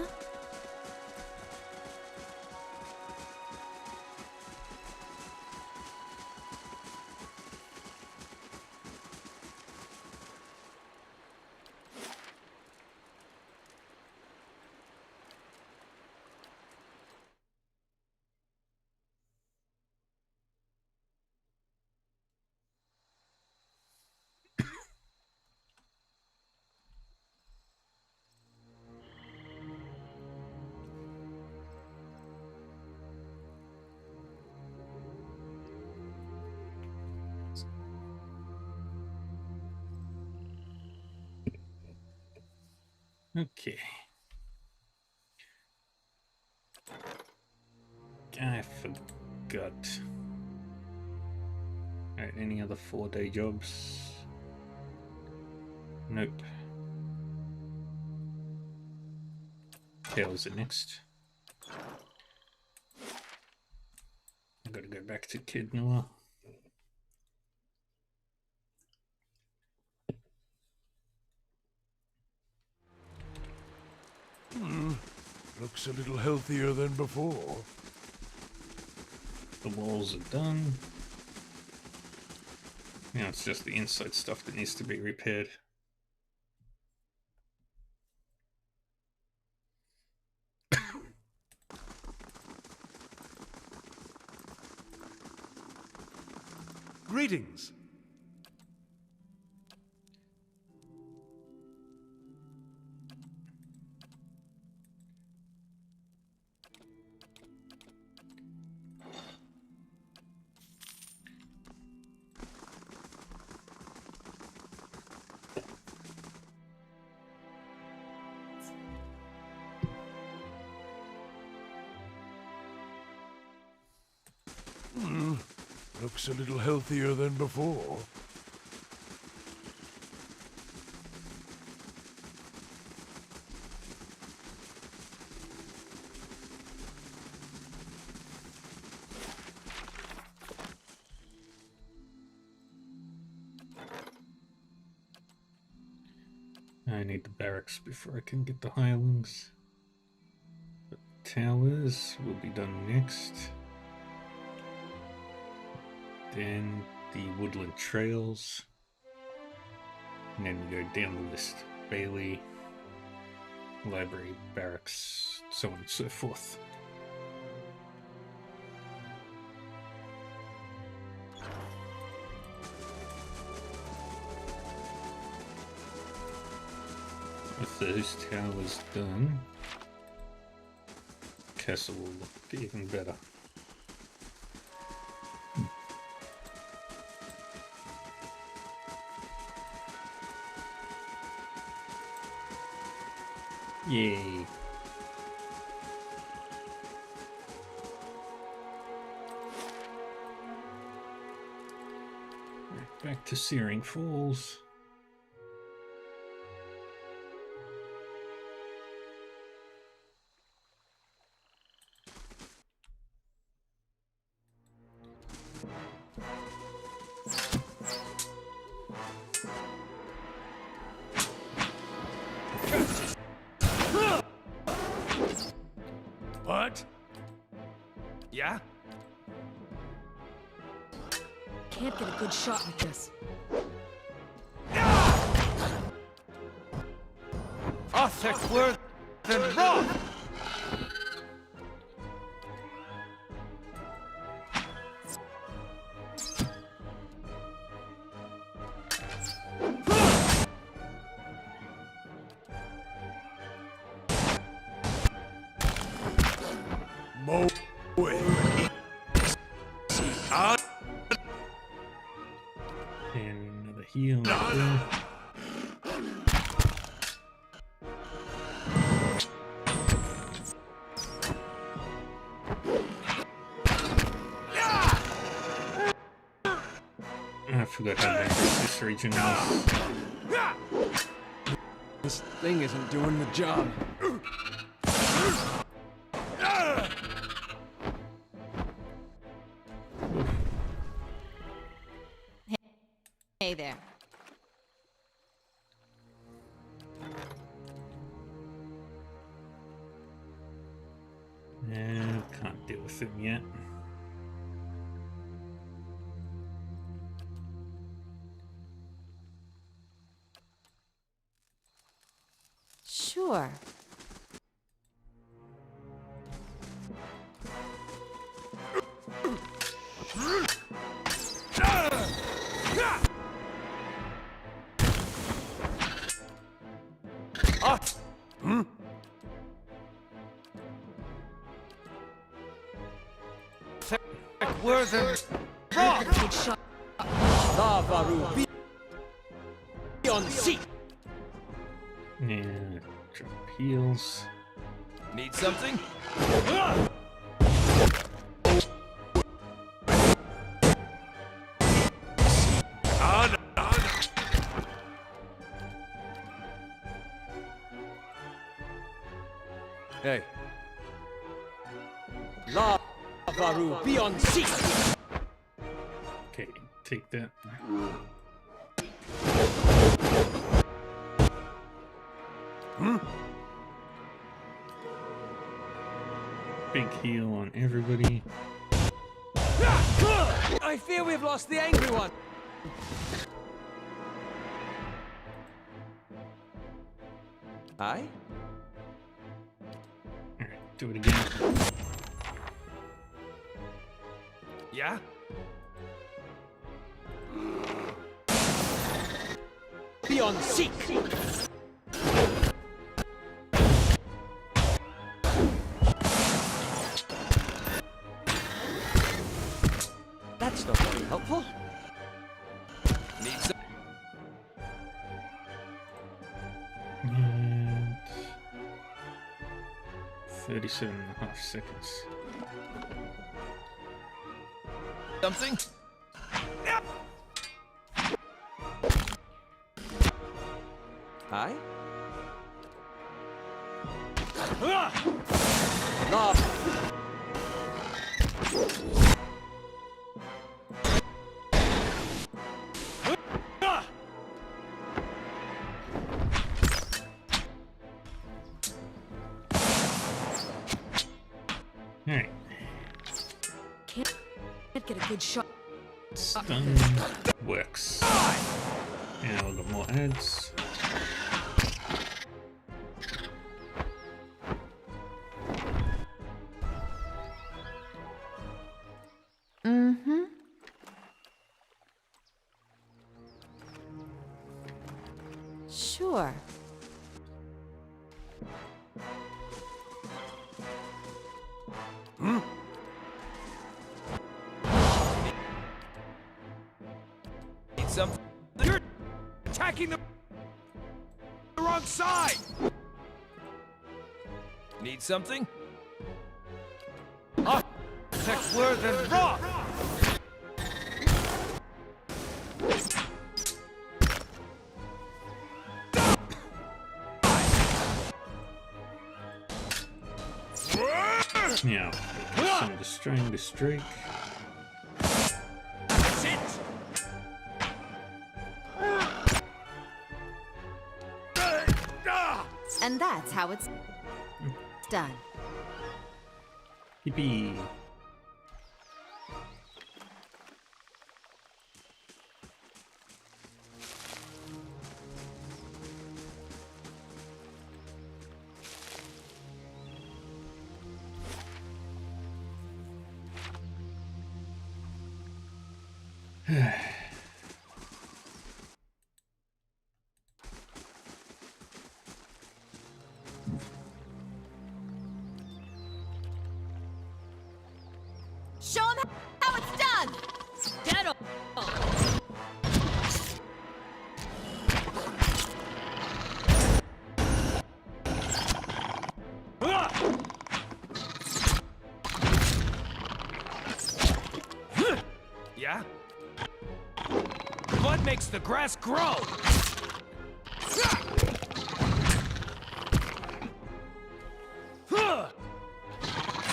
okay. I forgot. Alright, any other 4-day jobs? Nope. How's it next? I gotta go back to Kid Noir. Looks a little healthier than before. The walls are done. Now it's just the inside stuff that needs to be repaired. Greetings. Looks a little healthier than before. I need the barracks before I can get the Highlands. The towers will be done next. Then the woodland trails. And then we go down the list. Bailey, library, barracks, so on and so forth. With those towers done, castle will look even better. Yay. Back to Searing Falls. What? Yeah? Can't get a good shot with this. Arthur Worth and Roth! And another heal. I forgot how dangerous this region is. This thing isn't doing the job. Hey there. Can't deal with him yet. Sure. Worth and Can't get a good shot. Lavaru, be on seat. And drop heals. Need something? Hey, Lavaru, be on seat. Okay, take that. Big heal on everybody. I fear we've lost the angry one. Aye? Alright, do it again. Yeah? Be on seat. That's not very helpful. Need some. And 37.5 seconds. something? Hi? Alright. Can't get a good shot. Stun works. Now we've got more ads. Mm-hmm. Sure. Need something? You're attacking the wrong side! Need something? Ah! Sex word and raw! Now, some destroying the streak. That's it! And that's how it's done. Yippee! Show him how it's done! Dead on. Yeah? Blood makes the grass grow!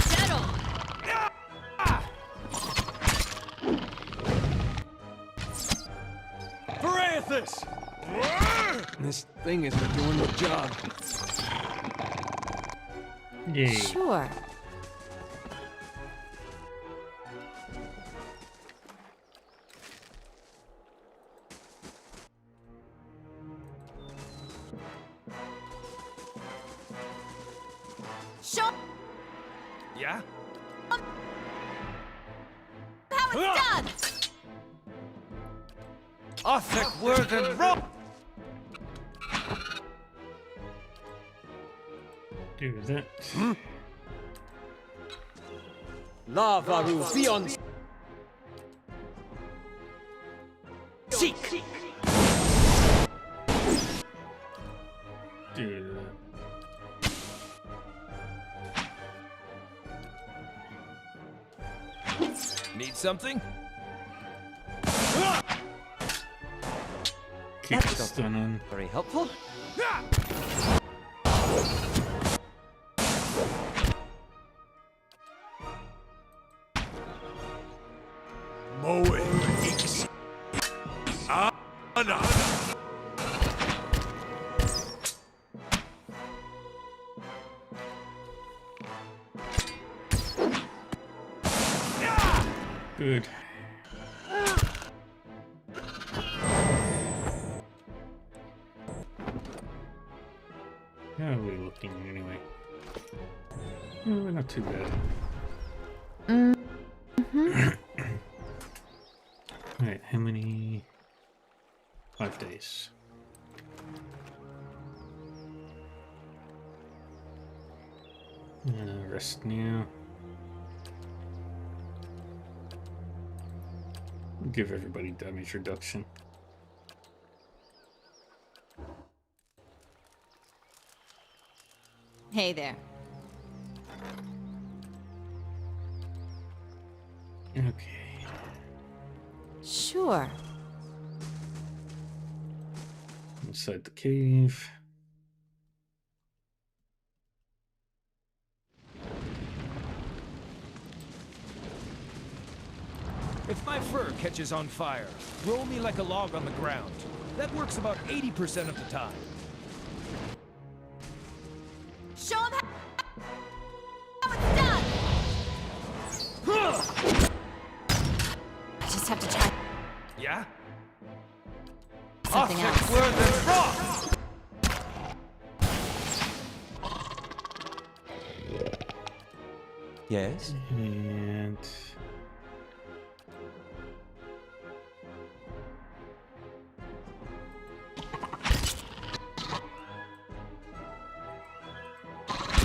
Dead on. Parathis! This thing isn't doing the job. Yay! Sure. Show him Yeah? how it's done! Athek word and raw! Do that. Lavaru beyond. Seek! Do that. Need something? Keep the stun on. Very helpful. Moe Ix. Ana. Good. How are we looking anyway? Oh, we're not too bad. Alright, how many? 5 days. Rest now. Give everybody damage reduction. Hey there. Okay. Sure. Inside the cave. If my fur catches on fire, roll me like a log on the ground. That works about 80% of the time. Show him how it's done! I just have to try Yeah? something else. Where the frost! Yes? And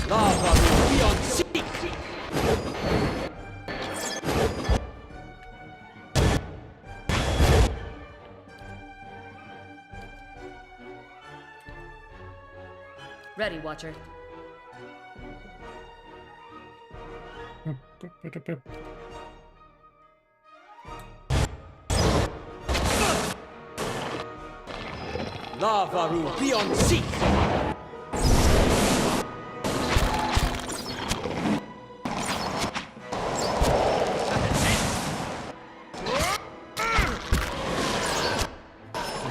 Lava will be on seek! Ready, Watcher. Lava will be on seek!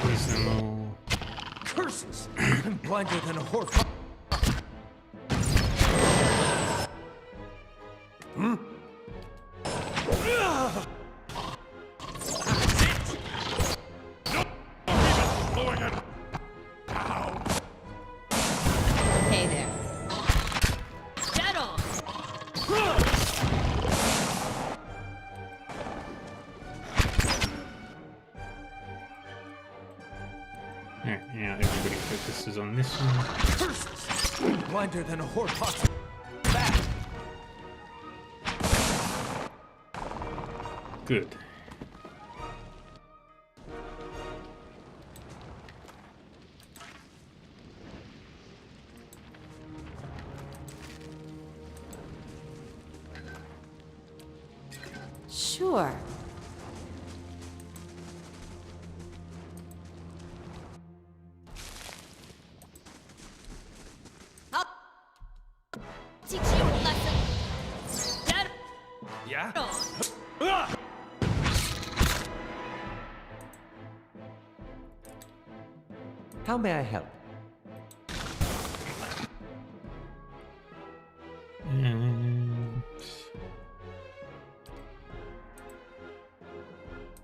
poison. Curses! I'm blinder than a horse. Hey there. Dead on! Yeah, everybody focuses on this one. Curses! I'm blinder than a horse. Back! Good. Sure. I'll teach you a lesson. Dead Yeah? on! How may I help? And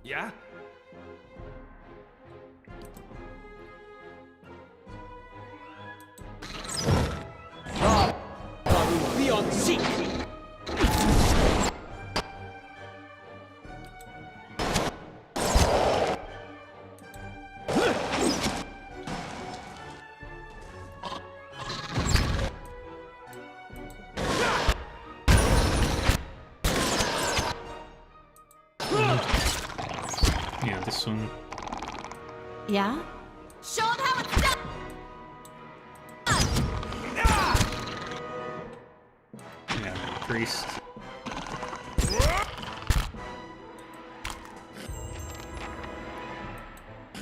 Yeah? Lava will be on seek! yeah, this one. Yeah? Show him how it's done! Yeah, priest.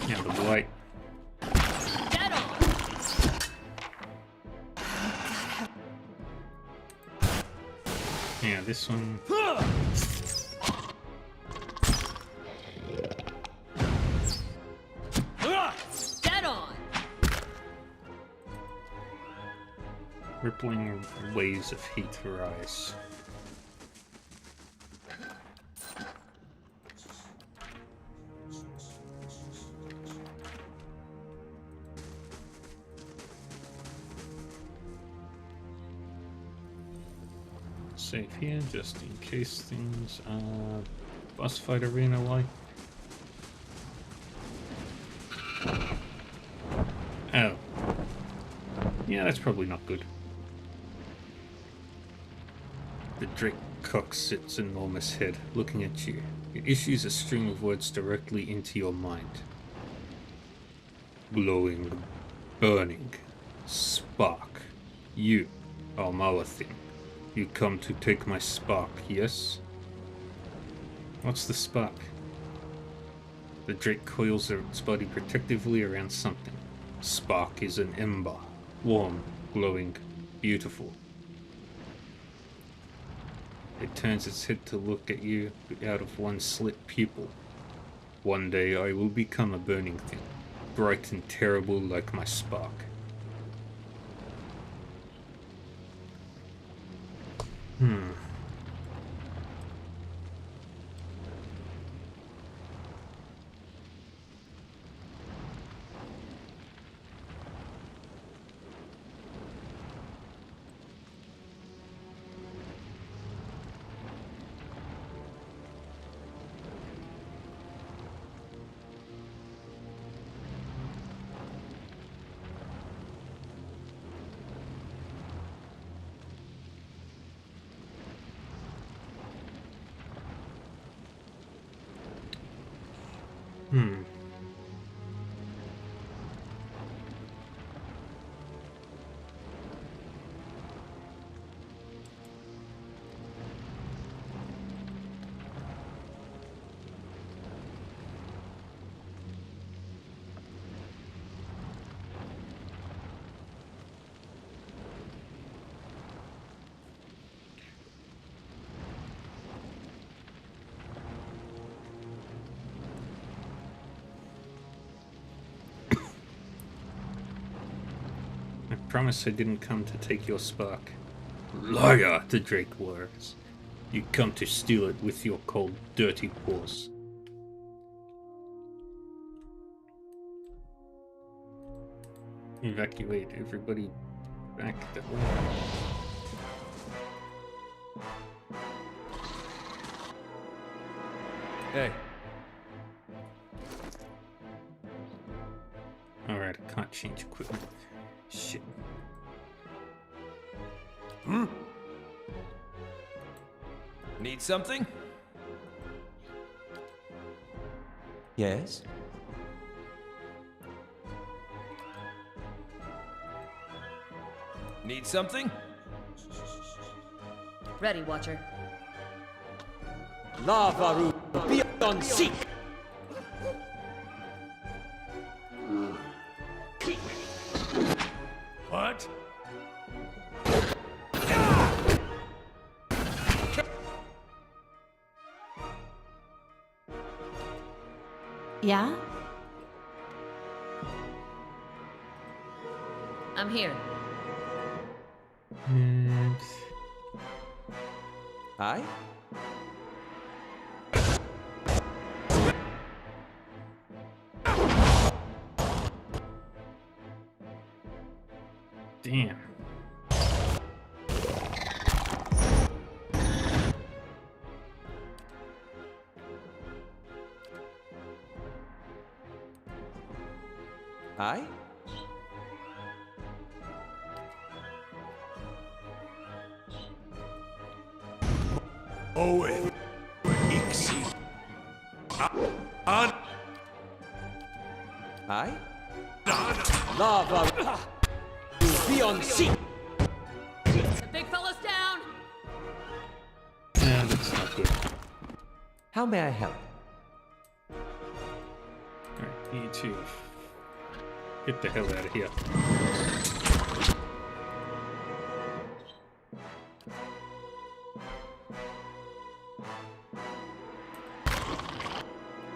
Yeah, the blight. Dead on! Yeah, this one. Dead on! Rippling waves of heat rise. Save here just in case things boss fight arena like. Oh. Yeah, that's probably not good. The Drake cocks its enormous head, looking at you. It issues a string of words directly into your mind. Glowing, burning, spark. You, Almawathin. You come to take my spark, yes? What's the spark? The drake coils its body protectively around something. Spark is an ember. Warm, glowing, beautiful. It turns its head to look at you out of one slit pupil. One day I will become a burning thing, bright and terrible like my spark. I promise I didn't come to take your spark. Liar, the drake roars. You come to steal it with your cold, dirty paws. Evacuate everybody back the way. Hey. Alright, I can't change equipment. Shit. Need something? Yes? Need something? Ready, Watcher. Lavaru beyond seek! What? Yeah? I'm here. And Aye? damn. Aye? Owen. Ixi. An. Aye? Lavaru beyond seek! The big fella's down! Yeah, that's not good. How may I help? Alright, need to get the hell out of here.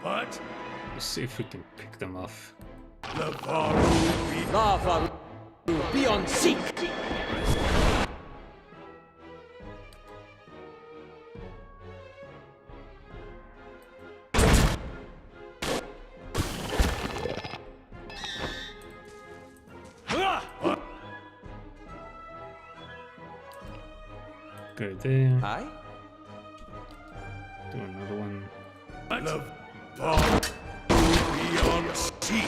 What? Let's see if we can pick them off. Lavaru beyond seek! Go there. Aye? Do another one. Lavaru beyond seek!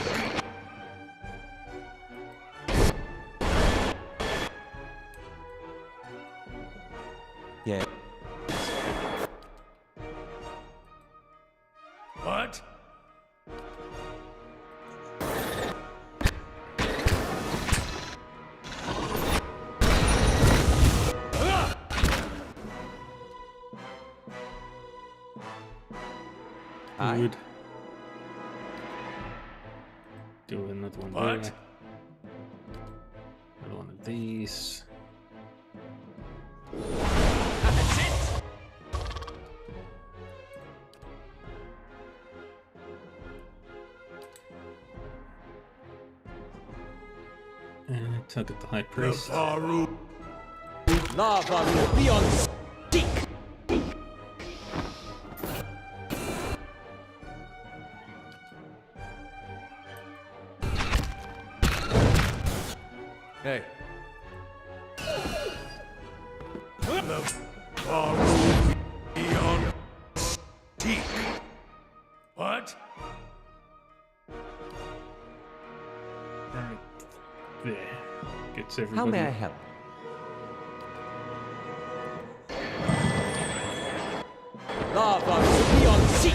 Yeah. What? Aye? Good. Another one What? there. Another one of these. And target the High Priest. Nafaru. Lavaru beyond seek. Hey, Nafaru beyond seek. What? Right there. Gets everybody. how may I help? Lavaru beyond seek.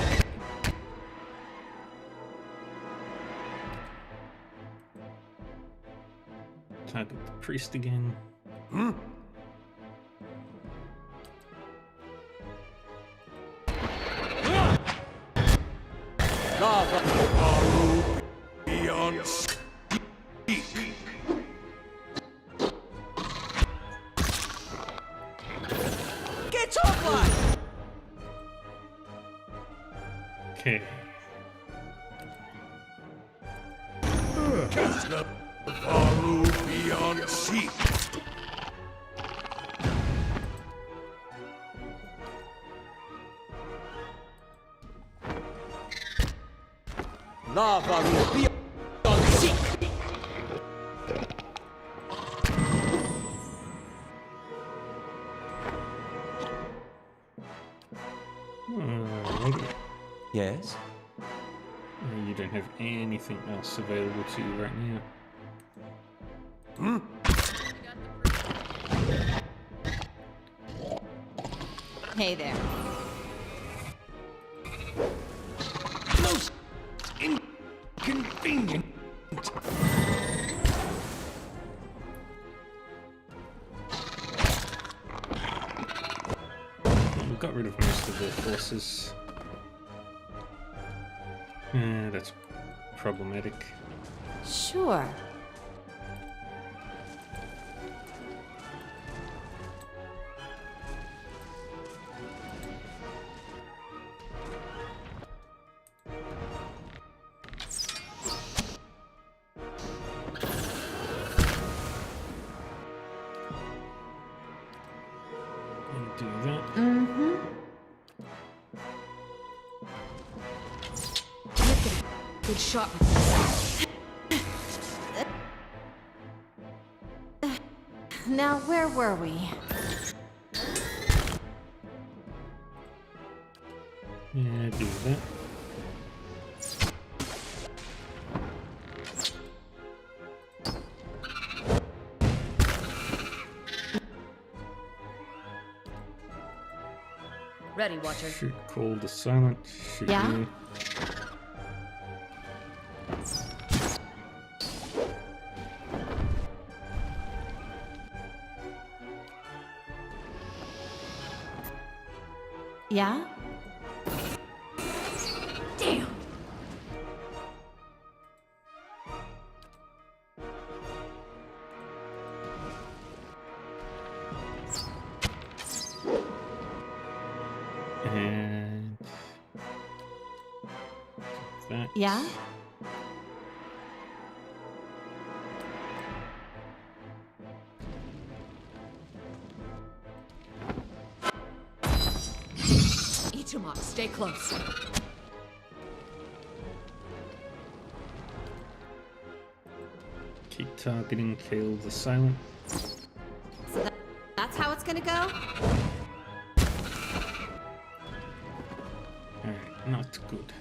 Target the priest again. Lavaru Beyond seek. get offline. Okay. Nafaru beyond seek. Lavaru beyond seek. Alrighty. Yes? You don't have anything else available to you right now. Hey there. Most inconvenient. We got rid of most of their forces. That's problematic. Sure. And do that. Mm-hmm. Can't get a good shot with this. Now, where were we? Yeah, do that. Ready, Watcher. Shoot, call the silent. Shoot Yeah? you. Yeah? Damn! And that. Yeah? Eat 'em up. Stay close. Keep targeting, kill the silent. So that's how it's gonna go? Alright, not good.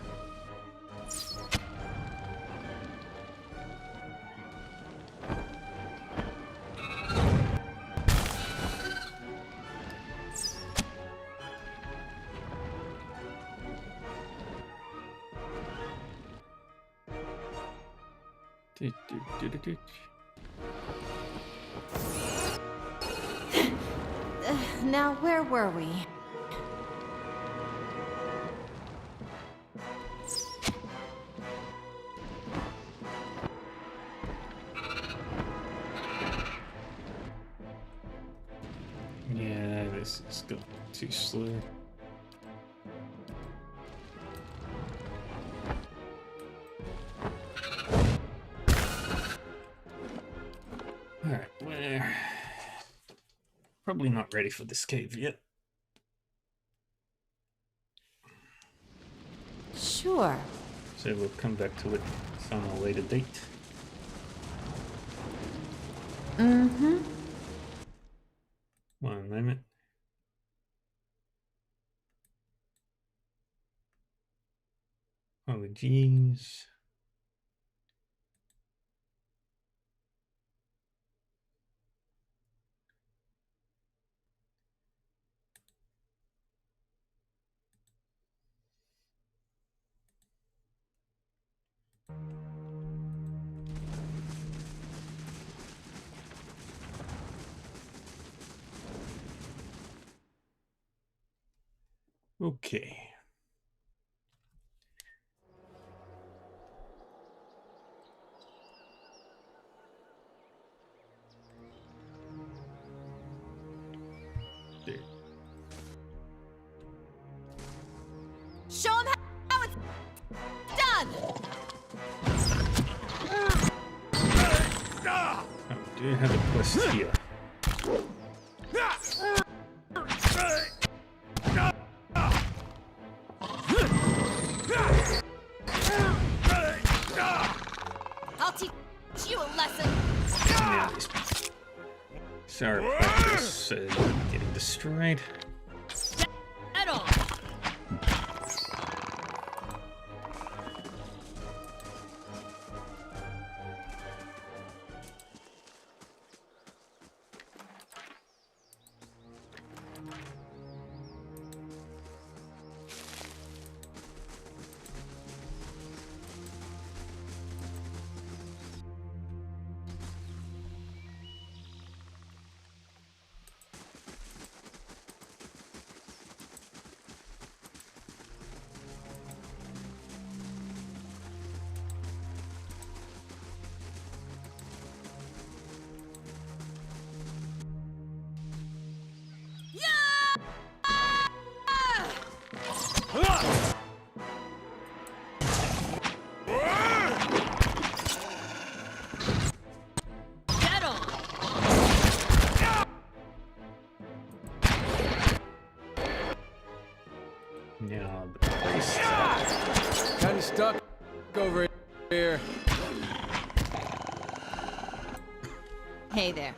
Do, do, do, do, do. Now, where were we? too slow. Alright, we're probably not ready for this cave yet. Sure. So we'll come back to it on a later date. Mm-hmm. One moment. Oh, geez. Okay. There. Show him how it's done! Oh, do you have a quest here? I'll teach you a lesson! Yeah, sorry about this, getting destroyed. At all! Get on! Now, the priest. Kind of stuck over here. Hey there.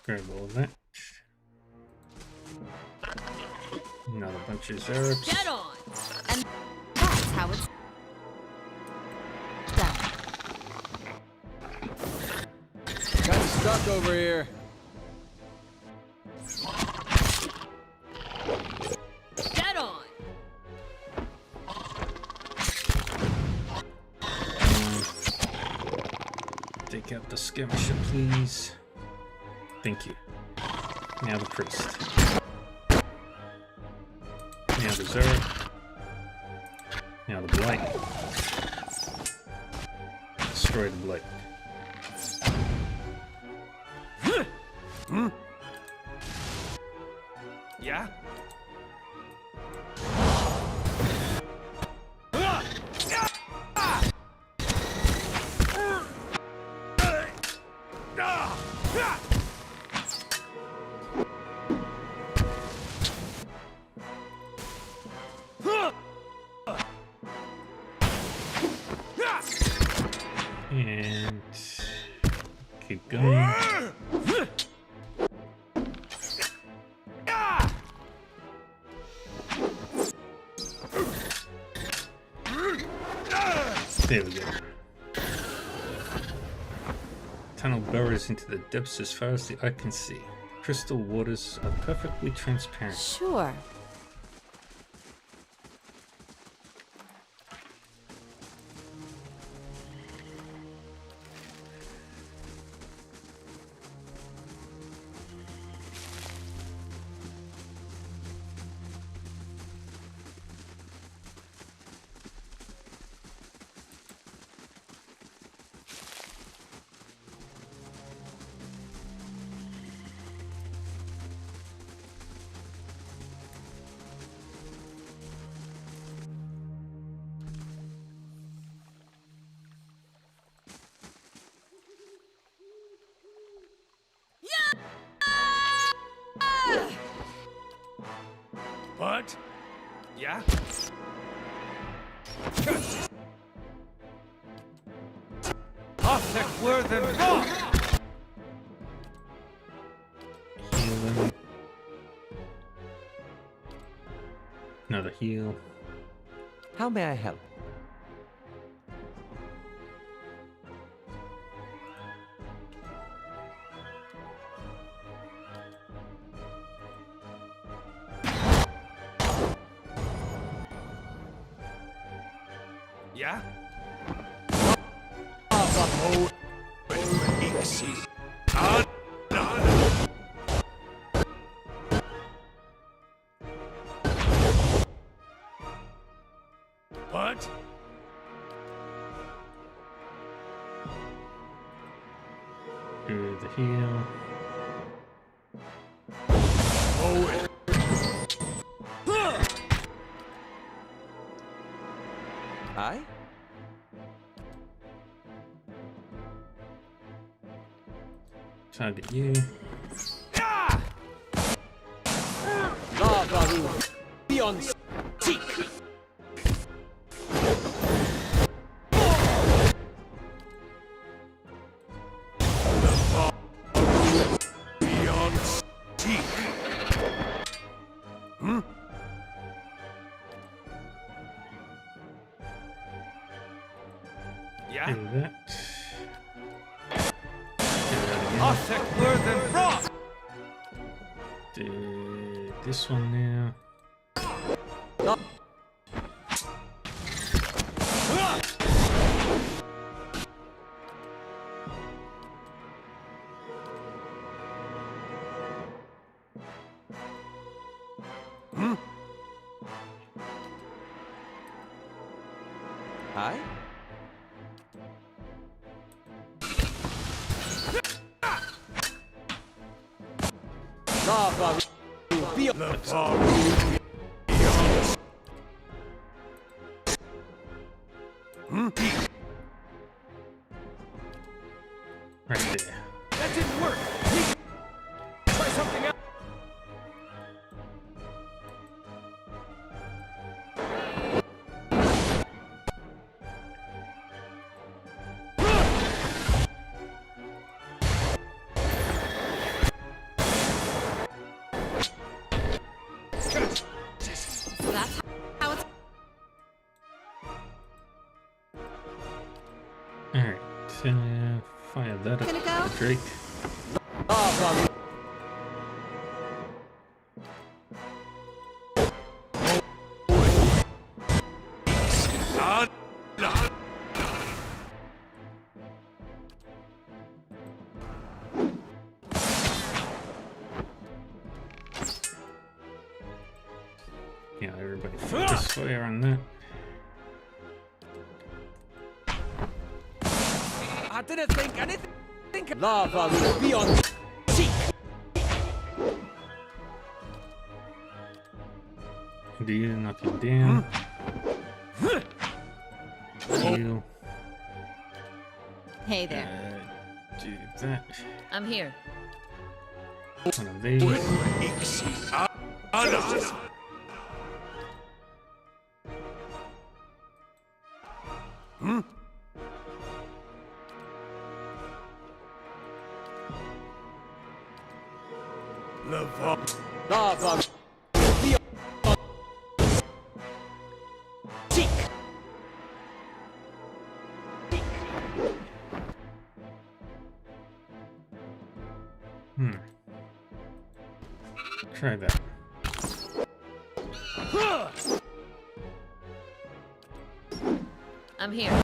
Grab all of that. Another bunch of Zerps. Get on! And that's how it's done. Kind of stuck over here. Get on! Take out the skirmisher, please. Thank you. Now the priest. Now the Zerg. Now the blight. Destroy the blight. Yeah? And keep going. There we go. Tunnel burrows into the depths as far as the eye can see. Crystal waters are perfectly transparent. Sure. Yeah? Optic worth and Healing. Another heal. How may I help? Yeah? What? Do the heal. Oh, I? Target you. Lavaru! Beyond seek! beyond teak. Yeah? Do that. Optic worth and frost! Do this one now. I? Lavaru! Beyond Lavaru beyond Right there. That didn't work! Try something else! So that's how it's. Alright. Fire that Gonna at go? the Drake. Lavaru! Yeah, everybody focus fire on that. I didn't think anything. Lavaru! Beyond seek! Do nothing down. Heal. Hey there. Do that. I'm here. One of these. Lavaru! Beyond seek! Try that. I'm here.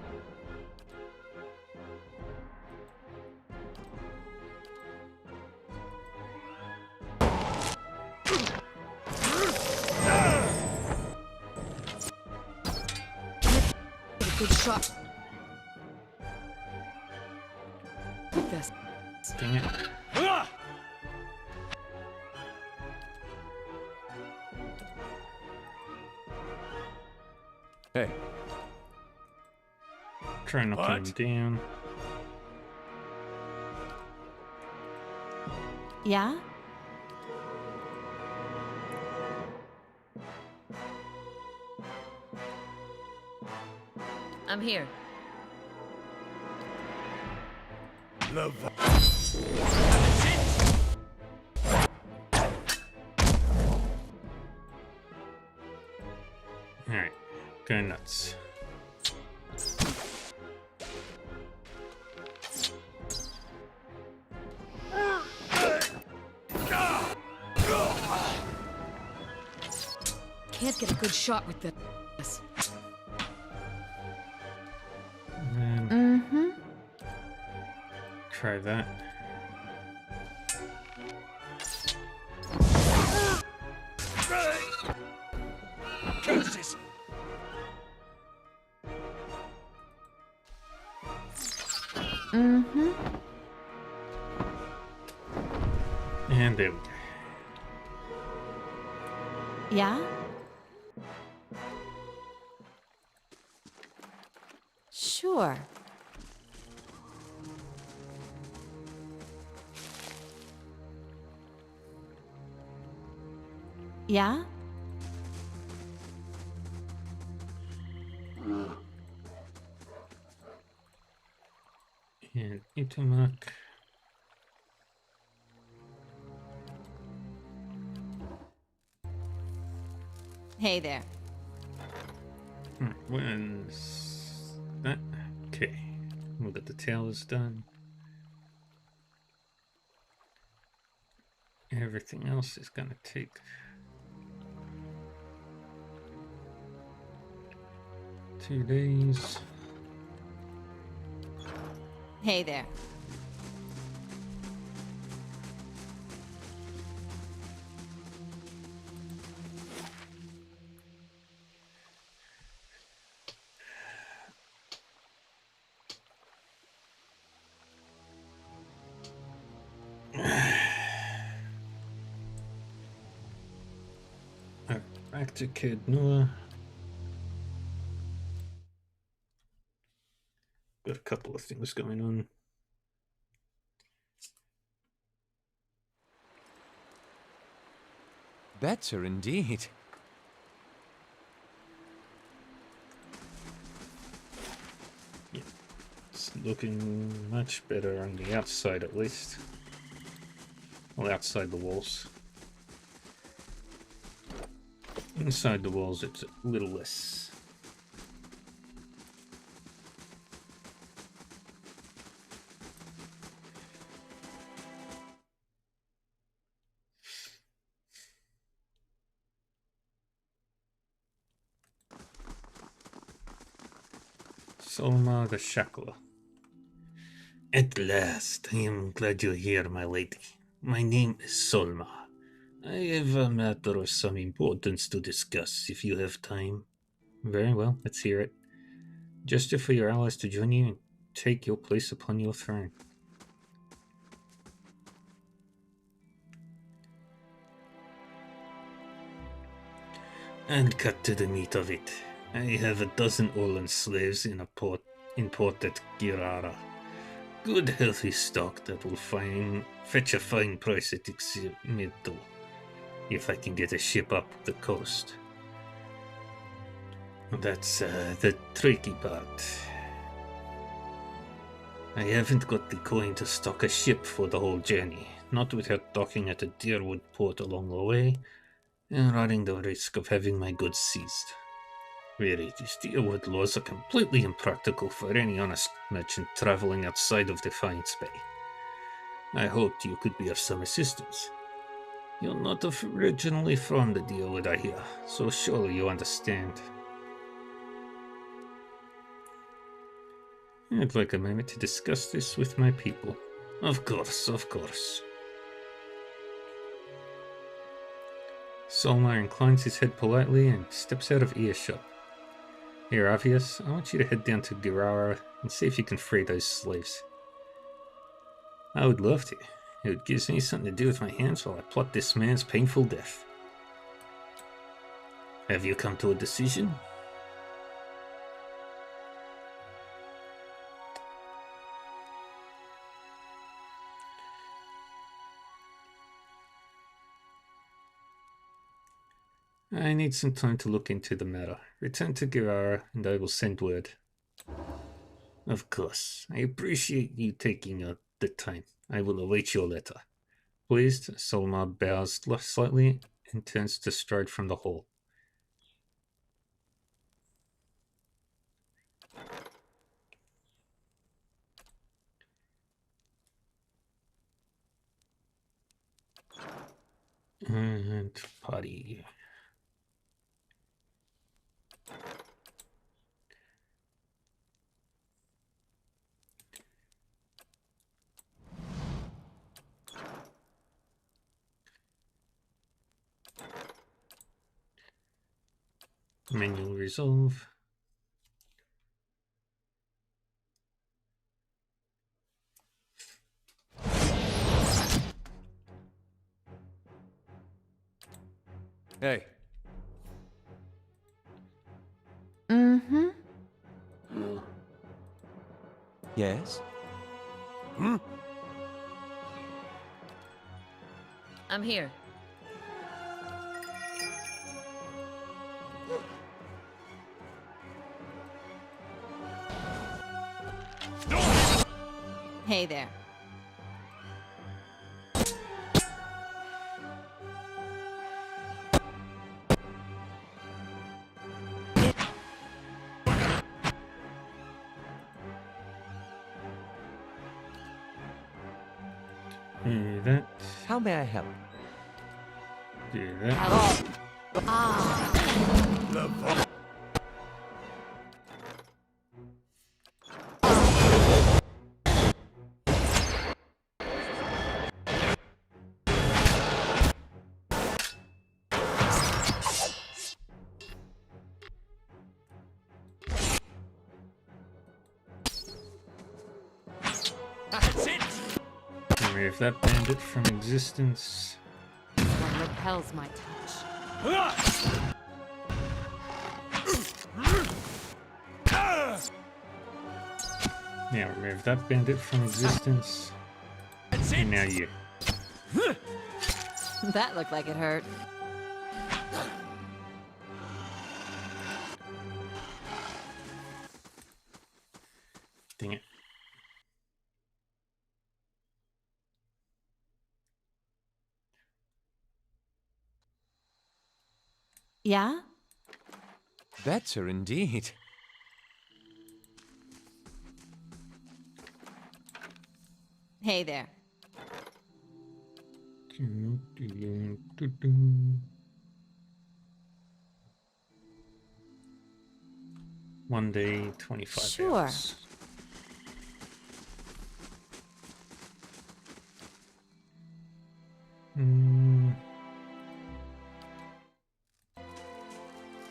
Get a good shot. With this. Dang it. Hey, Try knocking What? him down. Yeah? I'm here. Love. Alright, go nuts. Can't get a good shot with this. Mm-hmm. Try that. Curses! Mm-hmm. And there we go. Yeah? Sure. Yeah? And Itamak. Hey there. When's that? Okay. We'll get the tails done. Everything else is gonna take 2 days. Hey there. Back to Kid Noah. Got a couple of things going on. Better indeed. Yeah, it's looking much better on the outside at least. Well, outside the walls. Inside the walls, it's a little less. Solma the Shackler. At last, I am glad you're here, my lady. My name is Solma. I have a matter of some importance to discuss, if you have time. Very well, let's hear it. Gesture for your allies to join you and take your place upon your throne. And cut to the meat of it. I have a dozen Olan slaves in a port at Girara. Good healthy stock that will fetch a fine price at Ixmido, if I can get a ship up the coast. That's the tricky part. I haven't got the coin to stock a ship for the whole journey, not without docking at a Deerwood port along the way, and running the risk of having my goods seized. Really, these Deerwood laws are completely impractical for any honest merchant traveling outside of Defiance Bay. I hoped you could be of some assistance. You're not originally from the Deerwood, I hear, so surely you understand. I'd like a moment to discuss this with my people. Of course, of course. Solmar inclines his head politely and steps out of earshot. Here, Avius, I want you to head down to Girara and see if you can free those slaves. I would love to. It gives me something to do with my hands while I plot this man's painful death. Have you come to a decision? I need some time to look into the matter. Return to Girara, and I will send word. Of course. I appreciate you taking the time. I will await your letter. Pleased, Solmar bows slightly and turns to stride from the hall. And party. Manual resolve. Hey. Mm-hmm. Yes? I'm here. Hey there. Do that. How may I help? Do that. That's it! Remove that bandit from existence. What repels my touch? Now remove that bandit from existence. That's it! And now you. That looked like it hurt. Dang it. Yeah? Better indeed. Hey there. One day, 25 Sure. hours.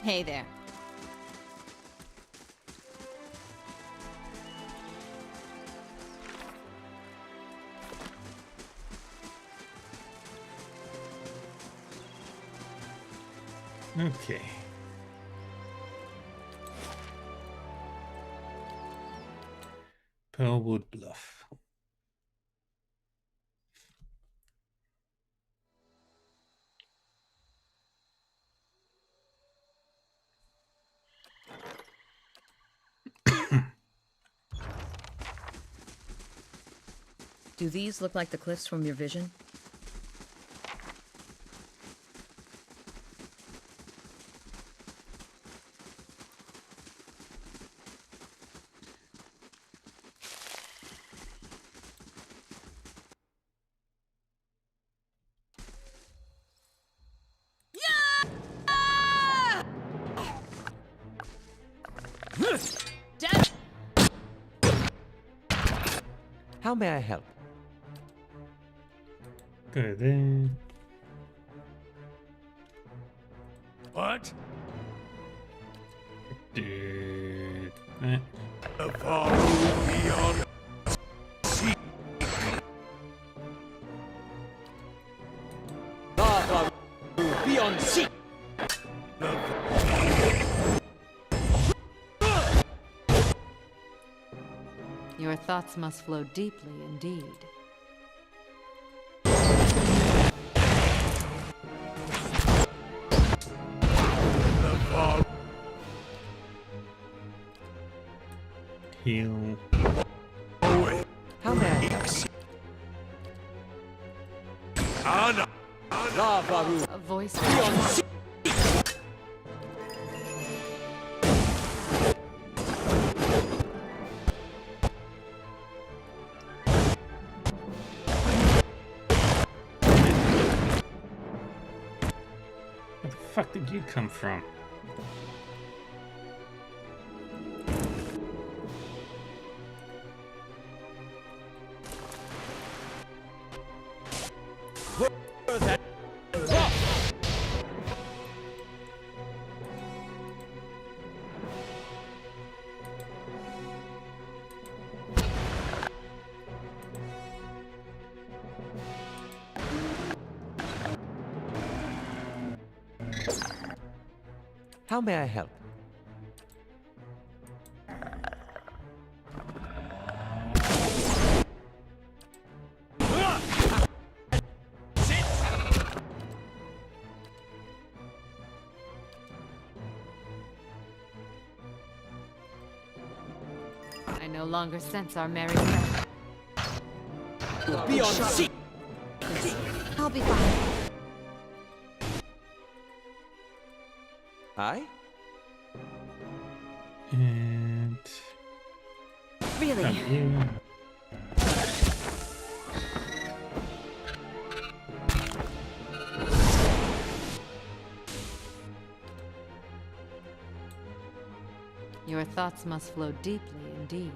Hey there. Okay. Pearlwood Bluff. Do these look like the cliffs from your vision? How may I help? Go there. What? Do that. The far beyond. Lava beyond sea. Your thoughts must flow deeply indeed. heal. How may I help? Lavaru. A voice. Where the fuck did you come from? How may I help? I no longer sense our merry breath. Be on sea. I'll be fine. Aye? And Really? you. Your thoughts must flow deeply indeed.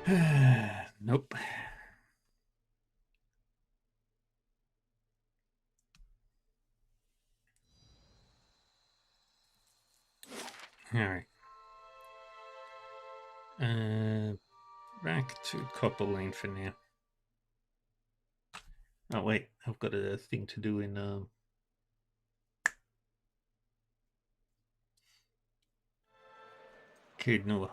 Yeah. Nope. Alright. Back to Copper Lane for now. Oh wait, I've got a thing to do in Caed Nua.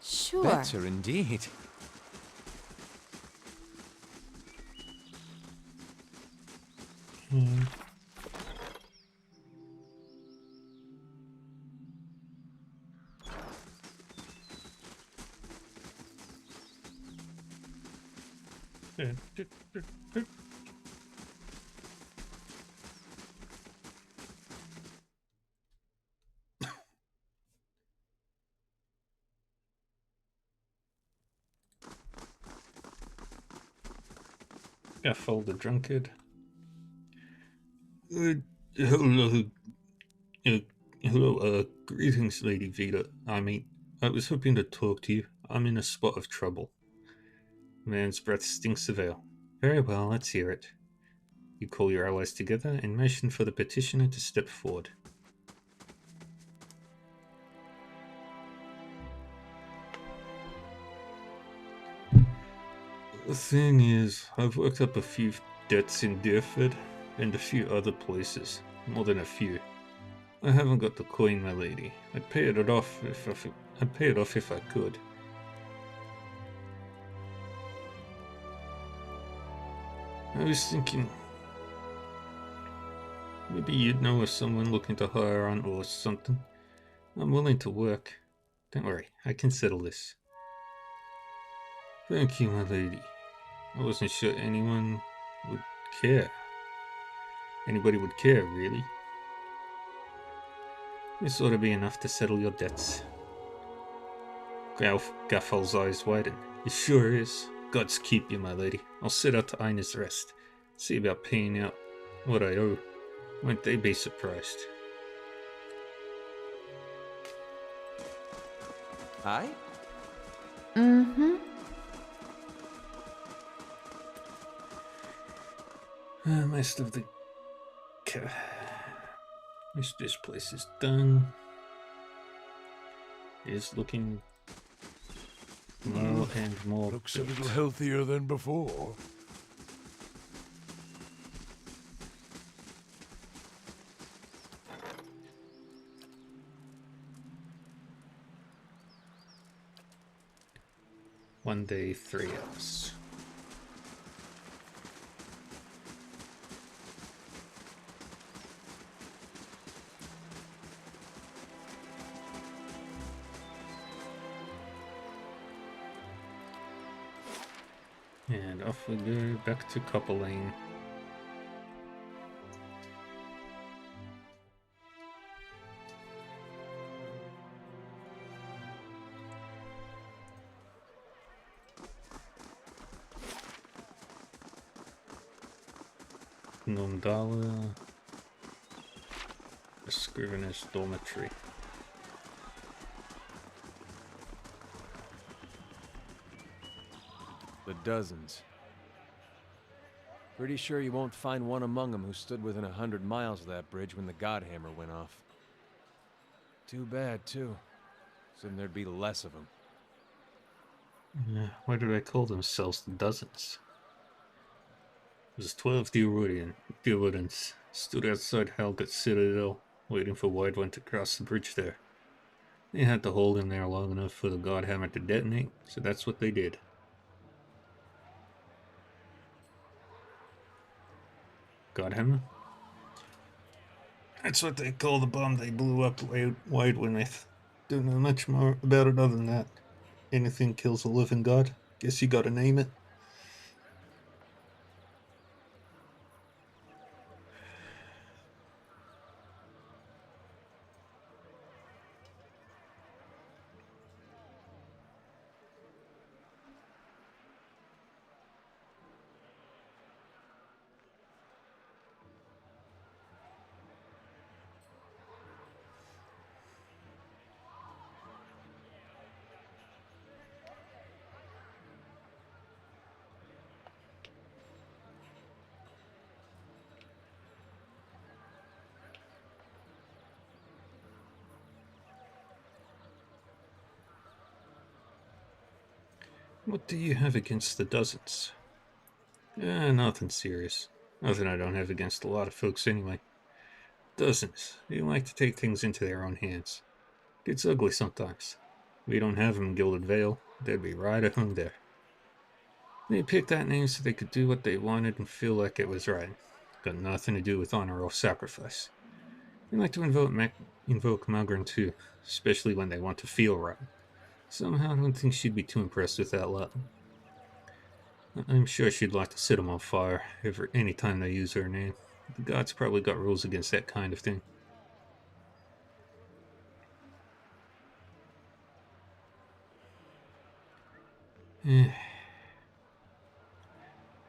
Sure. Better indeed. Gaffel the Drunkard. Hello. Hello, greetings, Lady Vita. I was hoping to talk to you. I'm in a spot of trouble. Man's breath stinks of ale. Very well, let's hear it. You call your allies together and motion for the petitioner to step forward. The thing is, I've worked up a few debts in Deerford and a few other places. More than a few. I haven't got the coin, my lady. I'd pay it off if I could. I was thinking, maybe you'd know of someone looking to hire on or something. I'm willing to work. Don't worry, I can settle this. Thank you, my lady. I wasn't sure anyone would care. Anybody would care, really. This ought to be enough to settle your debts. Gaffel's eyes widen. It sure is. Gods keep you, my lady. I'll set out to Ina's Rest. See about paying out what I owe. Won't they be surprised? Aye? Mm-hmm. Most of the... Most of this place is done. It's looking more and more... Looks a little healthier than before. One day, 3 hours. And off we go back to Copper Lane. Nundala, the Scrivener's Dormitory. The dozens. Pretty sure you won't find one among them who stood within 100 miles of that bridge when the Godhammer went off. Too bad, too. Assumed there'd be less of them. Why do they call themselves the Dozens? There's 12 Durodans stood outside Halgut Citadel, waiting for Whiterun to cross the bridge there. They had to hold him there long enough for the Godhammer to detonate, so that's what they did. Godhammer? That's what they call the bomb they blew up Whiterun with. Don't know much more about it other than that. Anything kills a living god. Guess you gotta name it. What do you have against the Dozens? Nothing serious. Nothing I don't have against a lot of folks anyway. Dozens, they like to take things into their own hands. Gets ugly sometimes. We don't have them in Gilded Vale. They'd be right at home there. They picked that name so they could do what they wanted and feel like it was right. Got nothing to do with honor or sacrifice. They like to invoke Magran too, especially when they want to feel right. Somehow I don't think she'd be too impressed with that lot. I'm sure she'd like to set them on fire any time they use her name. The gods probably got rules against that kind of thing.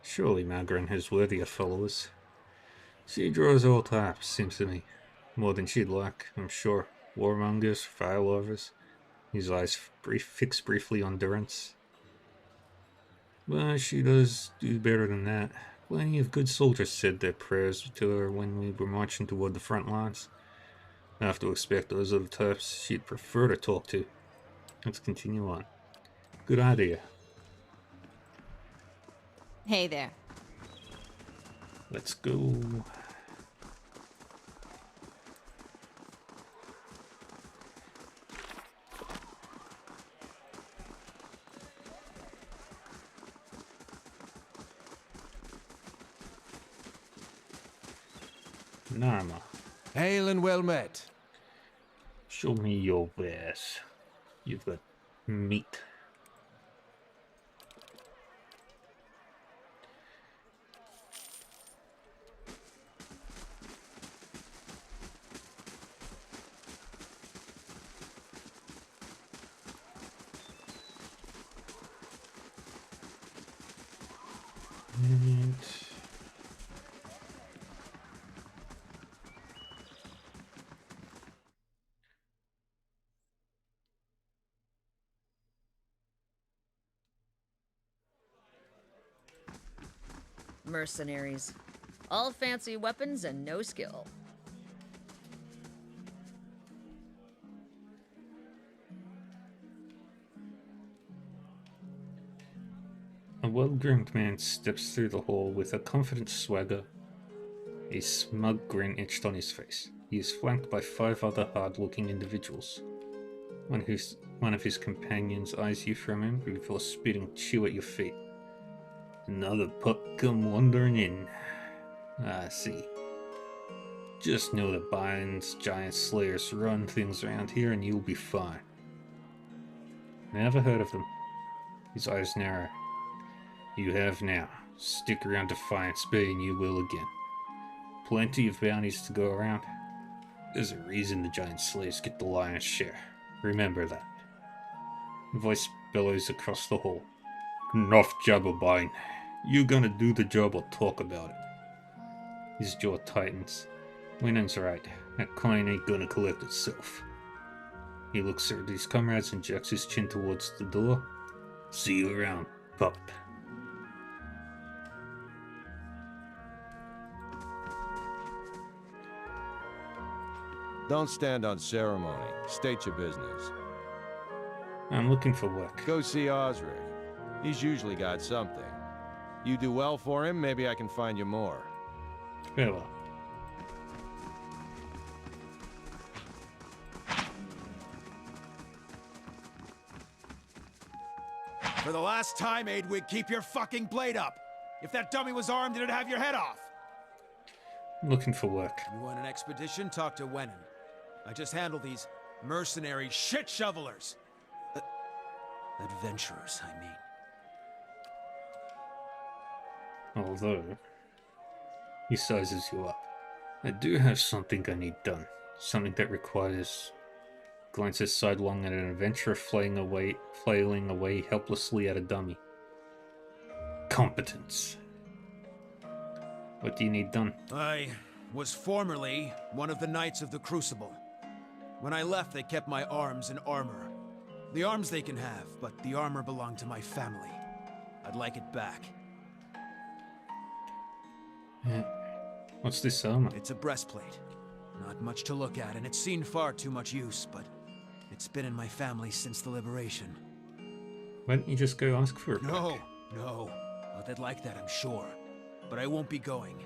Surely Magran has worthier followers. She draws all types, seems to me. More than she'd like, I'm sure. Warmongers, fire lovers. His eyes fixed briefly on Durrance. But she does do better than that. Plenty of good soldiers said their prayers to her when we were marching toward the front lines. I have to expect those are the types she'd prefer to talk to. Let's continue on. Good idea. Hey there. Let's go. Narma. Hail and well met. Show me your wares. You've got meat. And Mercenaries. All fancy weapons and no skill. A well-groomed man steps through the hall with a confident swagger, a smug grin etched on his face. He is flanked by 5 other hard-looking individuals. One of his companions eyes you for a moment before spitting chew at your feet. Another pup come wandering in. I see. Just know that Bion's giant slayers run things around here and you'll be fine. Never heard of them. His eyes narrow. You have now. Stick around Defiance Bay and you will again. Plenty of bounties to go around. There's a reason the giant slayers get the lion's share. Remember that. The voice bellows across the hall. Enough jabber, Bine. You gonna do the job or talk about it? His jaw tightens. Winnan's right. That coin ain't gonna collect itself. He looks at his comrades and jerks his chin towards the door. See you around, pup. Don't stand on ceremony. State your business. I'm looking for work. Go see Osric. He's usually got something. You do well for him, maybe I can find you more. Farewell. For the last time, Aidwig, keep your fucking blade up! If that dummy was armed, it'd have your head off! I'm looking for work. You want an expedition? Talk to Wenin. I just handle these mercenary shit shovelers. Adventurers, I mean. Although, he sizes you up. I do have something I need done. Something that requires... Glances sidelong at an adventurer flailing away helplessly at a dummy. Competence. What do you need done? I was formerly one of the Knights of the Crucible. When I left, they kept my arms and armor. The arms they can have, but the armor belonged to my family. I'd like it back. What's this armor? It's a breastplate. Not much to look at, and it's seen far too much use, but it's been in my family since the liberation. Why don't you just go ask for it? No. Well, they'd like that, I'm sure. But I won't be going.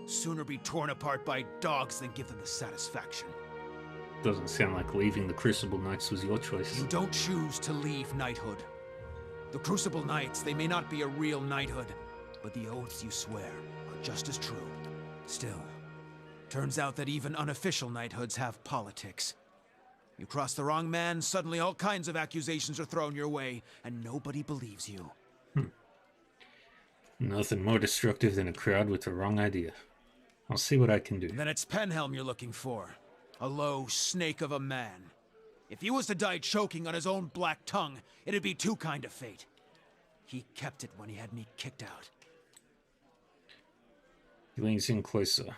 Sooner be torn apart by dogs than give them the satisfaction. Doesn't sound like leaving the Crucible Knights was your choice. You don't choose to leave knighthood. The Crucible Knights, they may not be a real knighthood, but the oaths you swear are just as true. Still, turns out that even unofficial knighthoods have politics. You cross the wrong man, suddenly all kinds of accusations are thrown your way, and nobody believes you. Nothing more destructive than a crowd with the wrong idea. I'll see what I can do. And then it's Penhelm you're looking for. A low snake of a man. If he was to die choking on his own black tongue, it'd be too kind a fate. He kept it when he had me kicked out. He leans in closer.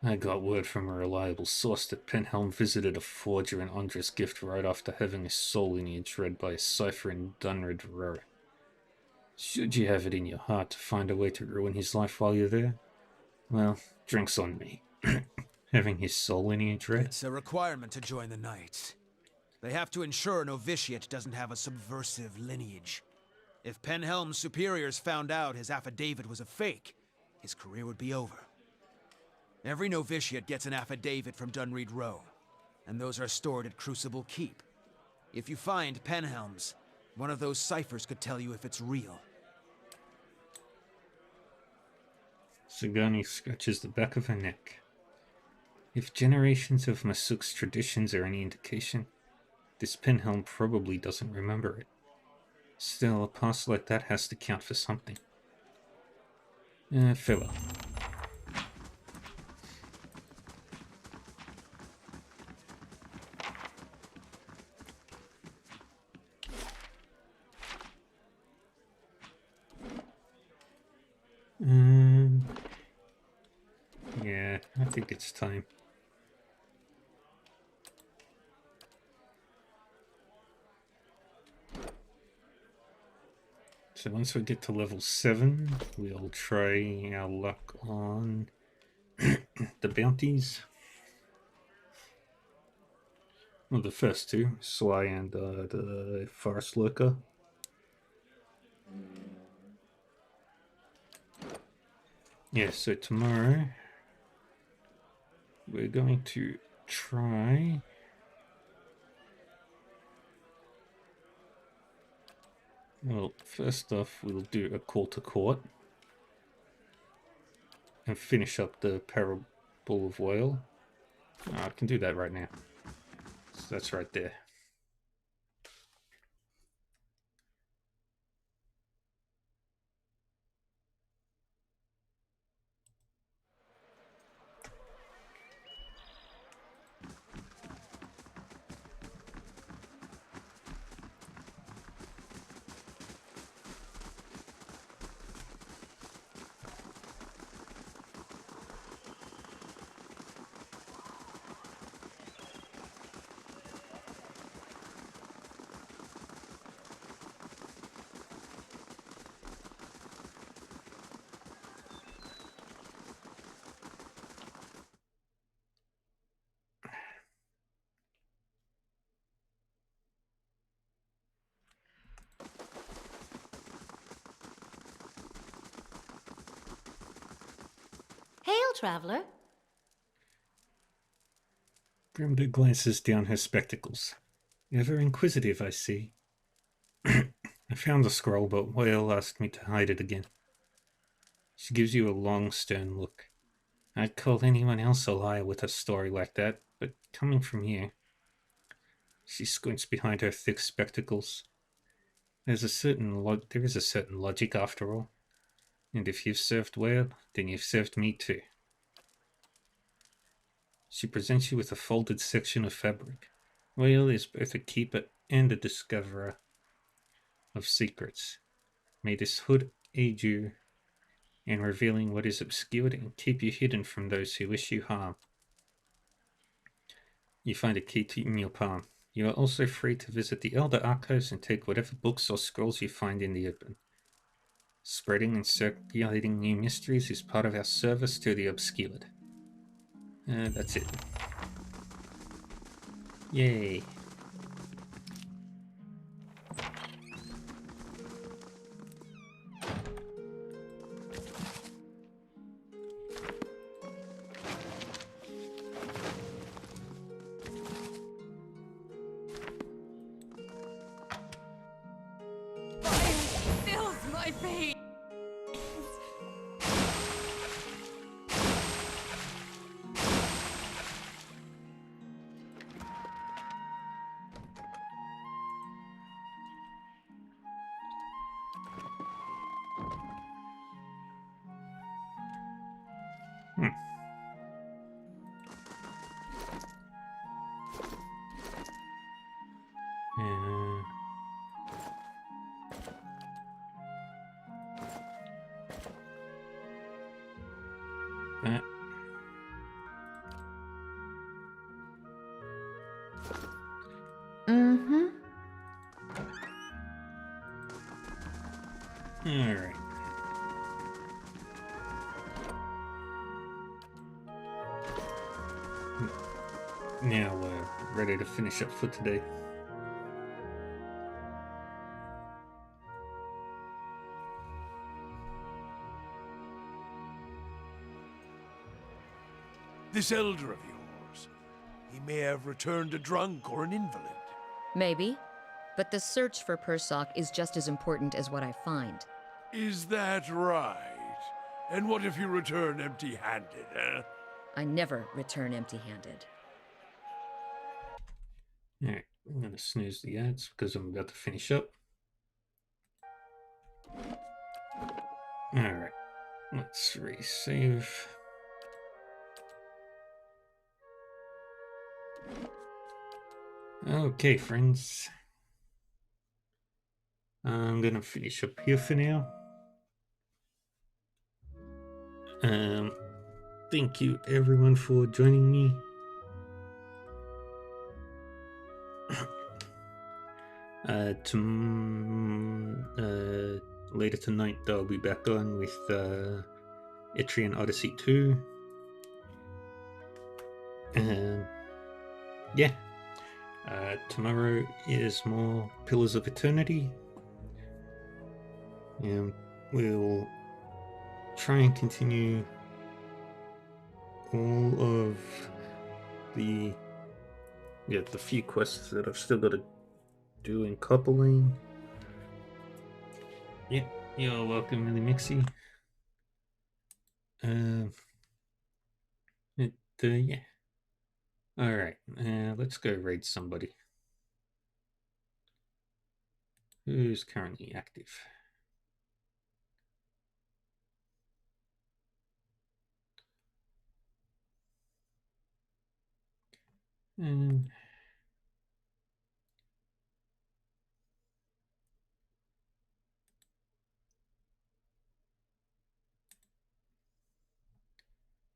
I got word from a reliable source that Penhelm visited a forger in Andres Gift right after having his soul lineage read by a cipher in Dunred Row. Should you have it in your heart to find a way to ruin his life while you're there, well, drinks on me. Having his soul lineage read? It's a requirement to join the Knights. They have to ensure a novitiate doesn't have a subversive lineage. If Penhelm's superiors found out his affidavit was a fake, his career would be over. Every novitiate gets an affidavit from Dunreed Row, and those are stored at Crucible Keep. If you find Penhelm's, one of those ciphers could tell you if it's real. Sagani scratches the back of her neck. If generations of Masuk's traditions are any indication, this Penhelm probably doesn't remember it. Still, a past like that has to count for something. Farewell. Yeah, I think it's time. So once we get to level 7, we'll try our luck on the bounties. Well, the first two, Sly and the Forest Lurker. Yeah, so tomorrow we're going to try... Well, first off, we'll do a call to court and finish up the Parable of Whale. I can do that right now. So that's right there. Hail, traveler. Grimda glances down her spectacles. Ever inquisitive, I see. I found the scroll, but Whale asked me to hide it again. She gives you a long, stern look. I'd call anyone else a liar with a story like that, but coming from you... She squints behind her thick spectacles. There is a certain logic after all. And if you've served Whale, then you've served me too. She presents you with a folded section of fabric. Whale is both a keeper and a discoverer of secrets. May this hood aid you in revealing what is obscured and keep you hidden from those who wish you harm. You find a key in your palm. You are also free to visit the Elder Archives and take whatever books or scrolls you find in the open. Spreading and circulating new mysteries is part of our service to the obscured. That's it. Yay. Fills my veins. That. Mm-hmm. Alright. Now we're ready to finish up for today. This elder of yours, he may have returned a drunk or an invalid. Maybe. But the search for Persoc is just as important as what I find. Is that right? And what if you return empty-handed, eh? I never return empty-handed. Alright, I'm gonna snooze the ads because I'm about to finish up. Alright, let's resave. Okay, friends. I'm gonna finish up here for now. Thank you everyone for joining me. later tonight I'll be back on with Etrian Odyssey 2. Yeah. Tomorrow is more Pillars of Eternity. And we'll try and continue all of the few quests that I've still got to do in Copperlane. Yeah, you're welcome, Millie Mixie. Yeah. Alright, let's go raid somebody. Who's currently active? And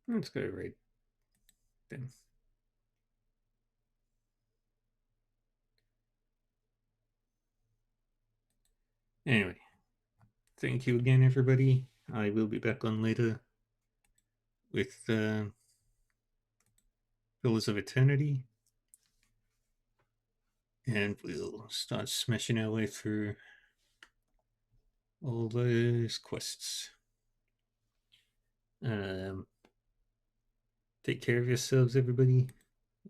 let's go raid them. Anyway, thank you again, everybody. I will be back on later with Pillars of Eternity. And we'll start smashing our way through all those quests. Take care of yourselves, everybody.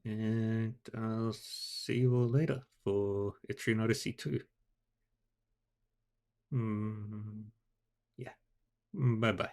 And I'll see you all later for Etrian Odyssey 2. Yeah. Bye-bye.